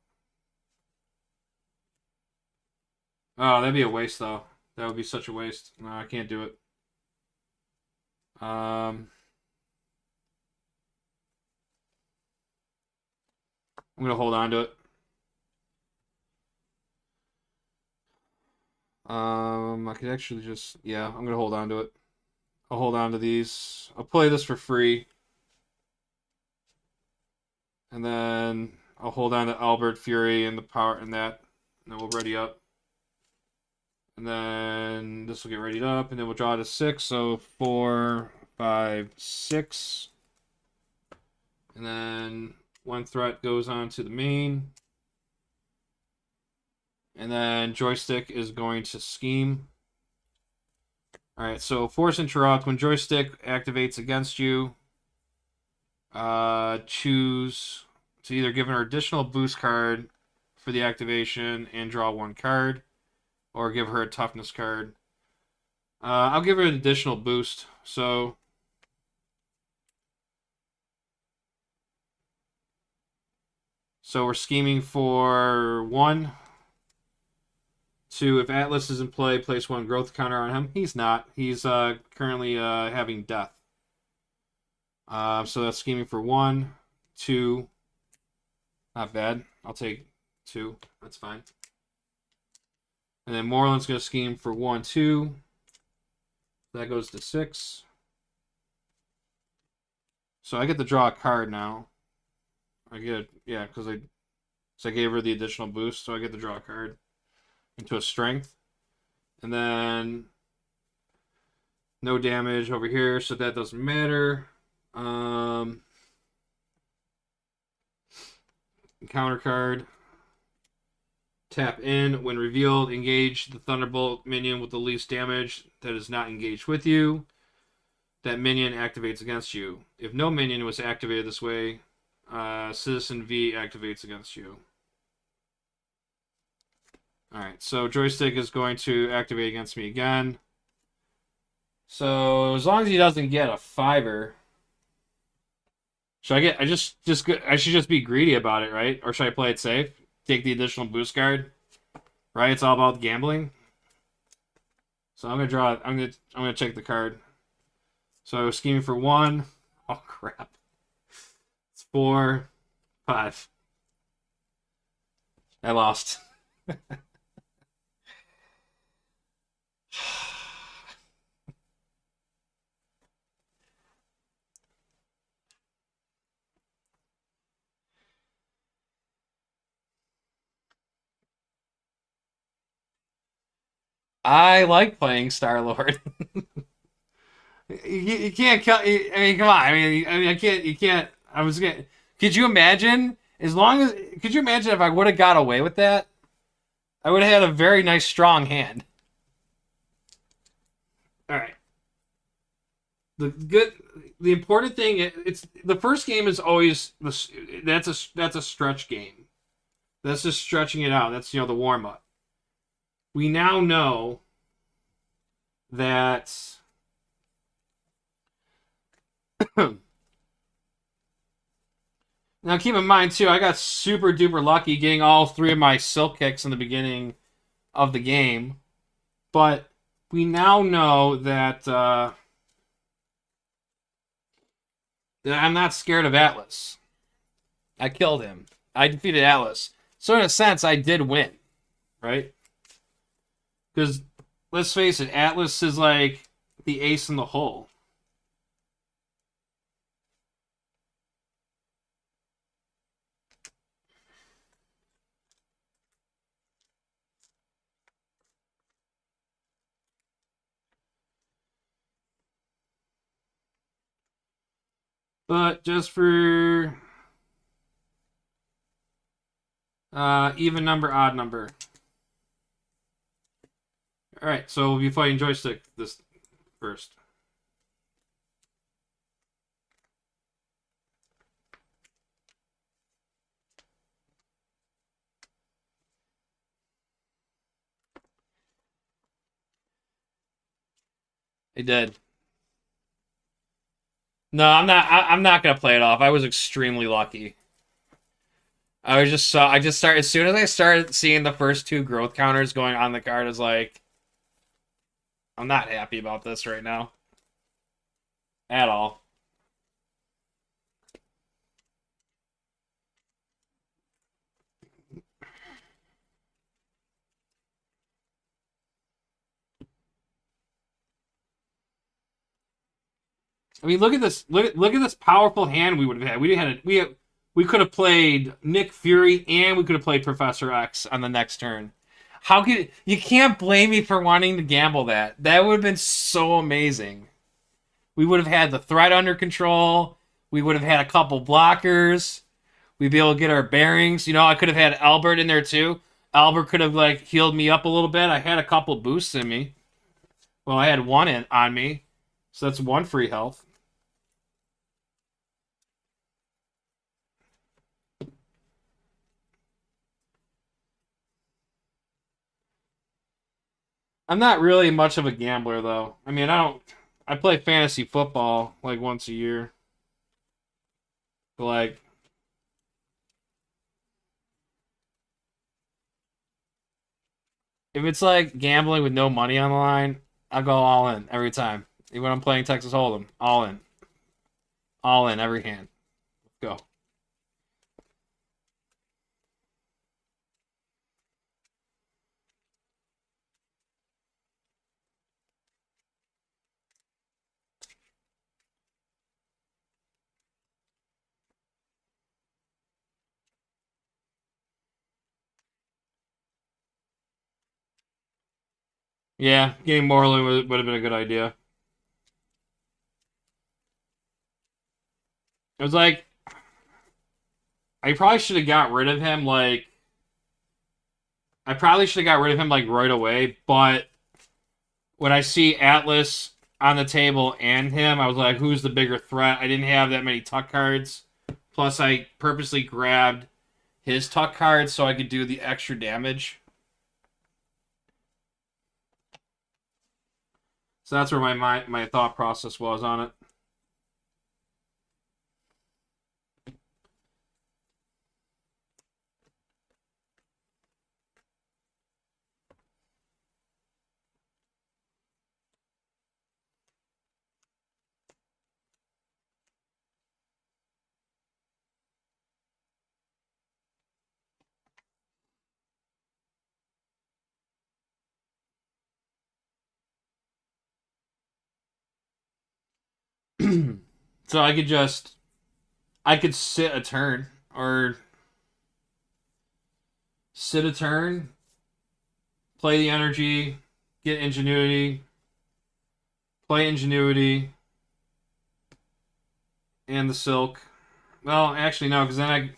Oh, that'd be a waste though. That would be such a waste. No, I can't do it. I'm gonna hold on to it. I could actually just yeah, I'm gonna hold on to it. I'll hold on to these. I'll play this for free. And then I'll hold on to Albert Fury and the power and that. And then we'll ready up. And then this will get readied up, and then we'll draw to 6. So 4, 5, 6. And then 1 threat goes on to the main. And then joystick is going to scheme. Alright, so force interrupt. When joystick activates against you, choose to either give her an additional boost card for the activation and draw 1 card, or give her a toughness card. I'll give her an additional boost. So we're scheming for 1. 2, if Atlas is in play, place 1 growth counter on him. He's not. He's currently having death. So that's scheming for 1, 2, Not bad. I'll take 2. That's fine. And then Moreland's going to scheme for 1, 2. That goes to 6. So I get to draw a card now. I get, yeah, because I gave her the additional boost, so I get to draw a card into a strength. And then no damage over here, so that doesn't matter. Counter card. Tap in. When revealed, engage the Thunderbolt minion with the least damage that is not engaged with you. That minion activates against you. If no minion was activated this way, Citizen V activates against you. Alright, so joystick is going to activate against me again. So as long as he doesn't get a 5-er, should I get? I should just be greedy about it, right? Or should I play it safe? Take the additional boost card, right? It's all about gambling. So I'm gonna draw. I'm gonna check the card. So scheming for 1. Oh crap! It's 4, 5. I lost. I like playing Star-Lord. You can't. I mean, come on. I mean, I can't. You can't. I was gonna. Could you imagine? As long as. Could you imagine if I would have got away with that? I would have had a very nice, strong hand. All right. The important thing. It's the first game is always that's a stretch game. That's just stretching it out. That's the warm up. We now know that now keep in mind too, I got super duper lucky getting all 3 of my silk kicks in the beginning of the game. But we now know that that I'm not scared of Atlas. I killed him. I defeated Atlas. So in a sense, I did win, right? Because let's face it, Atlas is like the ace in the hole. But just for even number, odd number. All right, so we'll be fighting joystick this first. It did. No, I'm not. I'm not gonna play it off. I was extremely lucky. I just started as soon as I started seeing the first 2 growth counters going on the card. I was like, I'm not happy about this right now, at all. I mean, look at this. Look at this powerful hand we would have had. We could have played Nick Fury and we could have played Professor X on the next turn. How could you can't blame me for wanting to gamble that? That would have been so amazing. We would have had the threat under control. We would have had a couple blockers. We'd be able to get our bearings. I could have had Albert in there too. Albert could have like healed me up a little bit. I had a couple boosts in me. Well, I had 1 on me, so that's 1 free health. I'm not really much of a gambler though. I mean, I play fantasy football like once a year. But like if it's like gambling with no money on the line, I go all in every time. Even when I'm playing Texas Hold'em, all in. All in every hand. Go. Yeah, getting Moreland would have been a good idea. It was like I probably should have got rid of him. Like I probably should have got rid of him like right away. But when I see Atlas on the table and him, I was like, who's the bigger threat? I didn't have that many tuck cards. Plus, I purposely grabbed his tuck cards so I could do the extra damage. So that's where my thought process was on it. So I could sit a turn or sit a turn, play the energy, get ingenuity, play ingenuity, and the silk. Well, actually no, because then I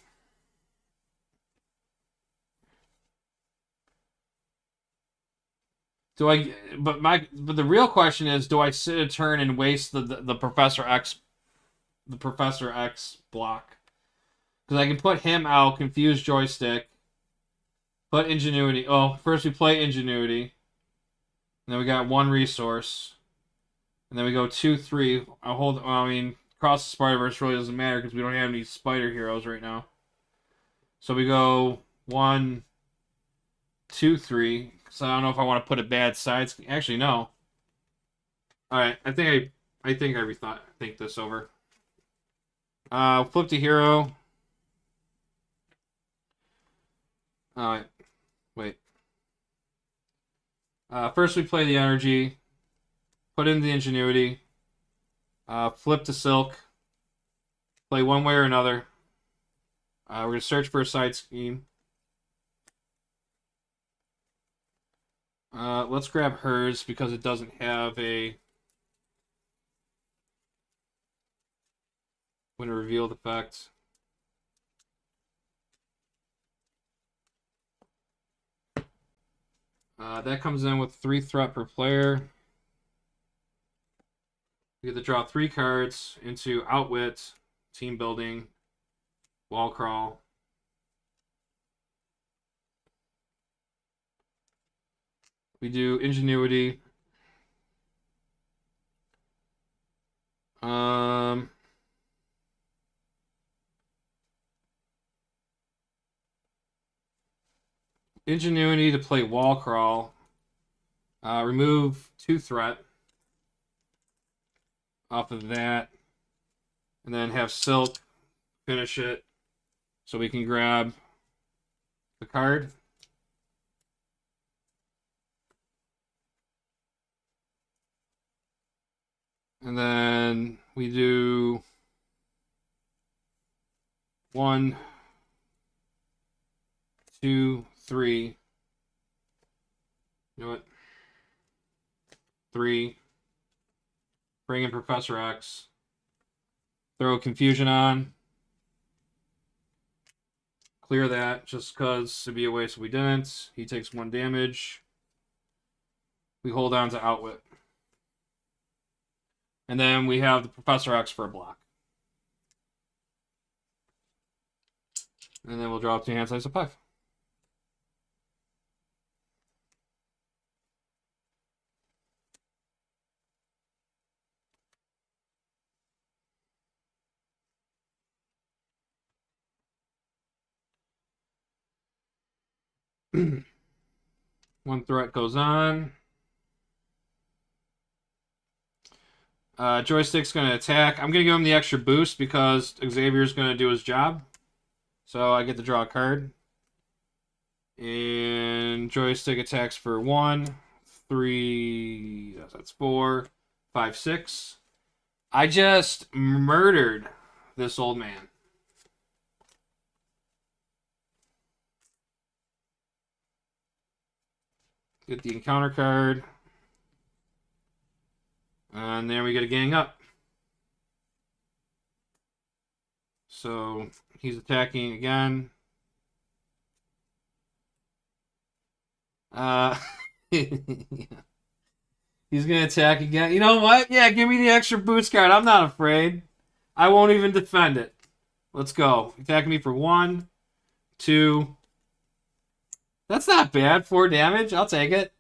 do I. But the real question is, do I sit a turn and waste the Professor X block? Because I can put him out, confuse joystick, put ingenuity. Oh, first we play ingenuity, and then we got one resource, and then we go 2-3. I'll hold. Well, I mean, Cross the Spider Verse really doesn't matter because we don't have any spider heroes right now. So we go 1-2-3. So I don't know if I want to put a bad side. Actually, no. All right, I think I rethought think this over. Flip to hero. All right, wait. First we play the energy. Put in the ingenuity. Flip to silk. Play one way or another. We're gonna search for a side scheme. Let's grab hers because it doesn't have a when revealed effect. That comes in with 3 threat per player. You get to draw 3 cards into Outwit, Team Building, Wall Crawl. We do Ingenuity. Ingenuity to play Wall Crawl. Remove 2 threat off of that. And then have Silk finish it so we can grab the card. And then we do 1, 2, 3. You know what? 3. Bring in Professor X. Throw Confusion on. Clear that just because it'd be a waste if we didn't. He takes 1 damage. We hold on to Outwit. And then we have the Professor X for a block. And then we'll draw up 2 hand size of 5. One threat goes on. Joystick's going to attack. I'm going to give him the extra boost because Xavier's going to do his job. So I get to draw a card. And Joystick attacks for 1, 3, that's 4, 5, 6. I just murdered this old man. Get the encounter card. And there we get a gang up. So he's attacking again. Uh, he's gonna attack again. You know what? Yeah, give me the extra boost card. I'm not afraid. I won't even defend it. Let's go. Attack me for 1, 2. That's not bad. 4 damage. I'll take it.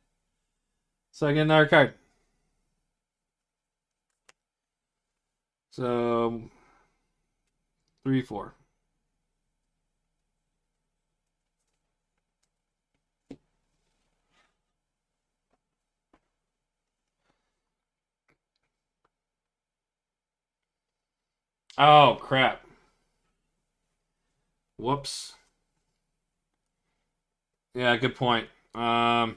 So I get another card. So 3, 4. Oh crap. Whoops. Yeah, good point. That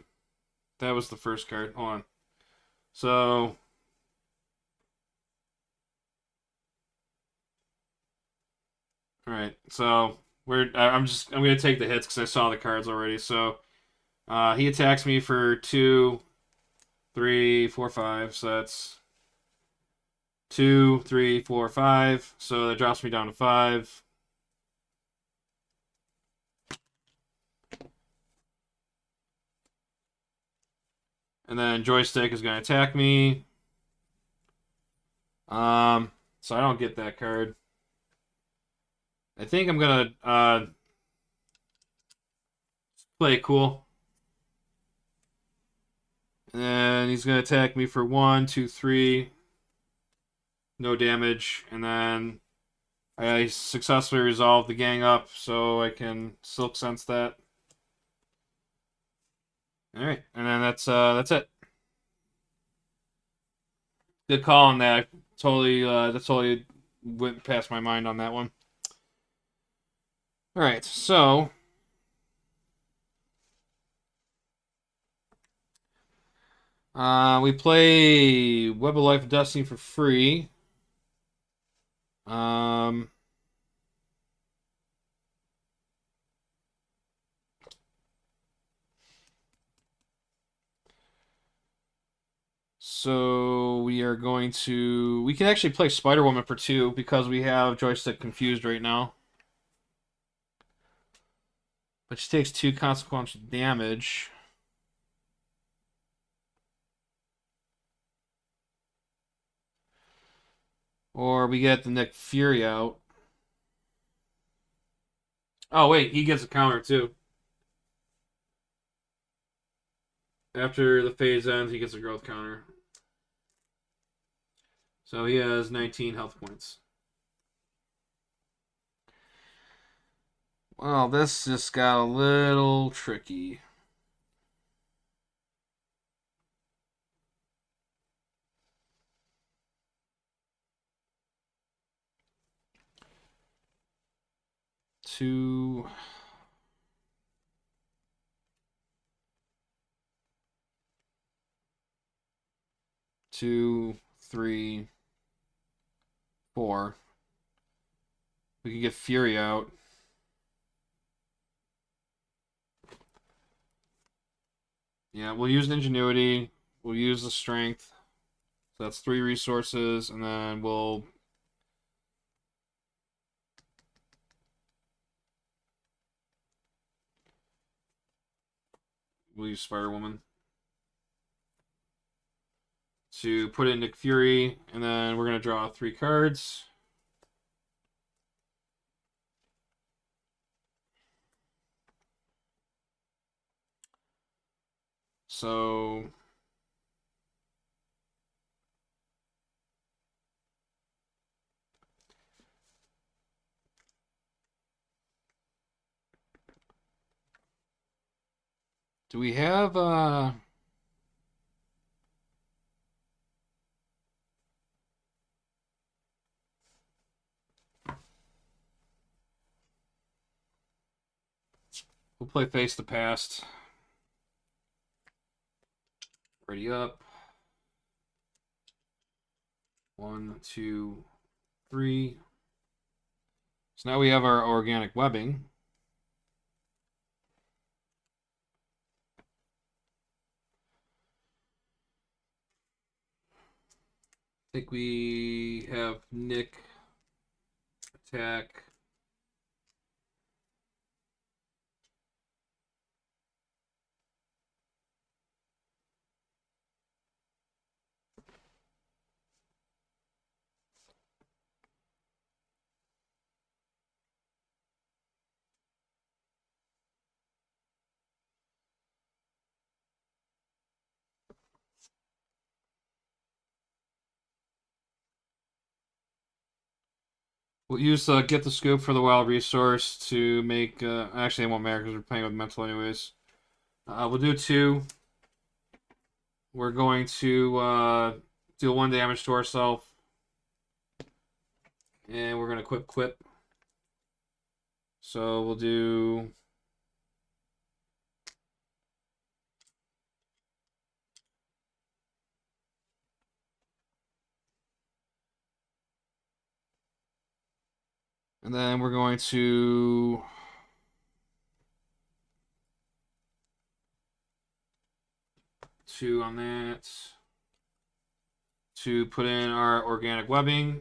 was the first card. Hold on. So all right. So I'm gonna take the hits because I saw the cards already. So he attacks me for 2, 3, 4, 5. So that's 2, 3, 4, 5. So that drops me down to 5. And then joystick is gonna attack me. So I don't get that card. I think I'm gonna play it cool. And he's gonna attack me for 1, 2, 3. No damage. And then I successfully resolved the gang up, so I can silk sense that. All right, and then that's it. Good call on that. That totally went past my mind on that one. All right, so we play Web of Life and Destiny for free. Um, so we are going to. We can actually play Spider Woman for 2 because we have joystick confused right now. But she takes 2 consequential damage. Or we get the Nick Fury out. Oh, wait, he gets a counter too. After the phase ends, he gets a growth counter. So he has 19 health points. Well, this just got a little tricky. Two. 2, 3, 4. We can get Fury out. Yeah, we'll use Ingenuity. We'll use the Strength. So that's 3 resources, and then we'll use Spider Woman to put in Nick Fury, and then we're gonna draw 3 cards. So do we have we'll play Face the Past. Ready up. 1, 2, 3. So now we have our organic webbing. think we have Nick attack. We'll use get the scoop for the wild resource to make. Actually, it won't matter because we're playing with mental anyways. We'll do 2. We're going to deal 1 damage to ourselves, and we're going to quip. So we'll do. And then we're going to. Two on that. To put in our organic webbing.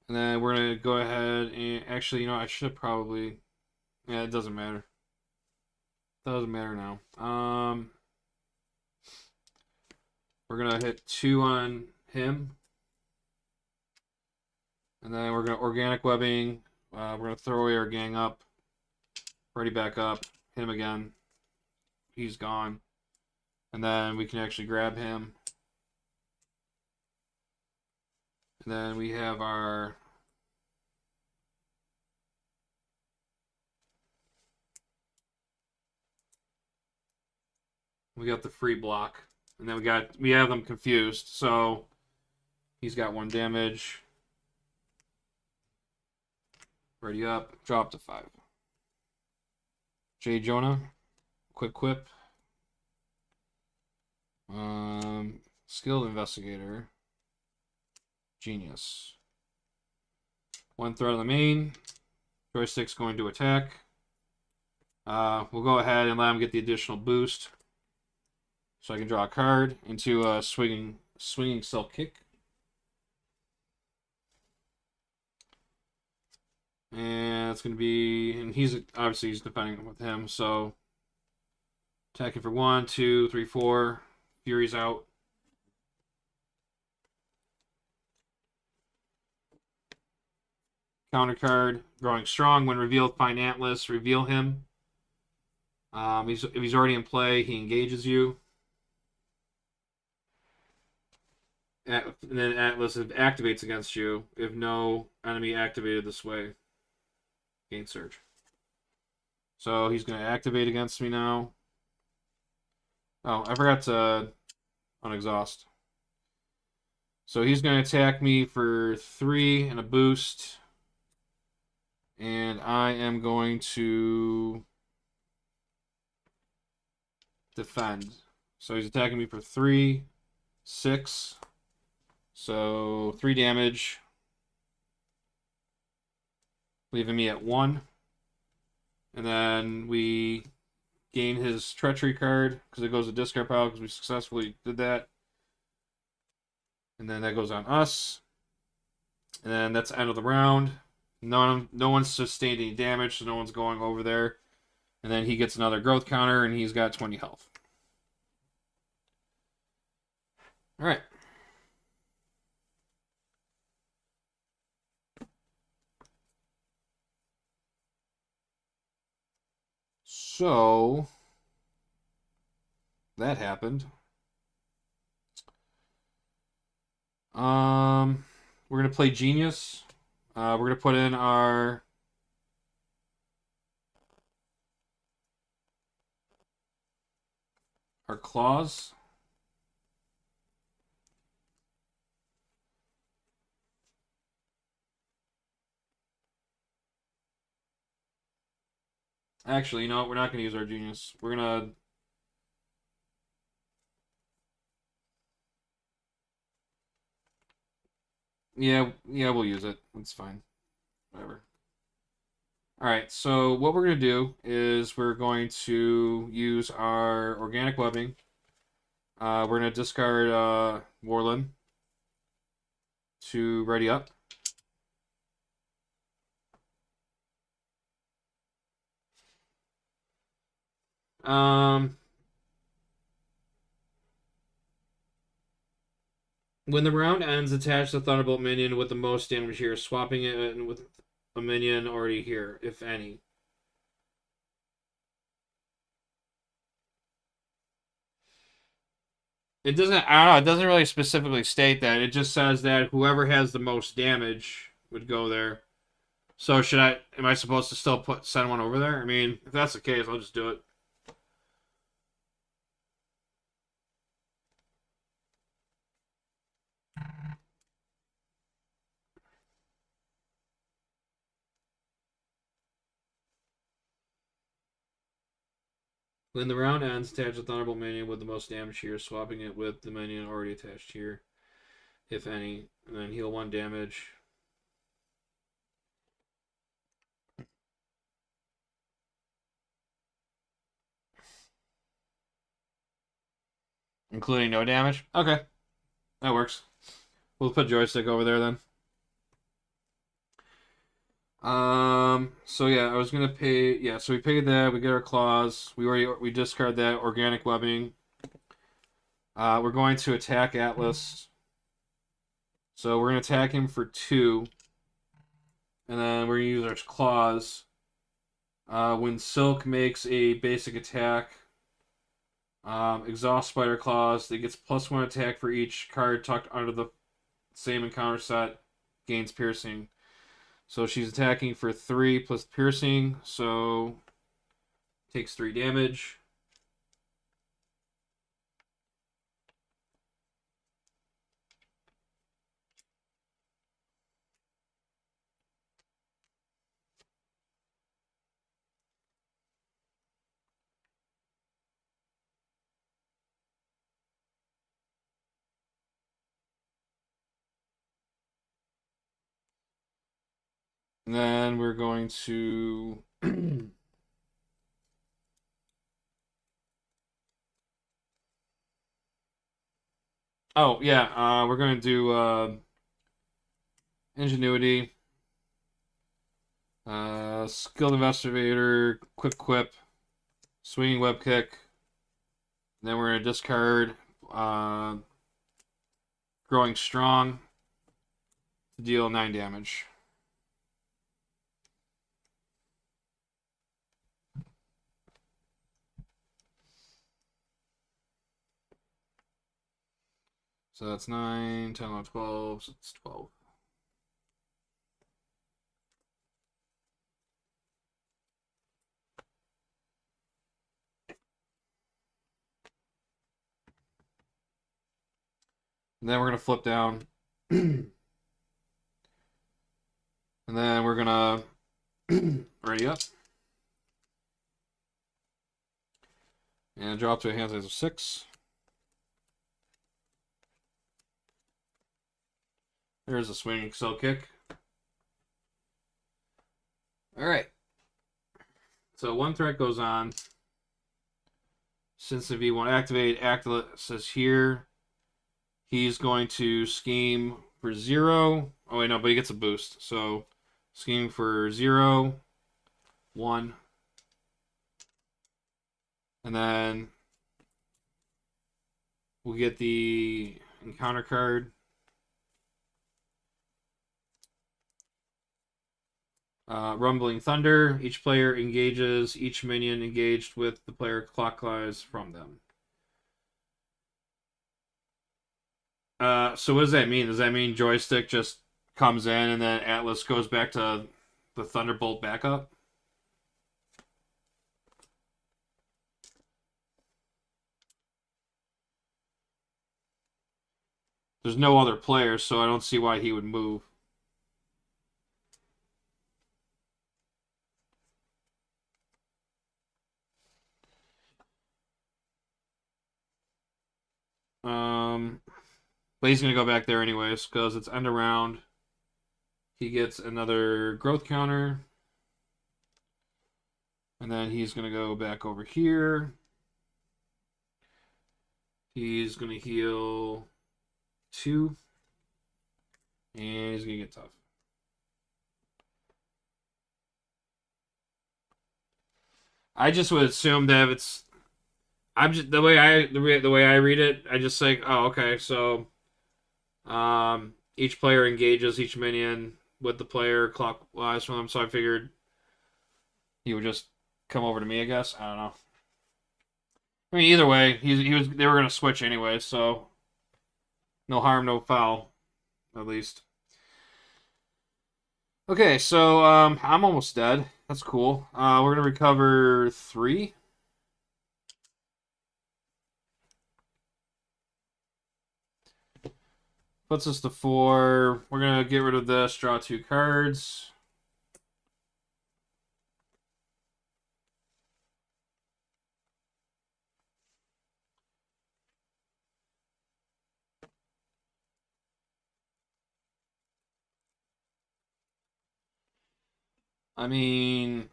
And then we're going to go ahead and. Actually, I should probably. Yeah, it doesn't matter. Doesn't matter now. We're going to hit 2 on him. And then we're going to organic webbing. We're going to throw away our gang up. Ready back up. Hit him again. He's gone. And then we can actually grab him. And then we have our. We got the free block. And then we have them confused. So he's got 1 damage. Ready up. Drop to 5. J. Jonah. Quick quip. Skilled investigator. Genius. 1 threat on the main. Joystick's going to attack. We'll go ahead and let him get the additional boost. So I can draw a card into a swinging silk kick. And it's going to be, and he's defending with him, so attacking for 1, 2, 3, 4. Fury's out. Counter card, growing strong. When revealed, find Atlas, reveal him. If he's already in play, he engages you. And then Atlas activates against you if no enemy activated this way. Gain surge. So he's going to activate against me now. Oh, I forgot to unexhaust. So he's going to attack me for 3 and a boost. And I am going to defend. So he's attacking me for 3, 6. So 3 damage. Leaving me at 1. And then we gain his treachery card because it goes to discard pile because we successfully did that. And then that goes on us. And then that's the end of the round. No one's sustained any damage, so no one's going over there. And then he gets another growth counter, and he's got 20 health. All right. So that happened. We're gonna play Genius. We're gonna put in our claws. Actually, you know what? We're not gonna use our Genius. We're gonna. Yeah, we'll use it. It's fine. Whatever. Alright, so what we're going to do is we're going to use our organic webbing We're gonna discard Warland to ready up. Um, when the round ends, attach the Thunderbolt minion with the most damage here, swapping it in with a minion already here, if any. It doesn't. I don't know. It doesn't really specifically state that. It just says that whoever has the most damage would go there. So should I? Am I supposed to still send one over there? I mean, if that's the case, I'll just do it. When the round ends, attach the Thunderbolt minion with the most damage here, swapping it with the minion already attached here, if any, and then heal 1 damage. Including no damage? Okay, that works. We'll put joystick over there then. So yeah, I was gonna pay. Yeah, so we paid that. We get our claws. We discard that organic webbing. We're going to attack Atlas. So we're gonna attack him for 2, and then we're gonna use our claws. When Silk makes a basic attack, exhaust Spider Claws. It gets +1 attack for each card tucked under the same encounter set. Gains piercing. So she's attacking for 3 plus piercing, so takes 3 damage. And then we're going to oh yeah, we're going to do ingenuity, skilled investigator, quick quip, swinging web kick. And then we're going to discard growing strong to deal 9 damage. So that's 9, 10, 11, 12, so it's 12. And then we're going to flip down. And then we're going to ready up. And drop to a hand size of 6. There's a swinging excel kick. Alright. So 1 threat goes on. Since the V1 activate, Actlet says here he's going to scheme for 0. Oh wait, no, but he gets a boost. So scheme for 0, 1. And then we'll get the encounter card. Rumbling Thunder. Each player engages each minion engaged with the player clockwise from them. So what does that mean? Does that mean joystick just comes in and then Atlas goes back to the Thunderbolt backup? There's no other players, so I don't see why he would move. But he's gonna go back there anyways because it's end of round. He gets another growth counter, and then he's gonna go back over here. He's going to heal 2, and he's going to get tough. I just would assume that if it's, I'm just the way I read it, I just think, oh, okay, so each player engages each minion with the player clockwise from them, so I figured he would just come over to me, I guess. I don't know. I mean, either way, they were gonna switch anyway, so no harm, no foul, at least. Okay, so I'm almost dead. That's cool. We're gonna recover 3. Puts us to 4. We're gonna get rid of this. Draw 2 cards. I mean,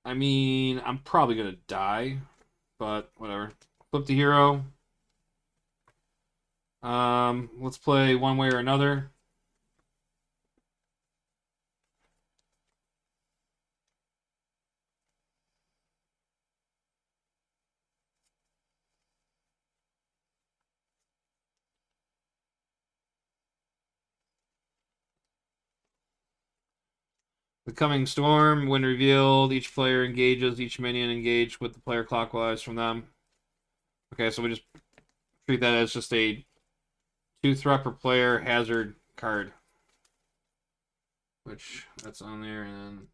I'm probably gonna die, but whatever. Flip the hero. Let's play one way or another. The coming storm, when revealed, each player engages each minion engaged with the player clockwise from them. Okay, so we just treat that as just a 2 threat per player hazard card. Which, that's on there, and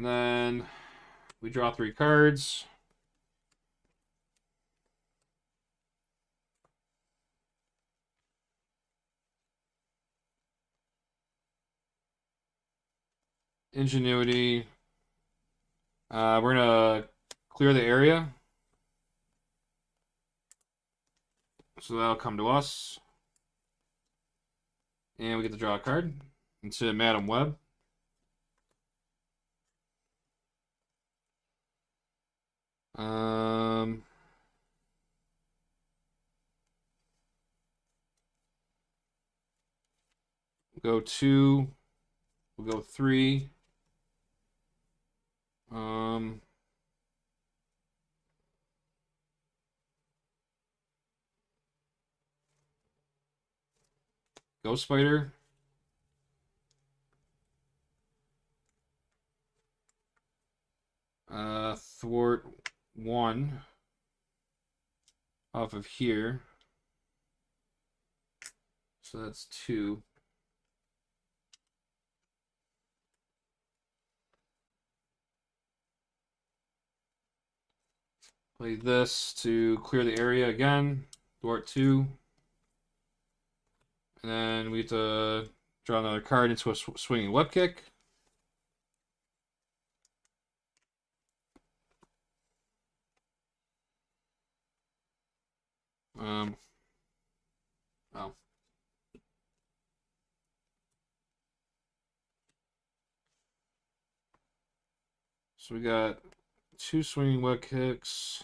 then we draw 3 cards. Ingenuity. We're gonna clear the area. So that'll come to us. And we get to draw a card into Madam Web. Go 2. We'll go 3. Ghost Spider. Thwart 1 off of here. So that's 2. Play this to clear the area again. Thwart 2. And then we have to draw another card into a swinging web kick. Oh. So we got 2 swinging web kicks.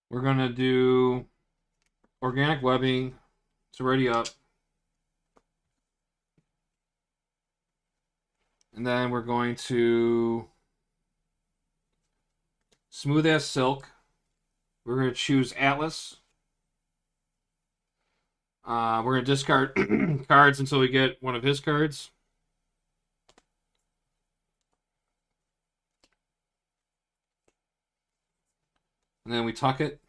We're going to do organic webbing. It's already up. And then we're going to smooth as silk. We're going to choose Atlas. We're going to discard cards until we get one of his cards. And then we tuck it.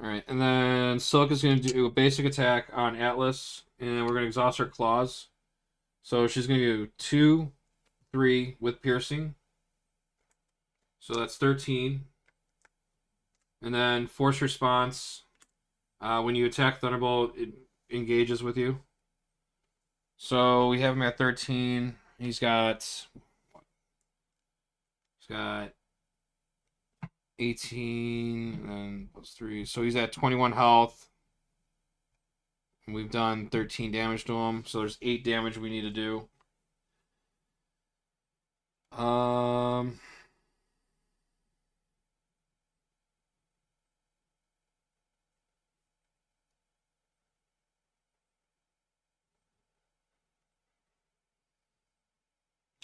Alright, and then Silk is going to do a basic attack on Atlas, and we're going to exhaust her claws. So she's going to do 2, 3 with piercing. So that's 13. And then force response. When you attack Thunderbolt, it engages with you. So we have him at 13. He's got 18 and then plus 3. So he's at 21 health. And we've done 13 damage to him. So there's 8 damage we need to do.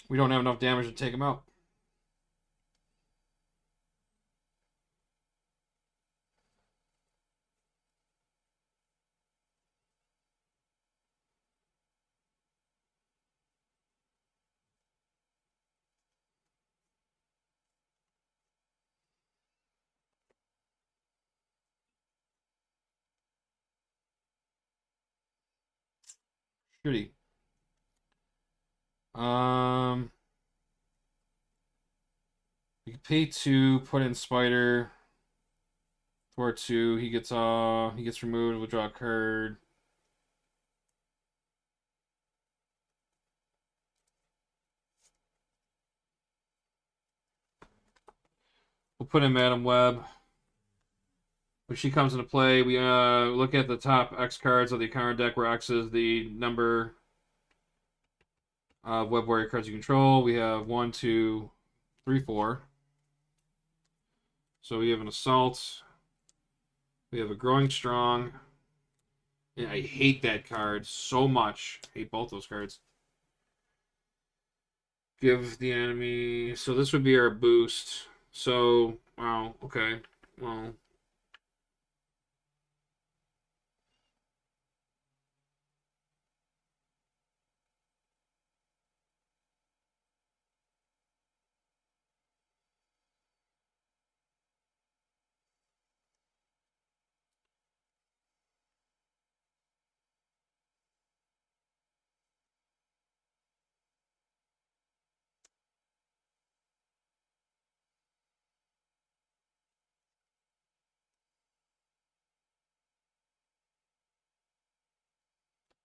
We don't have enough damage to take him out. Shuri. Um, we can pay 2, put in Spider for 2. He gets removed. We'll draw a card. We'll put in Madam Web. When she comes into play, we look at the top X cards of the card deck, where X is the number of Web Warrior cards you control. We have 1, 2, 3, 4. So we have an Assault. We have a Growing Strong. Yeah, I hate that card so much. I hate both those cards. Give the enemy. So this would be our boost. So, wow, okay. Well,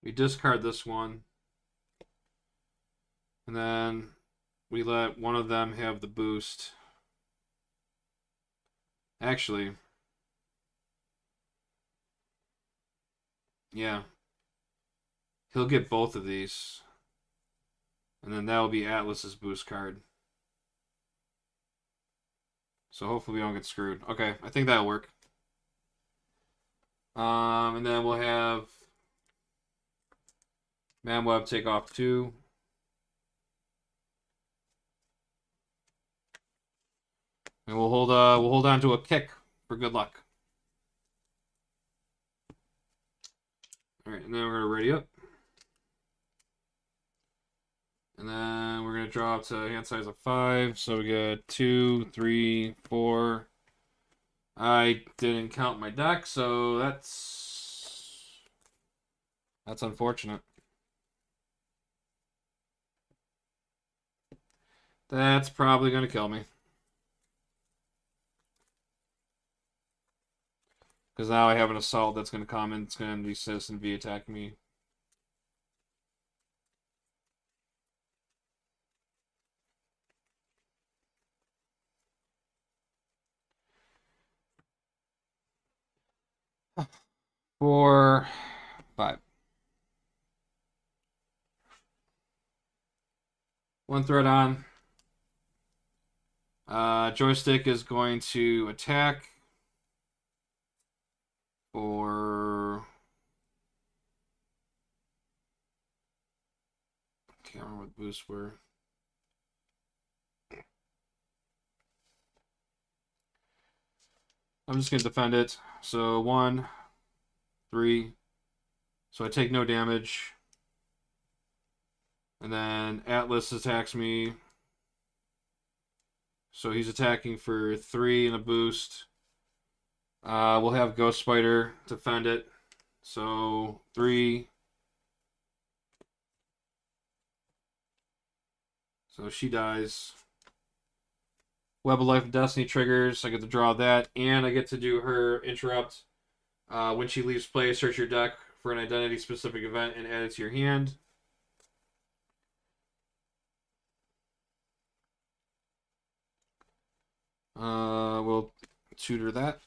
we discard this one. And then we let one of them have the boost. Actually, yeah. He'll get both of these. And then that will be Atlas's boost card. So hopefully we don't get screwed. Okay, I think that'll work. And then we'll have Manweb take off 2. And we'll hold on to a kick for good luck. Alright, and then we're gonna ready up. And then we're gonna draw up to hand size of 5. So we got 2, 3, 4. I didn't count my deck, so that's unfortunate. That's probably gonna kill me. Because now I have an assault that's gonna come and it's gonna be Citizen V attacking me. Four, 5. One threat on. Joystick is going to attack for. Can't remember what boosts were. I'm just gonna defend it. So 1, 3, So I take no damage. And then Atlas attacks me. So he's attacking for 3 and a boost. We'll have Ghost Spider defend it. So 3. So she dies. Web of Life and Destiny triggers. I get to draw that. And I get to do her interrupt. When she leaves play, search your deck for an identity-specific event and add it to your hand. We'll tutor that.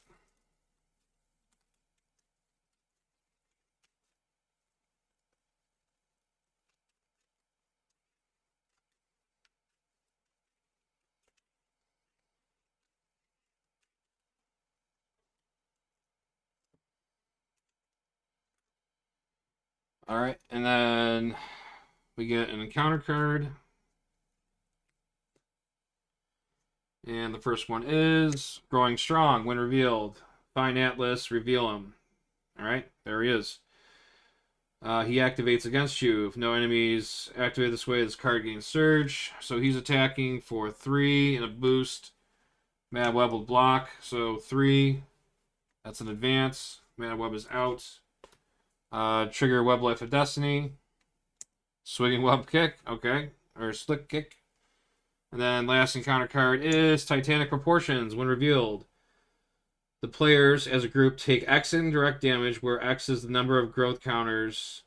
All right, and then we get an encounter card. And the first one is Growing Strong. When revealed, find Atlas, reveal him. All right, there he is. He activates against you. If no enemies activate this way, this card gains Surge. So he's attacking for 3 and a boost. Mad Web will block. So 3. That's an advance. Mad Web is out. Trigger Web Life of Destiny. Swinging Web Kick. Okay. Or Slick Kick. And then last encounter card is Titanic Proportions. When revealed, the players as a group take X in direct damage, where X is the number of growth counters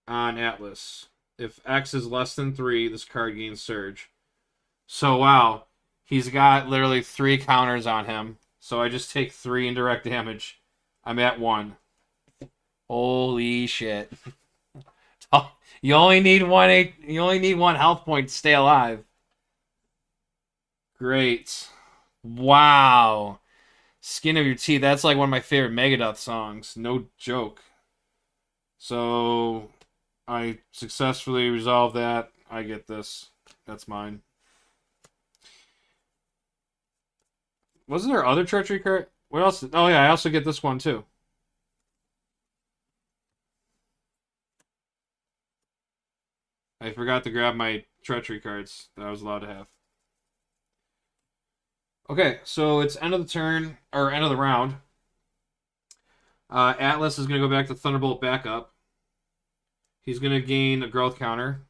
on Atlas. If X is less than 3, this card gains Surge. So, wow. He's got literally 3 counters on him. So I just take 3 in direct damage. I'm at 1. Holy shit. You only need one health point to stay alive. Great. Wow. Skin of Your Teeth. That's like one of my favorite Megadeth songs. No joke. So I successfully resolved that. I get this. That's mine. Wasn't there other treachery card? What else? Oh yeah, I also get this one too. I forgot to grab my treachery cards that I was allowed to have. Okay, so it's end of the turn, or end of the round. Atlas is going to go back to Thunderbolt backup. He's going to gain a growth counter.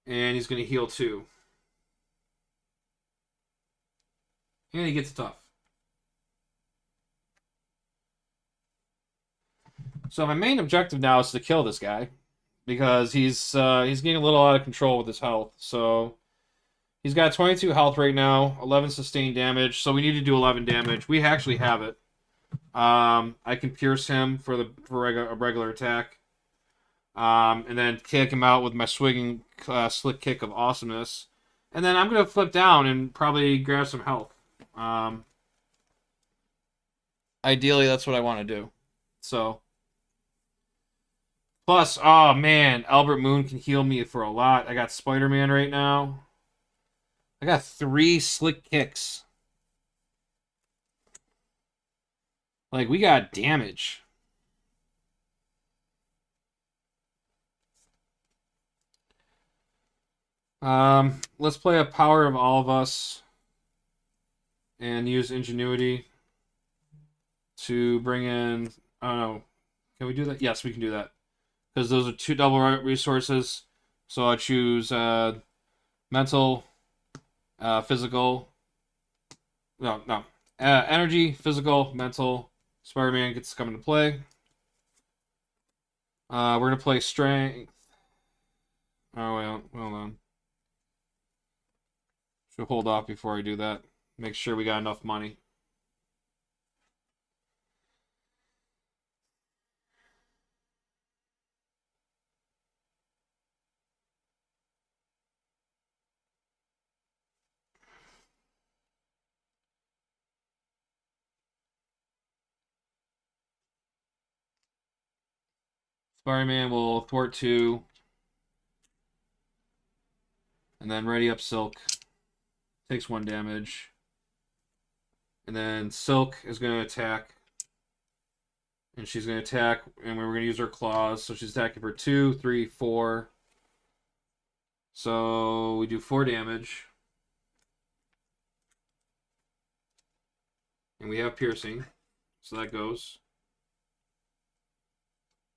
And he's going to heal 2. And he gets tough. So my main objective now is to kill this guy. Because he's getting a little out of control with his health. So he's got 22 health right now, 11 sustained damage. So we need to do 11 damage. We actually have it. I can pierce him for a regular attack. And then kick him out with my swinging slick kick of awesomeness. And then I'm going to flip down and probably grab some health. Ideally, that's what I want to do. So, plus, oh man, Albert Moon can heal me for a lot. I got Spider-Man right now. I got 3 slick kicks. Like, we got damage. Let's play a Power of All of Us and use Ingenuity to bring in. I don't know. Can we do that? Yes, we can do that. Because those are 2 double resources. So I'll choose mental, physical. No. Energy, physical, mental. Spider-Man gets to come into play. We're going to play strength. Oh, wait, hold on. Should hold off before I do that. Make sure we got enough money. Spider-Man will thwart 2. And then ready up Silk. Takes 1 damage. And then Silk is going to attack. And she's going to attack, and we're going to use her claws. So she's attacking for 2, 3, 4. So we do 4 damage. And we have piercing. So that goes.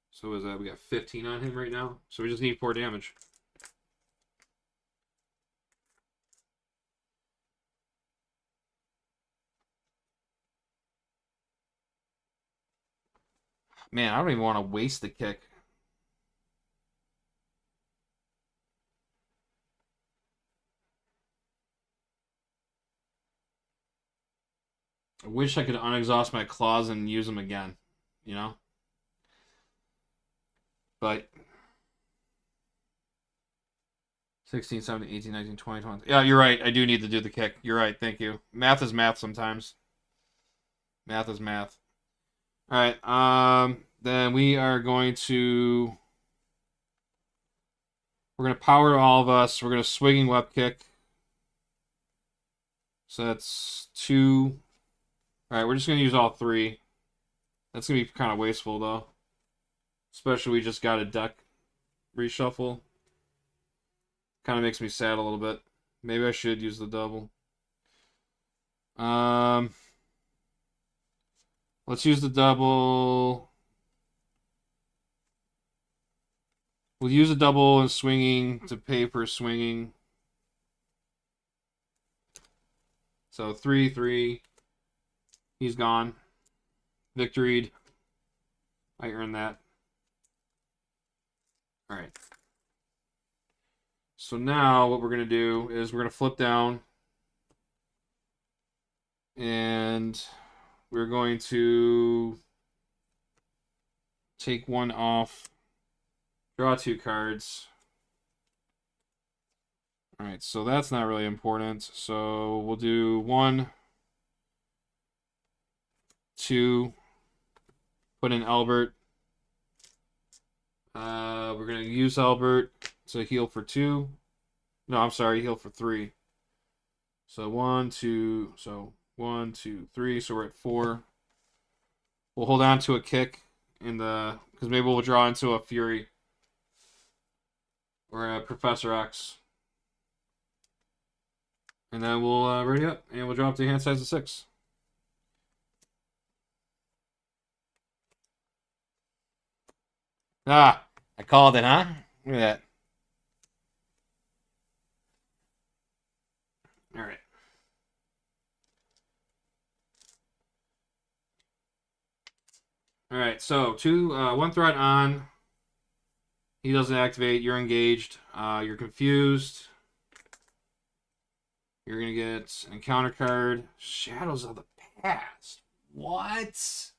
So is that we got 15 on him right now? So we just need 4 damage. Man, I don't even want to waste the kick. I wish I could unexhaust my claws and use them again, you know? But 16, 17, 18, 19, 20, 20. Yeah, you're right. I do need to do the kick. You're right. Thank you. Math is math sometimes. Math is math. All right. Then we are going to... We're going to power all of us. We're going to swinging web kick. So that's 2. All right, we're just going to use all 3. That's going to be kind of wasteful, though. Especially we just got a deck reshuffle. Kind of makes me sad a little bit. Maybe I should use the double. Let's use the double. We'll use a double and swinging to pay for swinging. So 3, 3. He's gone. Victoried. I earned that. All right. So now what we're going to do is we're going to flip down. And we're going to take 1 off. Draw 2 cards. All right, so that's not really important. So we'll do 1, 2. Put in Albert. We're going to use Albert to heal for 2. No, I'm sorry, heal for 3. So 1, 2. So 1, 2, 3. So we're at 4. We'll hold on to a kick in the because maybe we'll draw into a Fury or a Professor X. And then we'll ready up, and we'll drop to hand size of 6. Ah, I called it, huh? Look at that. All right. All right, so 1 threat on. He doesn't activate. You're engaged. You're confused. You're going to get an encounter card. Shadows of the Past. What?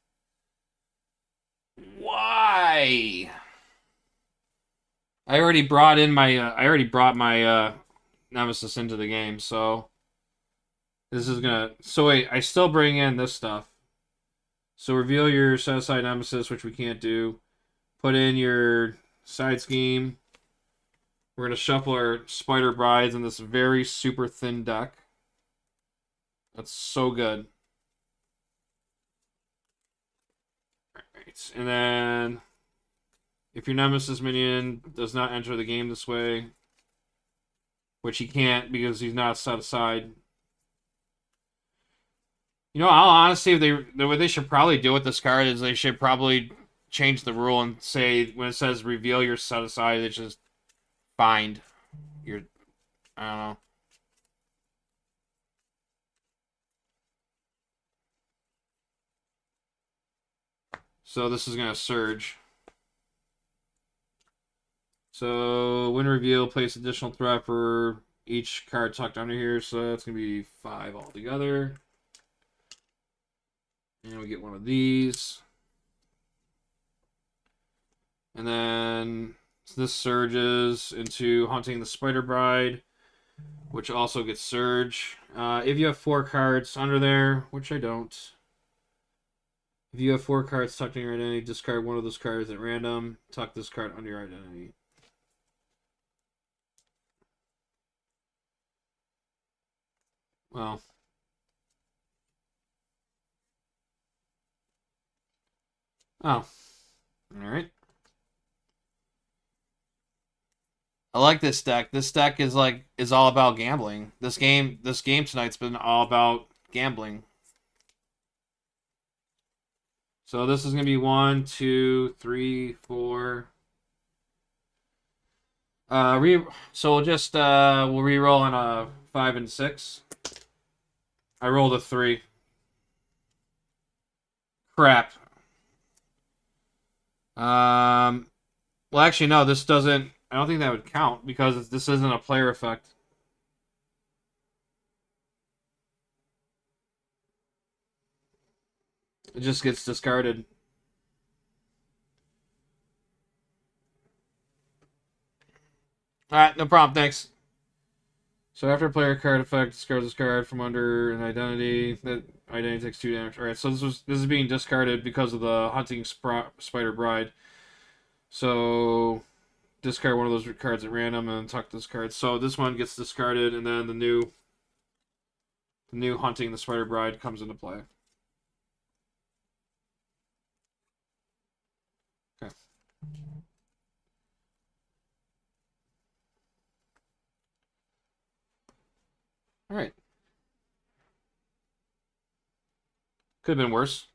Why? I already brought my Nemesis into the game, so this is gonna. So wait, I still bring in this stuff. So reveal your set aside Nemesis, which we can't do. Put in your side scheme. We're gonna shuffle our Spider Brides in this very super thin deck. That's so good. Alright, and then if your Nemesis minion does not enter the game this way, which he can't because he's not set aside. You know, I'll honestly, what they should probably do with this card is they should probably change the rule and say when it says reveal your set aside, it's just find your, I don't know. So this is gonna surge. So when reveal, place additional threat for each card tucked under here. So that's gonna be 5 altogether. And we get one of these. And then this surges into Hunting the Spider Bride, which also gets surge. If you have 4 cards under there, which I don't. If you have 4 cards tucked in your identity, discard one of those cards at random. Tuck this card under your identity. Well, Oh, all right. I like this deck. This deck is all about gambling. This game tonight's been all about gambling. So this is gonna be 1, 2, 3, 4. So we'll re-roll on a 5 and 6. I rolled a 3. Crap. Um. Well, actually, no. This doesn't. I don't think that would count because this isn't a player effect. It just gets discarded. All right, no problem. Thanks. So after a player card effect discards this card from under an identity, that identity takes 2 damage. All right, so this is being discarded because of the hunting spider bride. So discard one of those cards at random and tuck this card. So this one gets discarded, and then the new hunting the spider bride comes into play. Okay. All right. Could have been worse.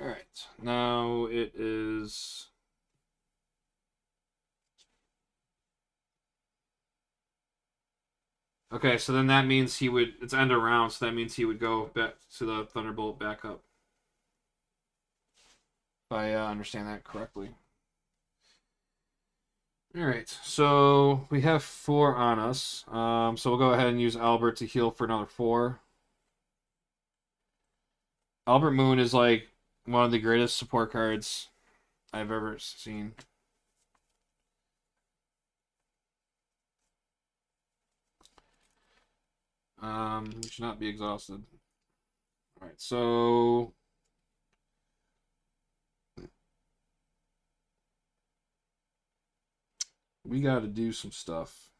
All right. Now it is. Okay, so then that means he would. It's end of round, so that means he would go back to the Thunderbolt backup. If I understand that correctly. All right, so we have 4 on us. So we'll go ahead and use Albert to heal for another 4. Albert Moon is like one of the greatest support cards I've ever seen. We should not be exhausted. All right, so we got to do some stuff.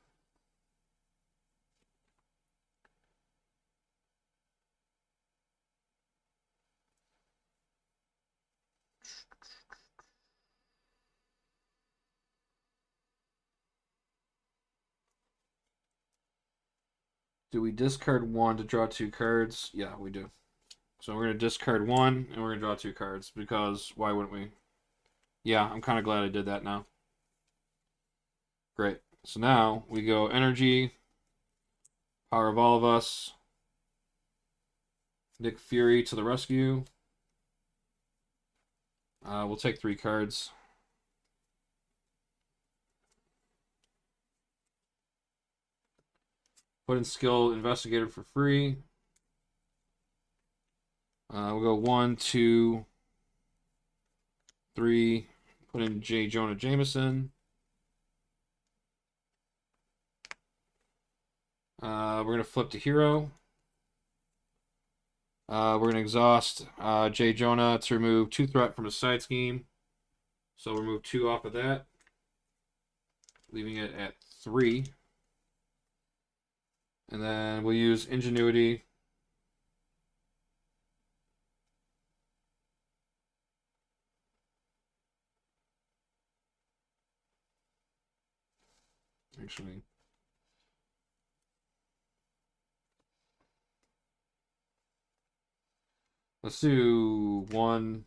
Do we discard 1 to draw 2 cards? Yeah, we do. So we're going to discard 1 and we're going to draw 2 cards because why wouldn't we? Yeah, I'm kind of glad I did that now. Great. So now we go energy, power of all of us, Nick Fury to the rescue. We'll take 3 cards. Put in skill investigator for free. We'll go 1, 2, 3. Put in J. Jonah Jameson. We're going to flip to hero. We're going to exhaust J. Jonah to remove 2 threat from his side scheme. So we'll remove 2 off of that, leaving it at 3. And then we'll use ingenuity. Actually, let's do 1,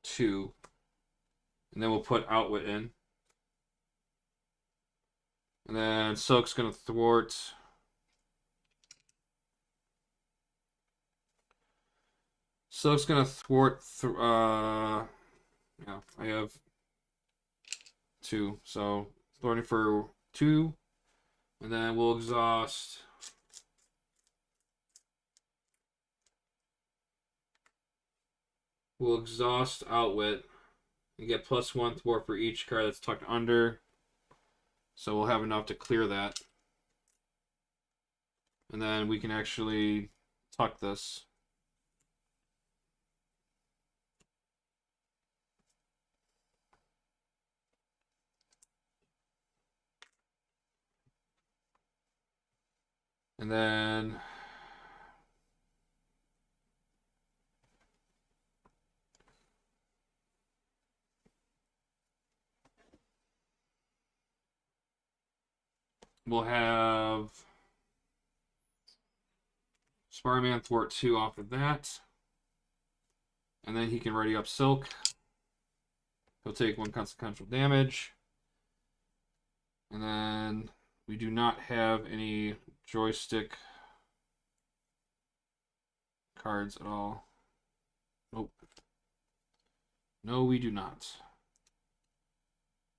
2, and then we'll put outwit in. And then Silk's going to thwart. Silk's going to thwart. Yeah, I have 2. So thwarting for 2. And then we'll exhaust. We'll exhaust outwit. You get +1 thwart for each card that's tucked under. So we'll have enough to clear that. And then we can actually tuck this. And then we'll have Spider-Man Thwart 2 off of that. And then he can ready up Silk. He'll take 1 consequential damage. And then we do not have any joystick cards at all. Nope. No, we do not.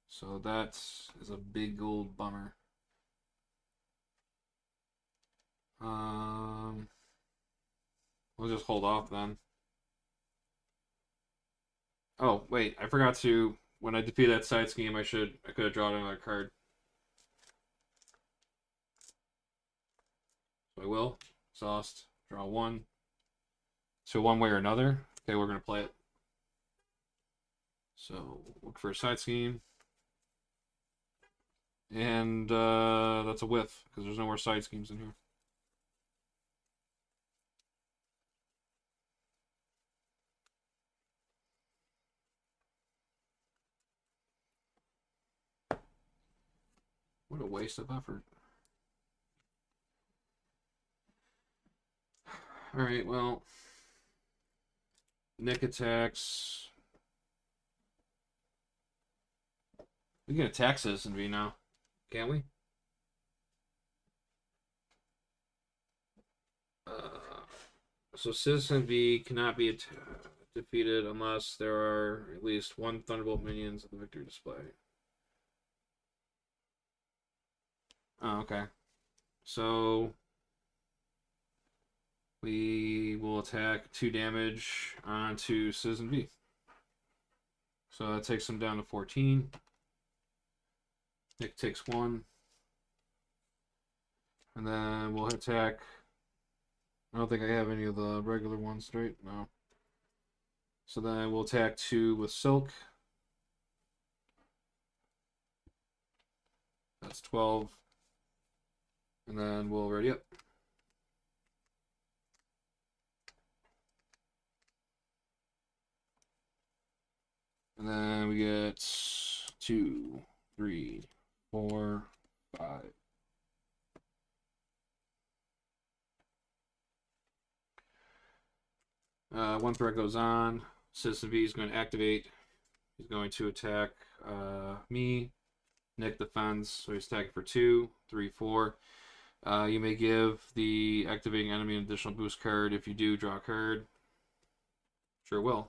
So that is a big old bummer. We'll just hold off then. Oh, wait, I forgot to, when I defeat that side scheme, I could have drawn another card. So I will. Exhaust. Draw 1. So one way or another. Okay, we're going to play it. So look for a side scheme. And that's a whiff, because there's no more side schemes in here. What a waste of effort. Alright, well. Nick attacks. We can attack Citizen V now. Can't we? So Citizen V cannot be defeated unless there are at least 1 Thunderbolt minions at the victory display. Oh, okay. So we will attack 2 damage onto Citizen V. So that takes him down to 14. Nick takes 1. And then we'll attack. I don't think I have any of the regular ones straight. No. So then we'll attack 2 with Silk. That's 12. And then we'll ready up. And then we get 2, 3, 4, 5. One threat goes on. Citizen V is going to activate. He's going to attack me. Nick defends, so he's attacking for 2, 3, 4. You may give the activating enemy an additional boost card. If you do, draw a card. Sure will.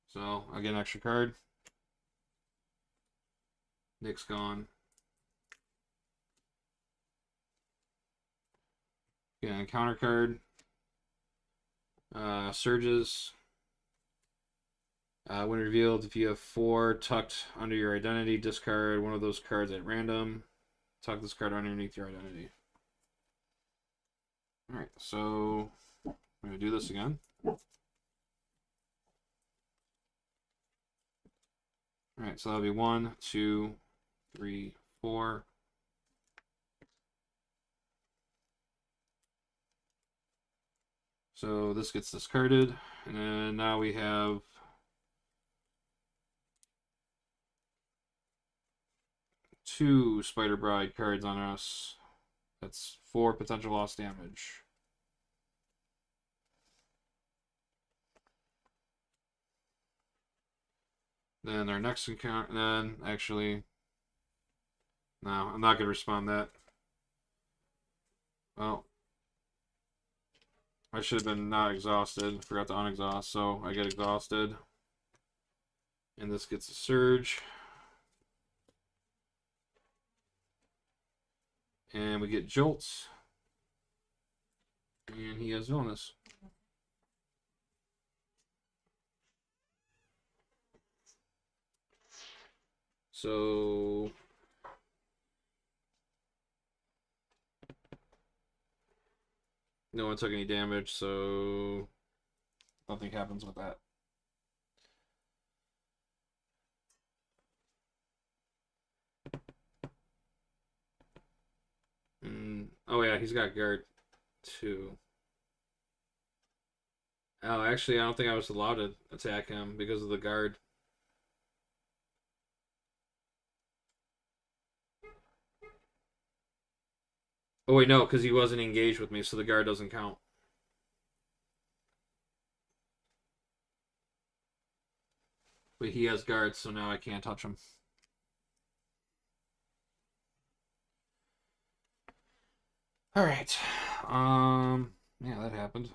So I get an extra card. Nick's gone. Get an encounter card. Surges. When revealed, if you have 4 tucked under your identity, discard one of those cards at random. Tuck this card underneath your identity. Alright, so I'm going to do this again. Alright, so that'll be 1, 2, 3, 4. So this gets discarded, and then now we have two Spider Bride cards on us. That's 4 potential loss damage. Then our next encounter, then actually, no, I'm not going to respond that. Well, I should have been not exhausted. Forgot to unexhaust, so I get exhausted. And this gets a surge. And we get jolts. And he has villainous. So no one took any damage, so nothing happens with that. Oh yeah, he's got guard too. Oh, actually, I don't think I was allowed to attack him because of the guard. Oh wait, no, because he wasn't engaged with me, so the guard doesn't count. But he has guards, so now I can't touch him. All right. Yeah, that happened.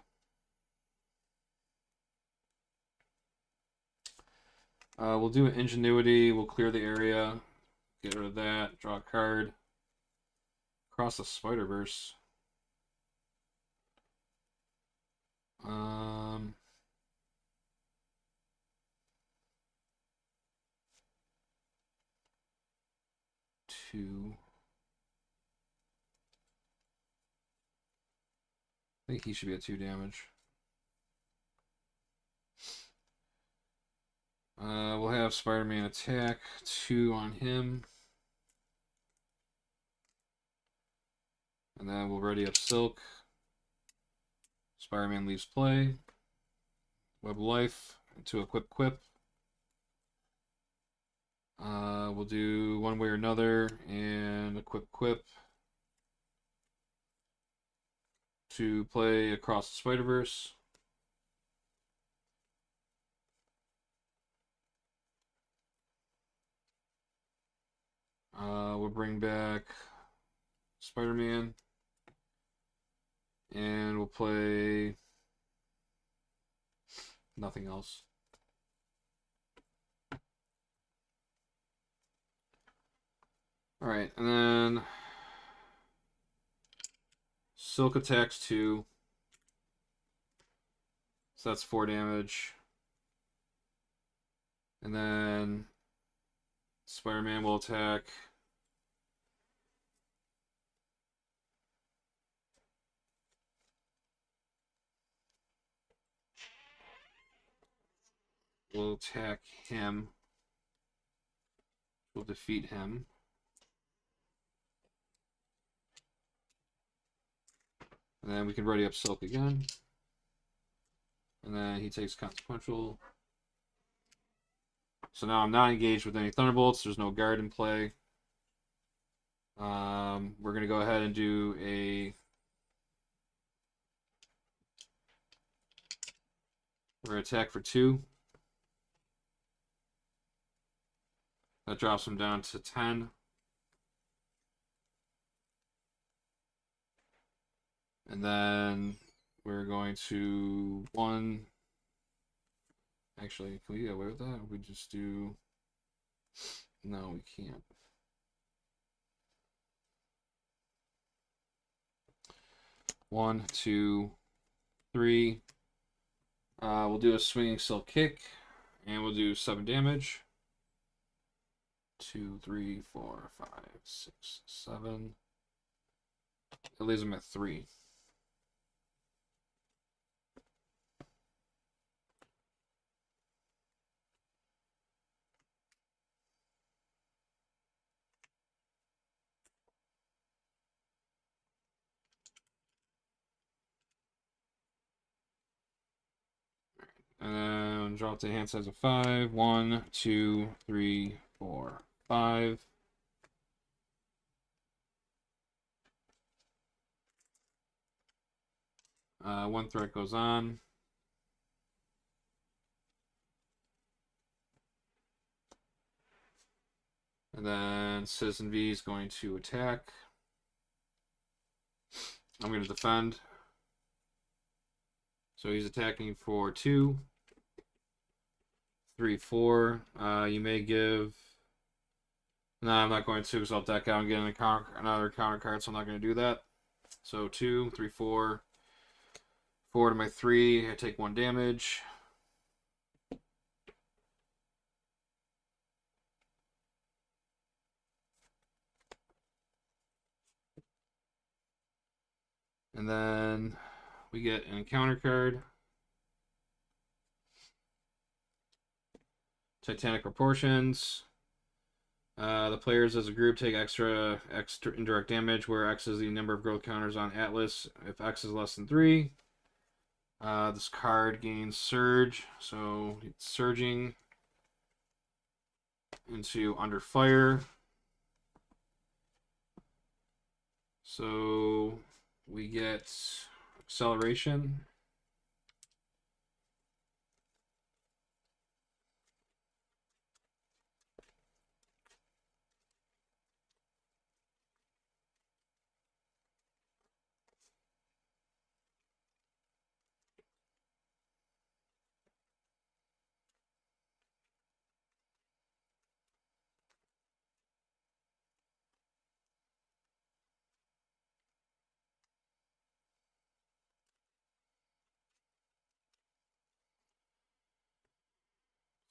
We'll do an ingenuity. We'll clear the area. Get rid of that. Draw a card. Cross the Spider-Verse. Um, Two. I think he should be at 2 damage. We'll have Spider-Man attack 2 on him. And then we'll ready up Silk. Spider-Man leaves play. Web Life into Equip Quip. We'll do one way or another and Equip Quip to play across the Spider-Verse. We'll bring back Spider-Man. And we'll play nothing else. Alright, and then Silk attacks 2. So that's 4 damage. And then Spider-Man will attack. We'll attack him. We'll defeat him. And then we can ready up Silk again. And then he takes consequential. So now I'm not engaged with any Thunderbolts. There's no guard in play. We're going to go ahead and do a... We're going to attack for 2. That drops him down to 10. And then we're going to 1. Actually, can we get away with that? We just do... No, we can't. One, two, 3. We'll do a swinging Silk kick, and we'll do 7 damage. 2, 3, 4, 5, 6, 7. It leaves him at 3. And then drop the hand size of 5. 1, 2, 3, 4, 5. One threat goes on. And then Citizen V is going to attack. I'm going to defend. So he's attacking for 2, 3, 4. You may give... No, I'm not going to, because I'll deck out and get another counter card, so I'm not going to do that. So 2, 3, 4. 4 to my 3. I take 1 damage. And then we get an encounter card. Titanic Proportions. The players as a group take extra indirect damage, where X is the number of growth counters on Atlas. If X is less than 3, this card gains Surge, so it's surging into Under Fire. So we get acceleration.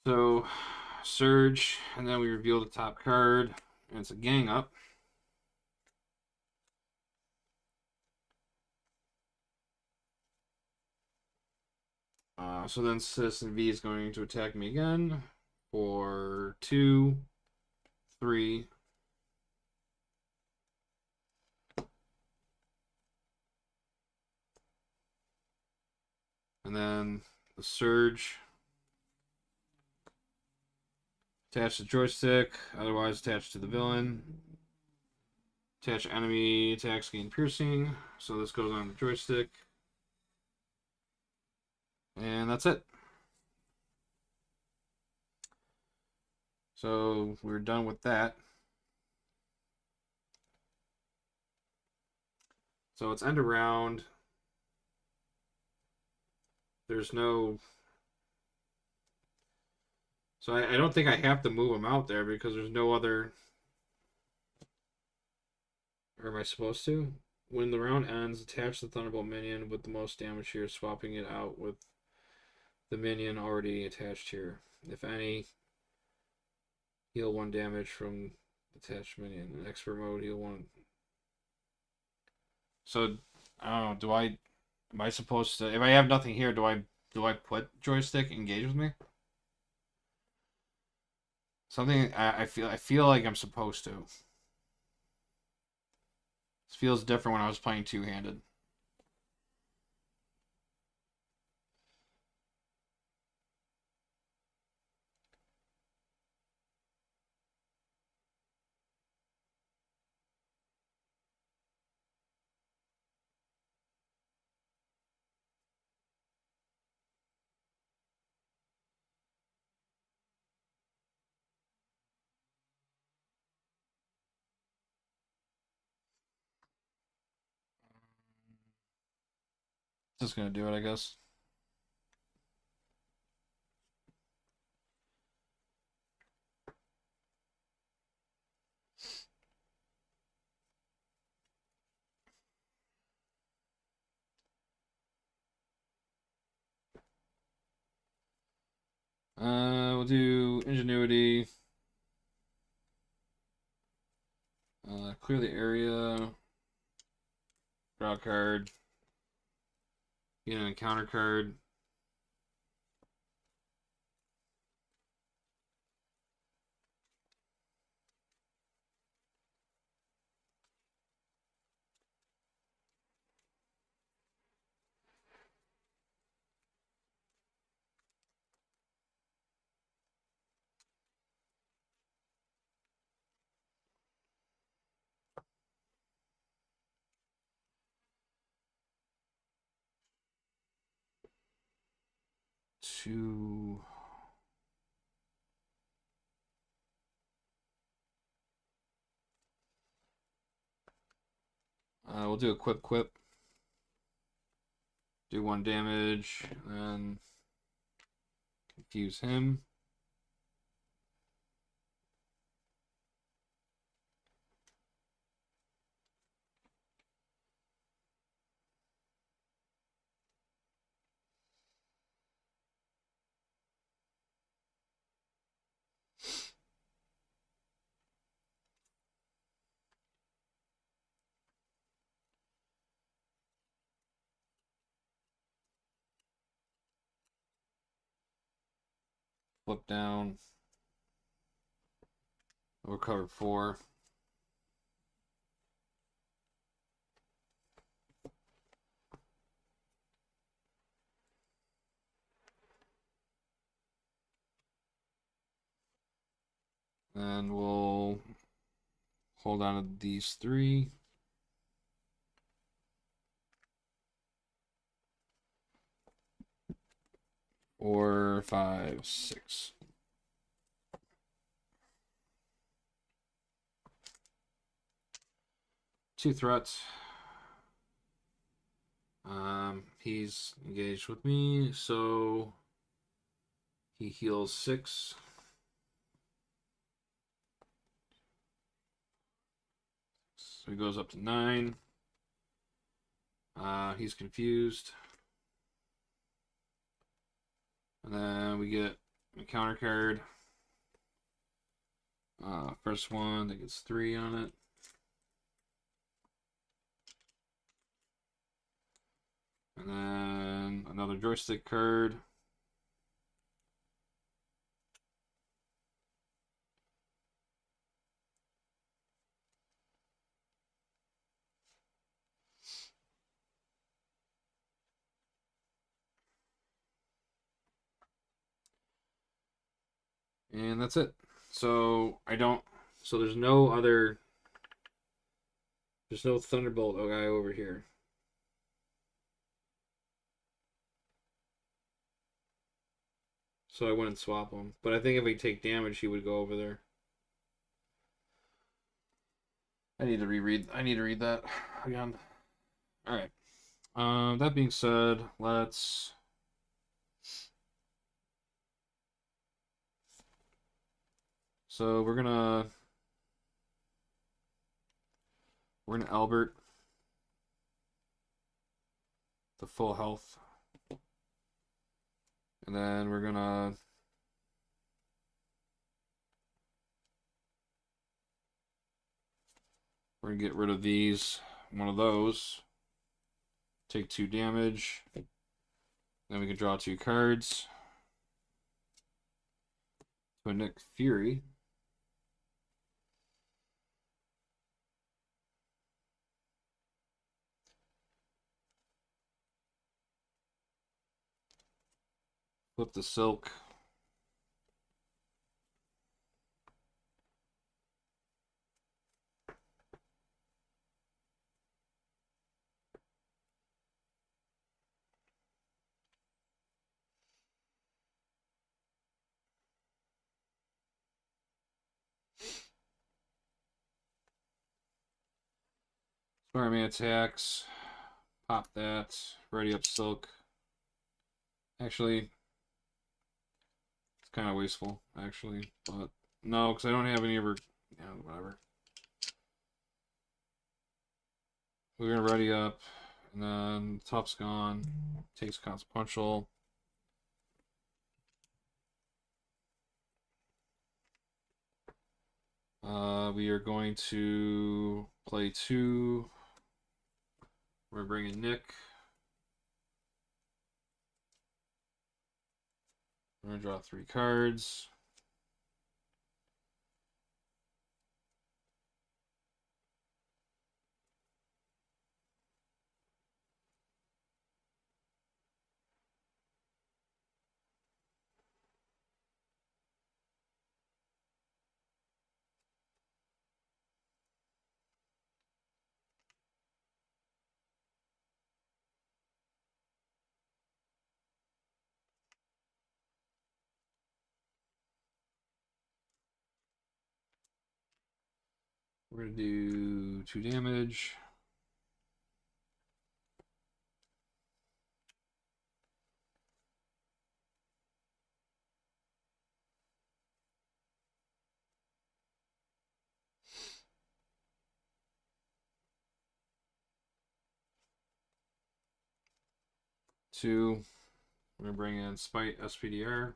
So surge, and then we reveal the top card, and it's a gang up. So then Citizen V is going to attack me again for 2, 3. And then the surge. Attach the joystick, otherwise attached to the villain. Attach enemy attacks gain piercing. So this goes on the joystick. And that's it. So we're done with that. So it's end of round. There's no. So I don't think I have to move him out there because there's no other. Or am I supposed to? When the round ends, attach the Thunderbolt minion with the most damage here, swapping it out with the minion already attached here. If any, heal 1 damage from attached minion. In expert mode, heal 1. So, I don't know. Do I? Am I supposed to? If I have nothing here, do I put joystick engage with me? Something I feel like I'm supposed to. This feels different when I was playing two handed. Just gonna do it, I guess. We'll do ingenuity. Clear the area. Draw a card. Get an encounter card. Two. We'll do a quick quip. Do 1 damage, and confuse him. Flip down. Recover 4. And we'll hold on to these 3. 4, 5, 6. Two threats. He's engaged with me, so he heals 6. So he goes up to 9. He's confused. And then we get a counter card. First one that gets 3 on it. And then another joystick card. And that's it. So I don't. So there's no other. There's no Thunderbolt guy over here. So I wouldn't swap him. But I think if we take damage, he would go over there. I need to reread. I need to read that again. All right. That being said, let's. So we're gonna Albert the full health, and then we're gonna get rid of these. One of those. Take 2 damage. Then we can draw 2 cards. To a Nick Fury. Flip the Silk. Spider-Man attacks. Pop that. Ready up Silk. Actually, it's kind of wasteful, actually. But no, because I don't have any of her. Yeah, whatever. We're gonna ready up, and then top's gone. Takes consequential. We are going to play 2. We're bringing Nick. We're gonna draw 3 cards. We're gonna do 2 damage. Two. We're gonna bring in Spite SPDR.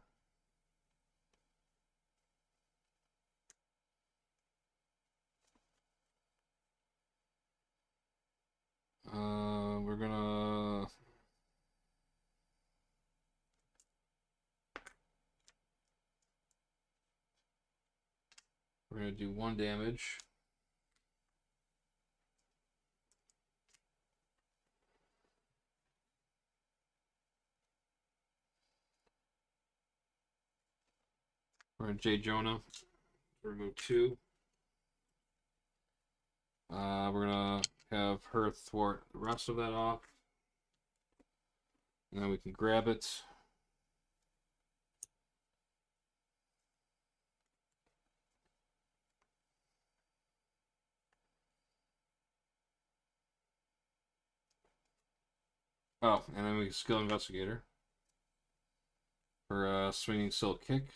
We're gonna do 1 damage. We're gonna J Jonah. Remove 2. We're gonna have her thwart the rest of that off. And then we can grab it. Oh, and then we skill investigator for swinging silk kick.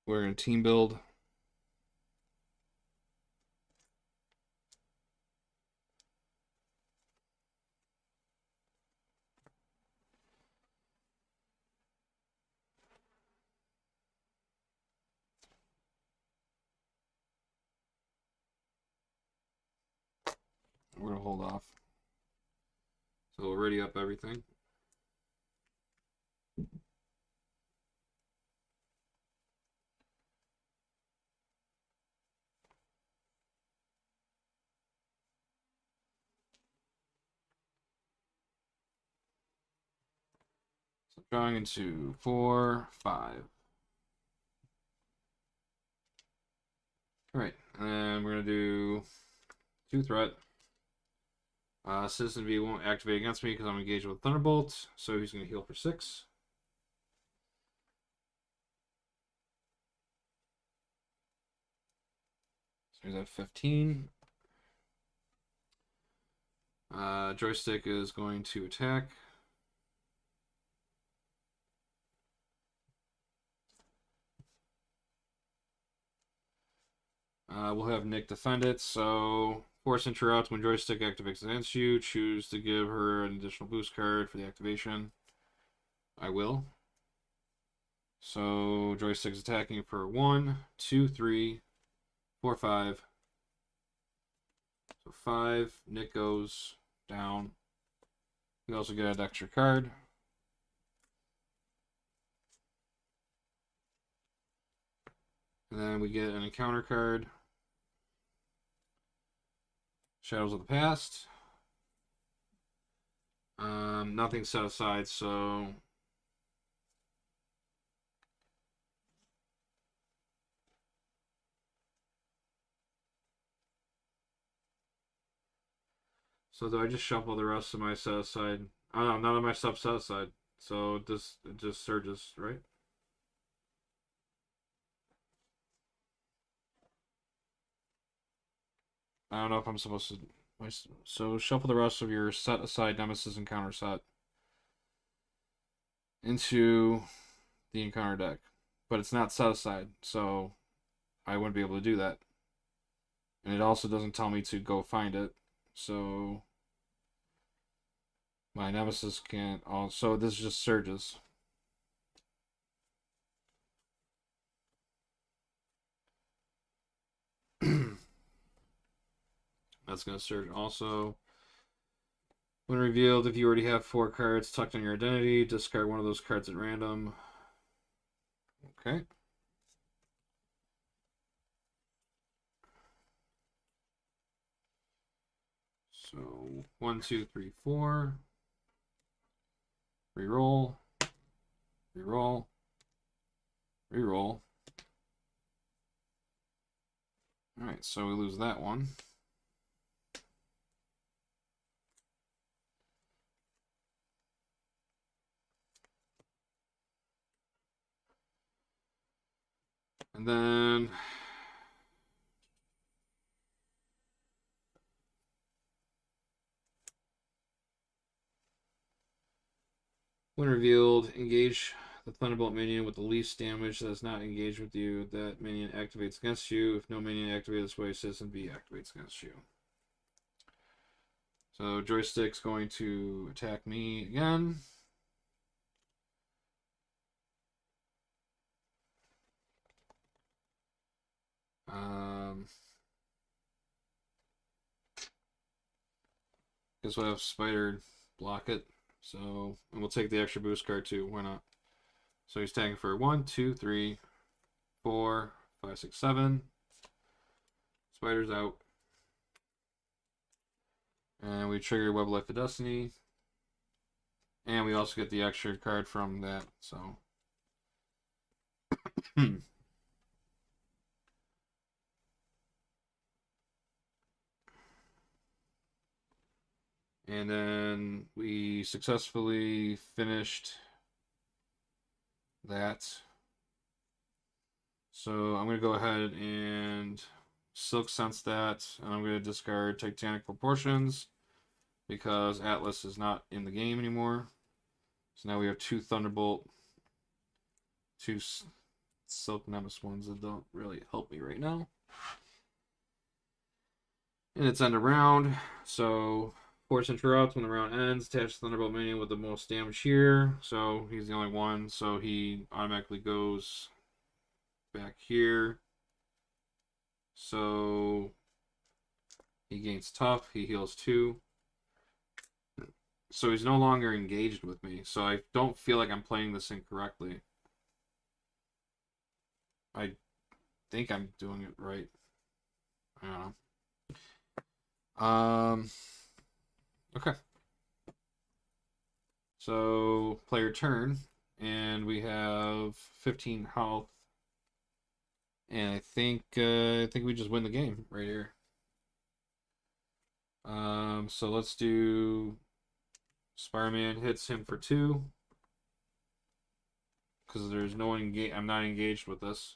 We're in team build. We're gonna hold off. So we'll ready up everything. So drawing into 4, 5. All right, and then we're gonna do 2 threat. Citizen V won't activate against me because I'm engaged with Thunderbolt, so he's gonna heal for 6. So he's at 15. Joystick is going to attack. We'll have Nick defend it. So force interrupt when joystick activates against you. Choose to give her an additional boost card for the activation. I will. So joystick's attacking for 1, 2, 3, 4, 5. So 5. Nick goes down. We also get an extra card. And then we get an encounter card. Shadows of the Past. Nothing set aside, so do I just shuffle the rest of my set aside? Oh no, none of my stuff set aside. So it just surges, right? I don't know if I'm supposed to. So shuffle the rest of your set aside Nemesis encounter set into the encounter deck, but it's not set aside, so I wouldn't be able to do that. And it also doesn't tell me to go find it, so my Nemesis can't. Also, this just surges. That's gonna surge also. When revealed, if you already have 4 cards tucked in your identity, discard one of those cards at random. Okay. So 1, 2, 3, 4. Reroll. Reroll. Reroll. Alright, so we lose that one. And then when revealed, engage the Thunderbolt minion with the least damage that is not engaged with you. That minion activates against you. If no minion activated this way, Citizen V activates against you. So joystick's going to attack me again. Guess we'll have Spider block it. So, and we'll take the extra boost card too. Why not? So he's tagging for 1, 2, 3, 4, 5, 6, 7. Spider's out. And we trigger Web Life of Destiny. And we also get the extra card from that. So. And then we successfully finished that. So I'm going to go ahead and Silk Sense that, and I'm going to discard Titanic Proportions because Atlas is not in the game anymore. So now we have 2 Thunderbolt, 2 Silk Nemesis ones that don't really help me right now. And it's end of round, so Force Interrupt when the round ends. Attach Thunderbolt Minion with the most damage here, so he's the only one, so he automatically goes back here. So he gains tough, he heals 2. So he's no longer engaged with me, so I don't feel like I'm playing this incorrectly. I think I'm doing it right. I don't know. Okay. So player turn, and we have 15 health, and I think we just win the game right here. So let's do Spider-Man hits him for 2 because there's no one engaged. I'm not engaged with this.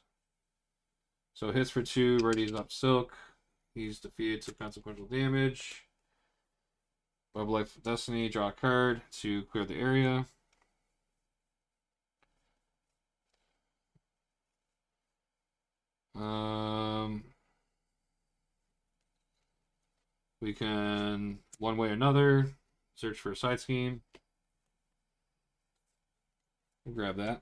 So hits for 2, readies up Silk. He's defeated to consequential damage. Web Life of Destiny, draw a card to clear the area. We can, one way or another, search for a side scheme. We'll grab that.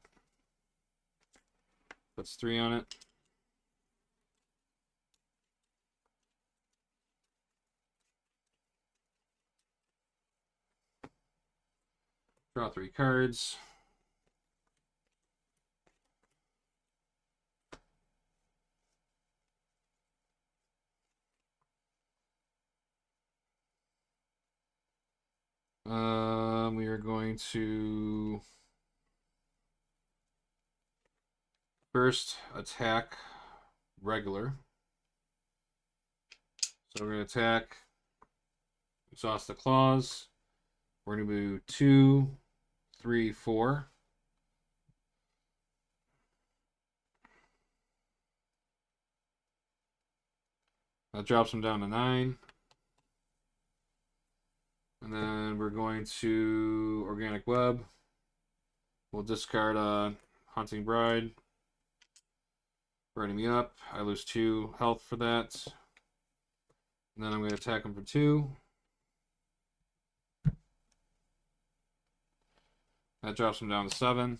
Puts 3 on it. Draw 3 cards. We are going to first attack regular. So we're going to attack, exhaust the claws. We're going to move 2, 3, 4. That drops him down to 9. And then we're going to Organic Web. We'll discard Hunting Bride. Burning me up. I lose 2 health for that. And then I'm going to attack him for 2. That drops him down to 7.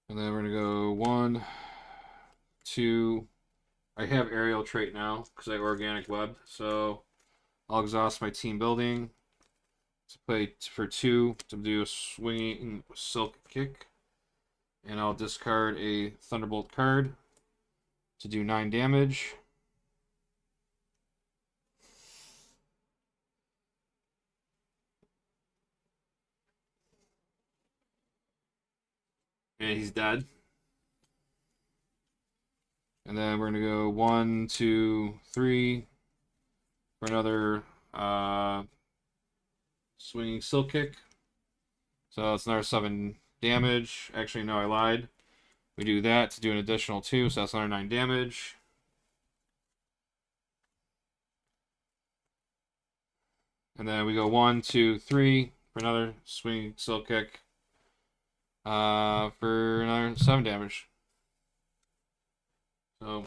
And then we're going to go 1, 2. I have aerial trait now because I Organic Web. So I'll exhaust my team building to play for 2 to do a swinging Silk kick. And I'll discard a Thunderbolt card to do 9 damage. And he's dead. And then we're going to go 1, 2, 3 for another swinging Silk kick. So it's another 7 damage. Actually, no, I lied. We do that to do an additional 2, so that's another 9 damage. And then we go 1, 2, 3 for another swinging Silk kick for another 7 damage. So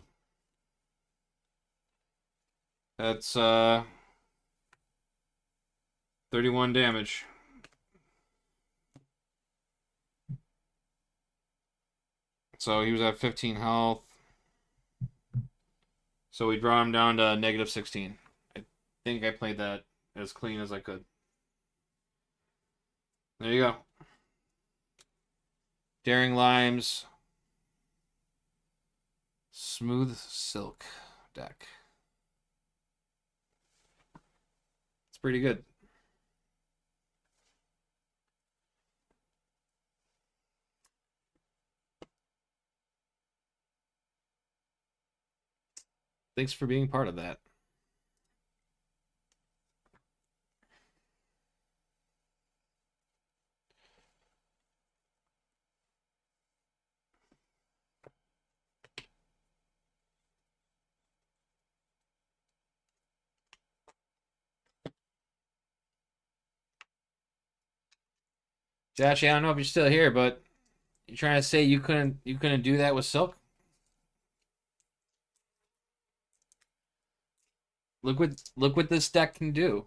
that's 31 damage. So he was at 15 health. So we draw him down to negative 16. I think I played that as clean as I could. There you go. Daring Limes. Smooth Silk deck. It's pretty good. Thanks for being part of that. Josh, I don't know if you're still here, but you trying to say you couldn't do that with Silk? Look what this deck can do.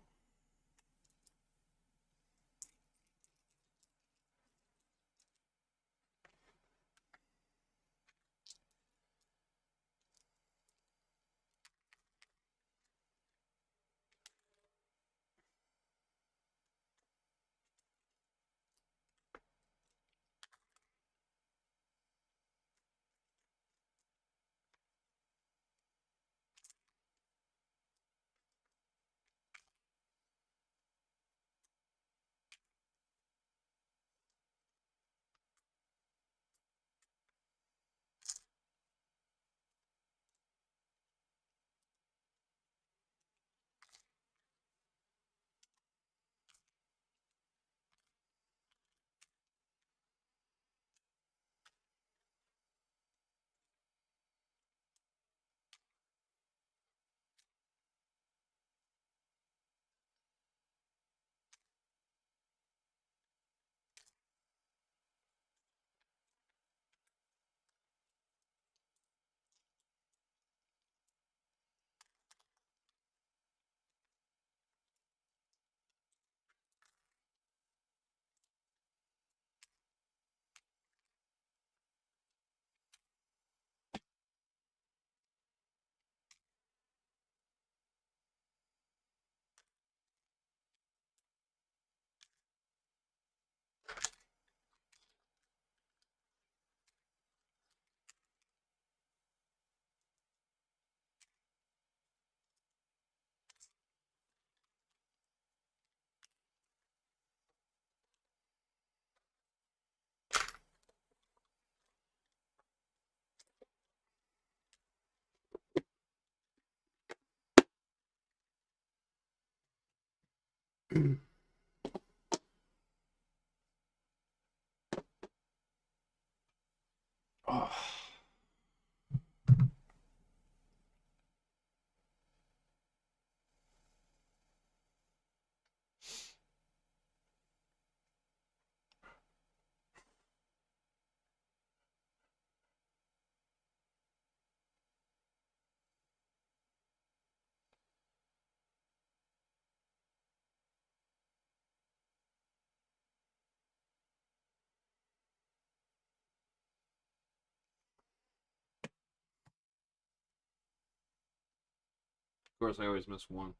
Oh. Of course, I always miss one.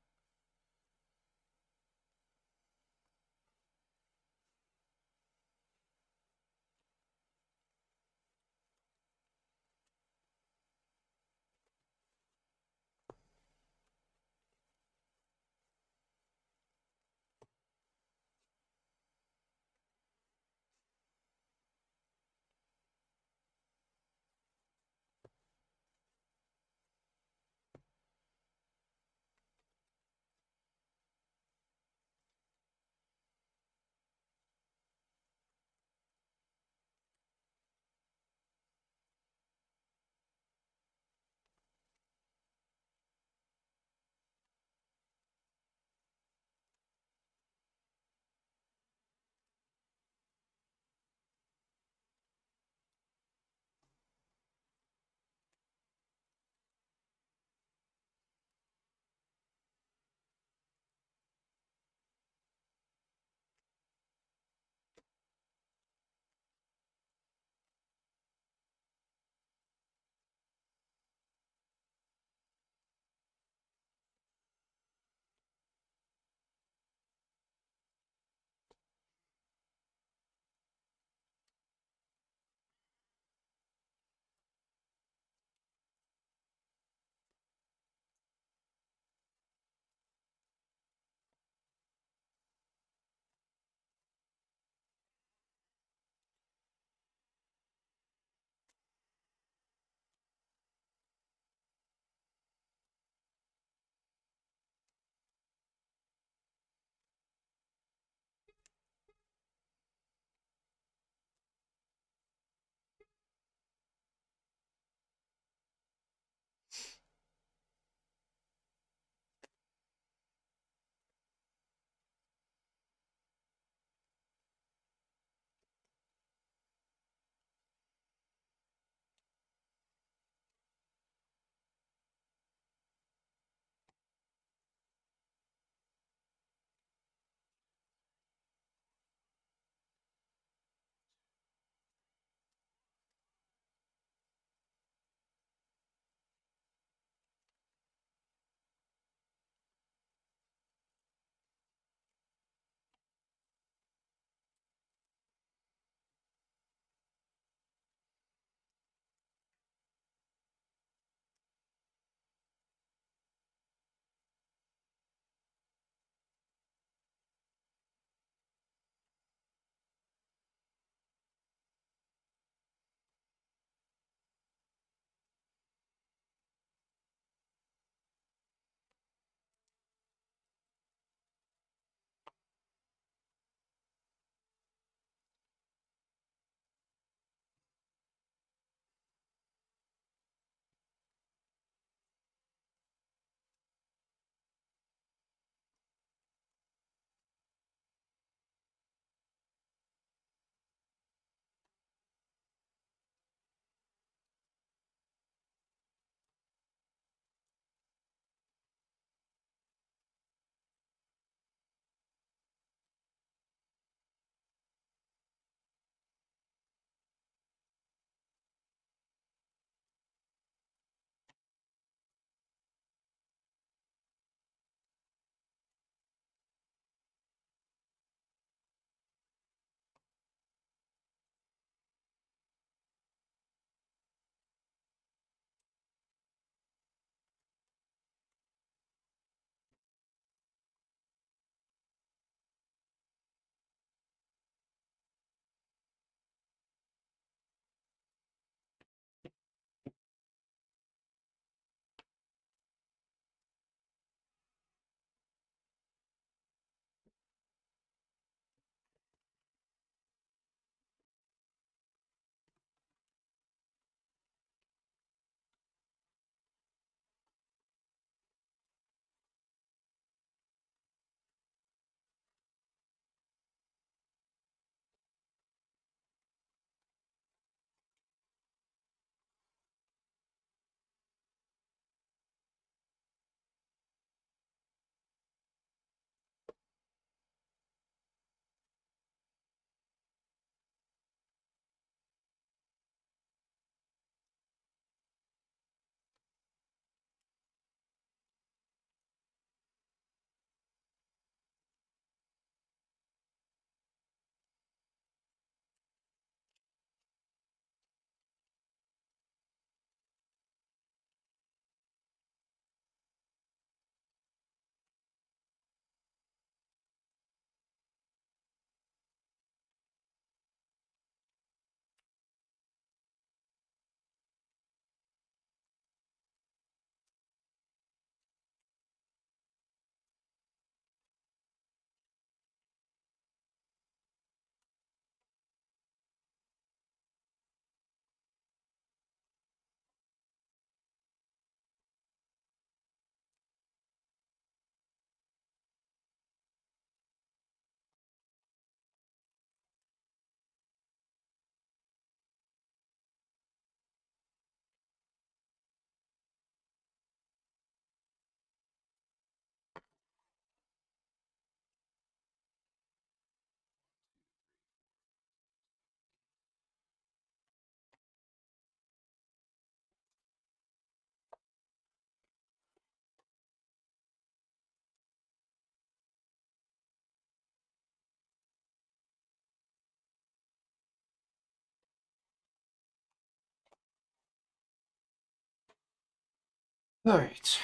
All right.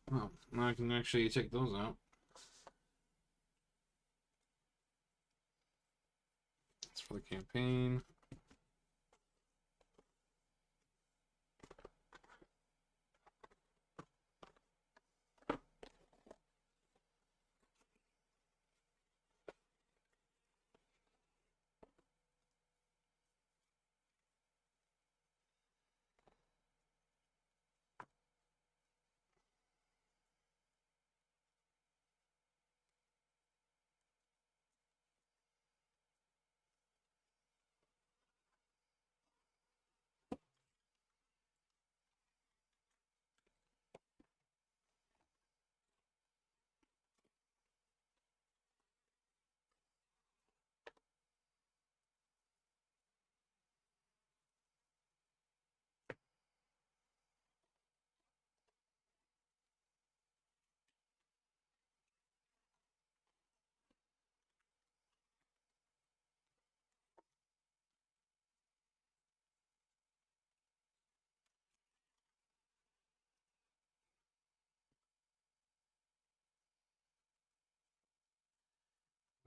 Well, now I can actually take those out. That's for the campaign.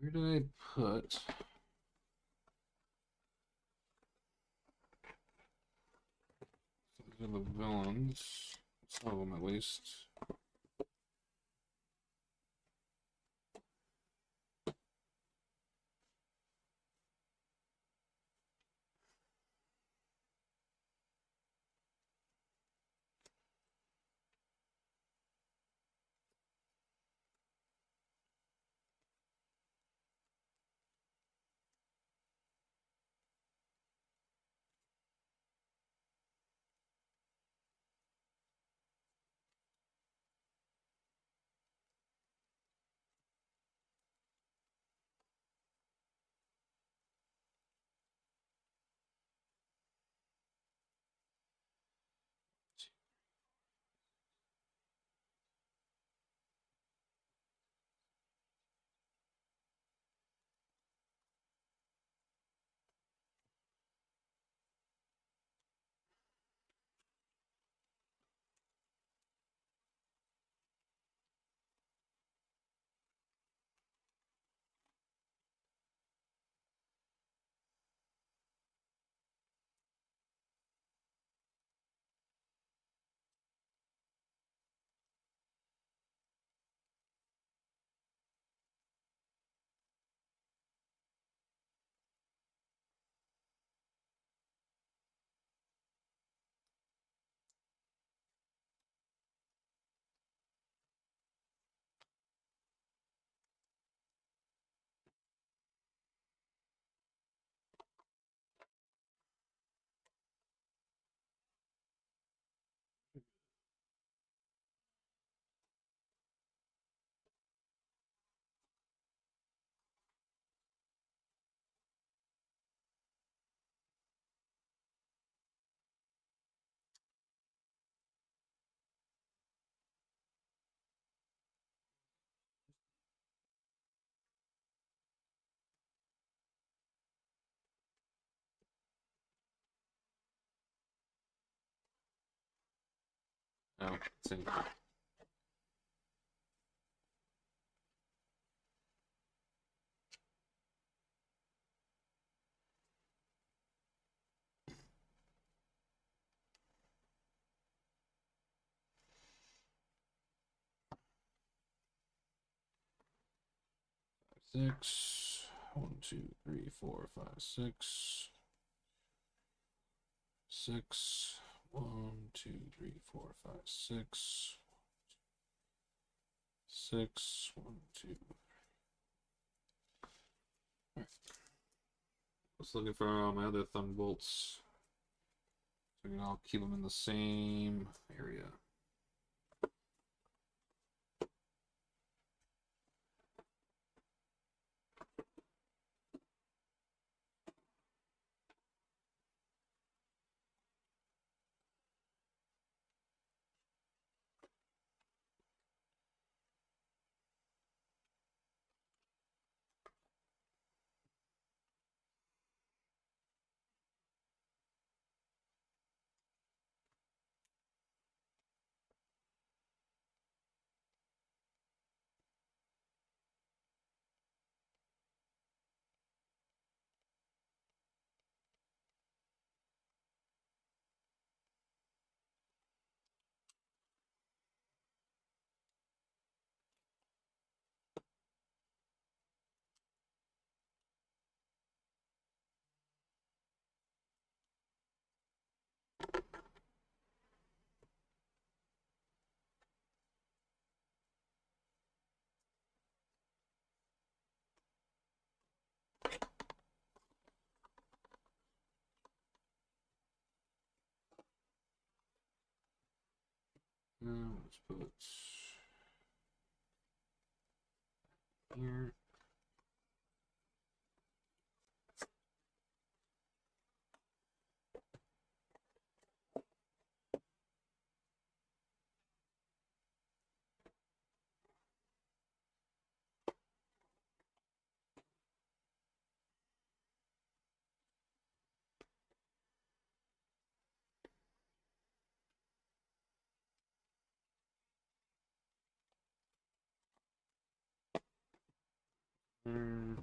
Where did I put the villains? Some of them at least. Oh, let's see. 6. 1, 2, 3, 4, 5, 6. 6. 1, 2, 3, 4, 5, 6. 6. 1, 2. Right. I was looking for my other thunderbolts. So I'll keep them in the same area. Let's put here. There,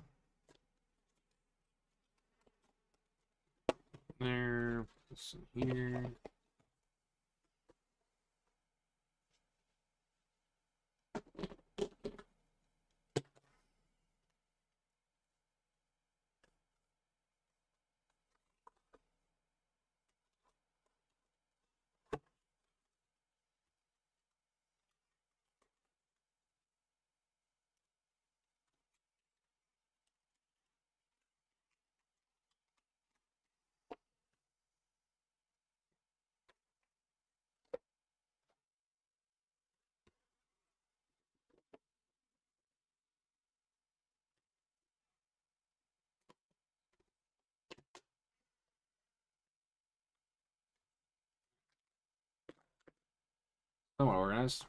there, put this in here. Somewhat organized.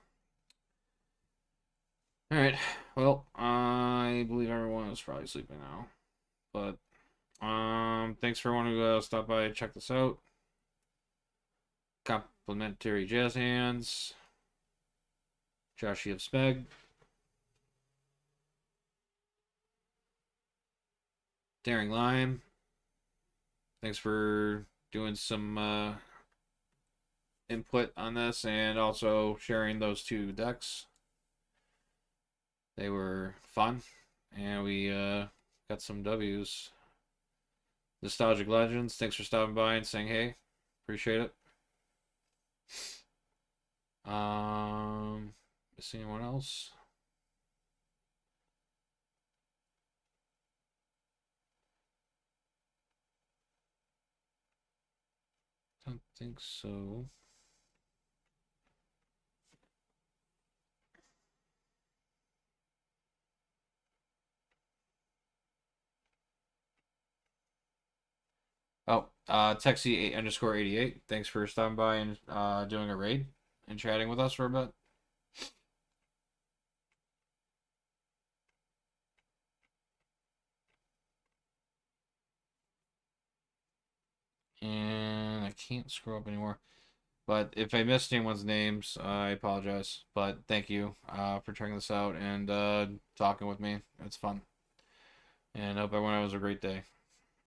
All right. Well, I believe everyone is probably sleeping now, but thanks for wanting to stop by and check this out. Complimentary jazz hands. Joshy of Speg. Daring Lime. Thanks for doing some input on this and also sharing those two decks. They were fun, and we got some W's. Nostalgic Legends, thanks for stopping by and saying hey. Appreciate it. Missing anyone else? Don't think so. Oh, Texie_88. Thanks for stopping by and doing a raid and chatting with us for a bit. And I can't scroll up anymore. But if I missed anyone's names, I apologize. But thank you for checking this out and talking with me. It's fun. And I hope everyone has a great day.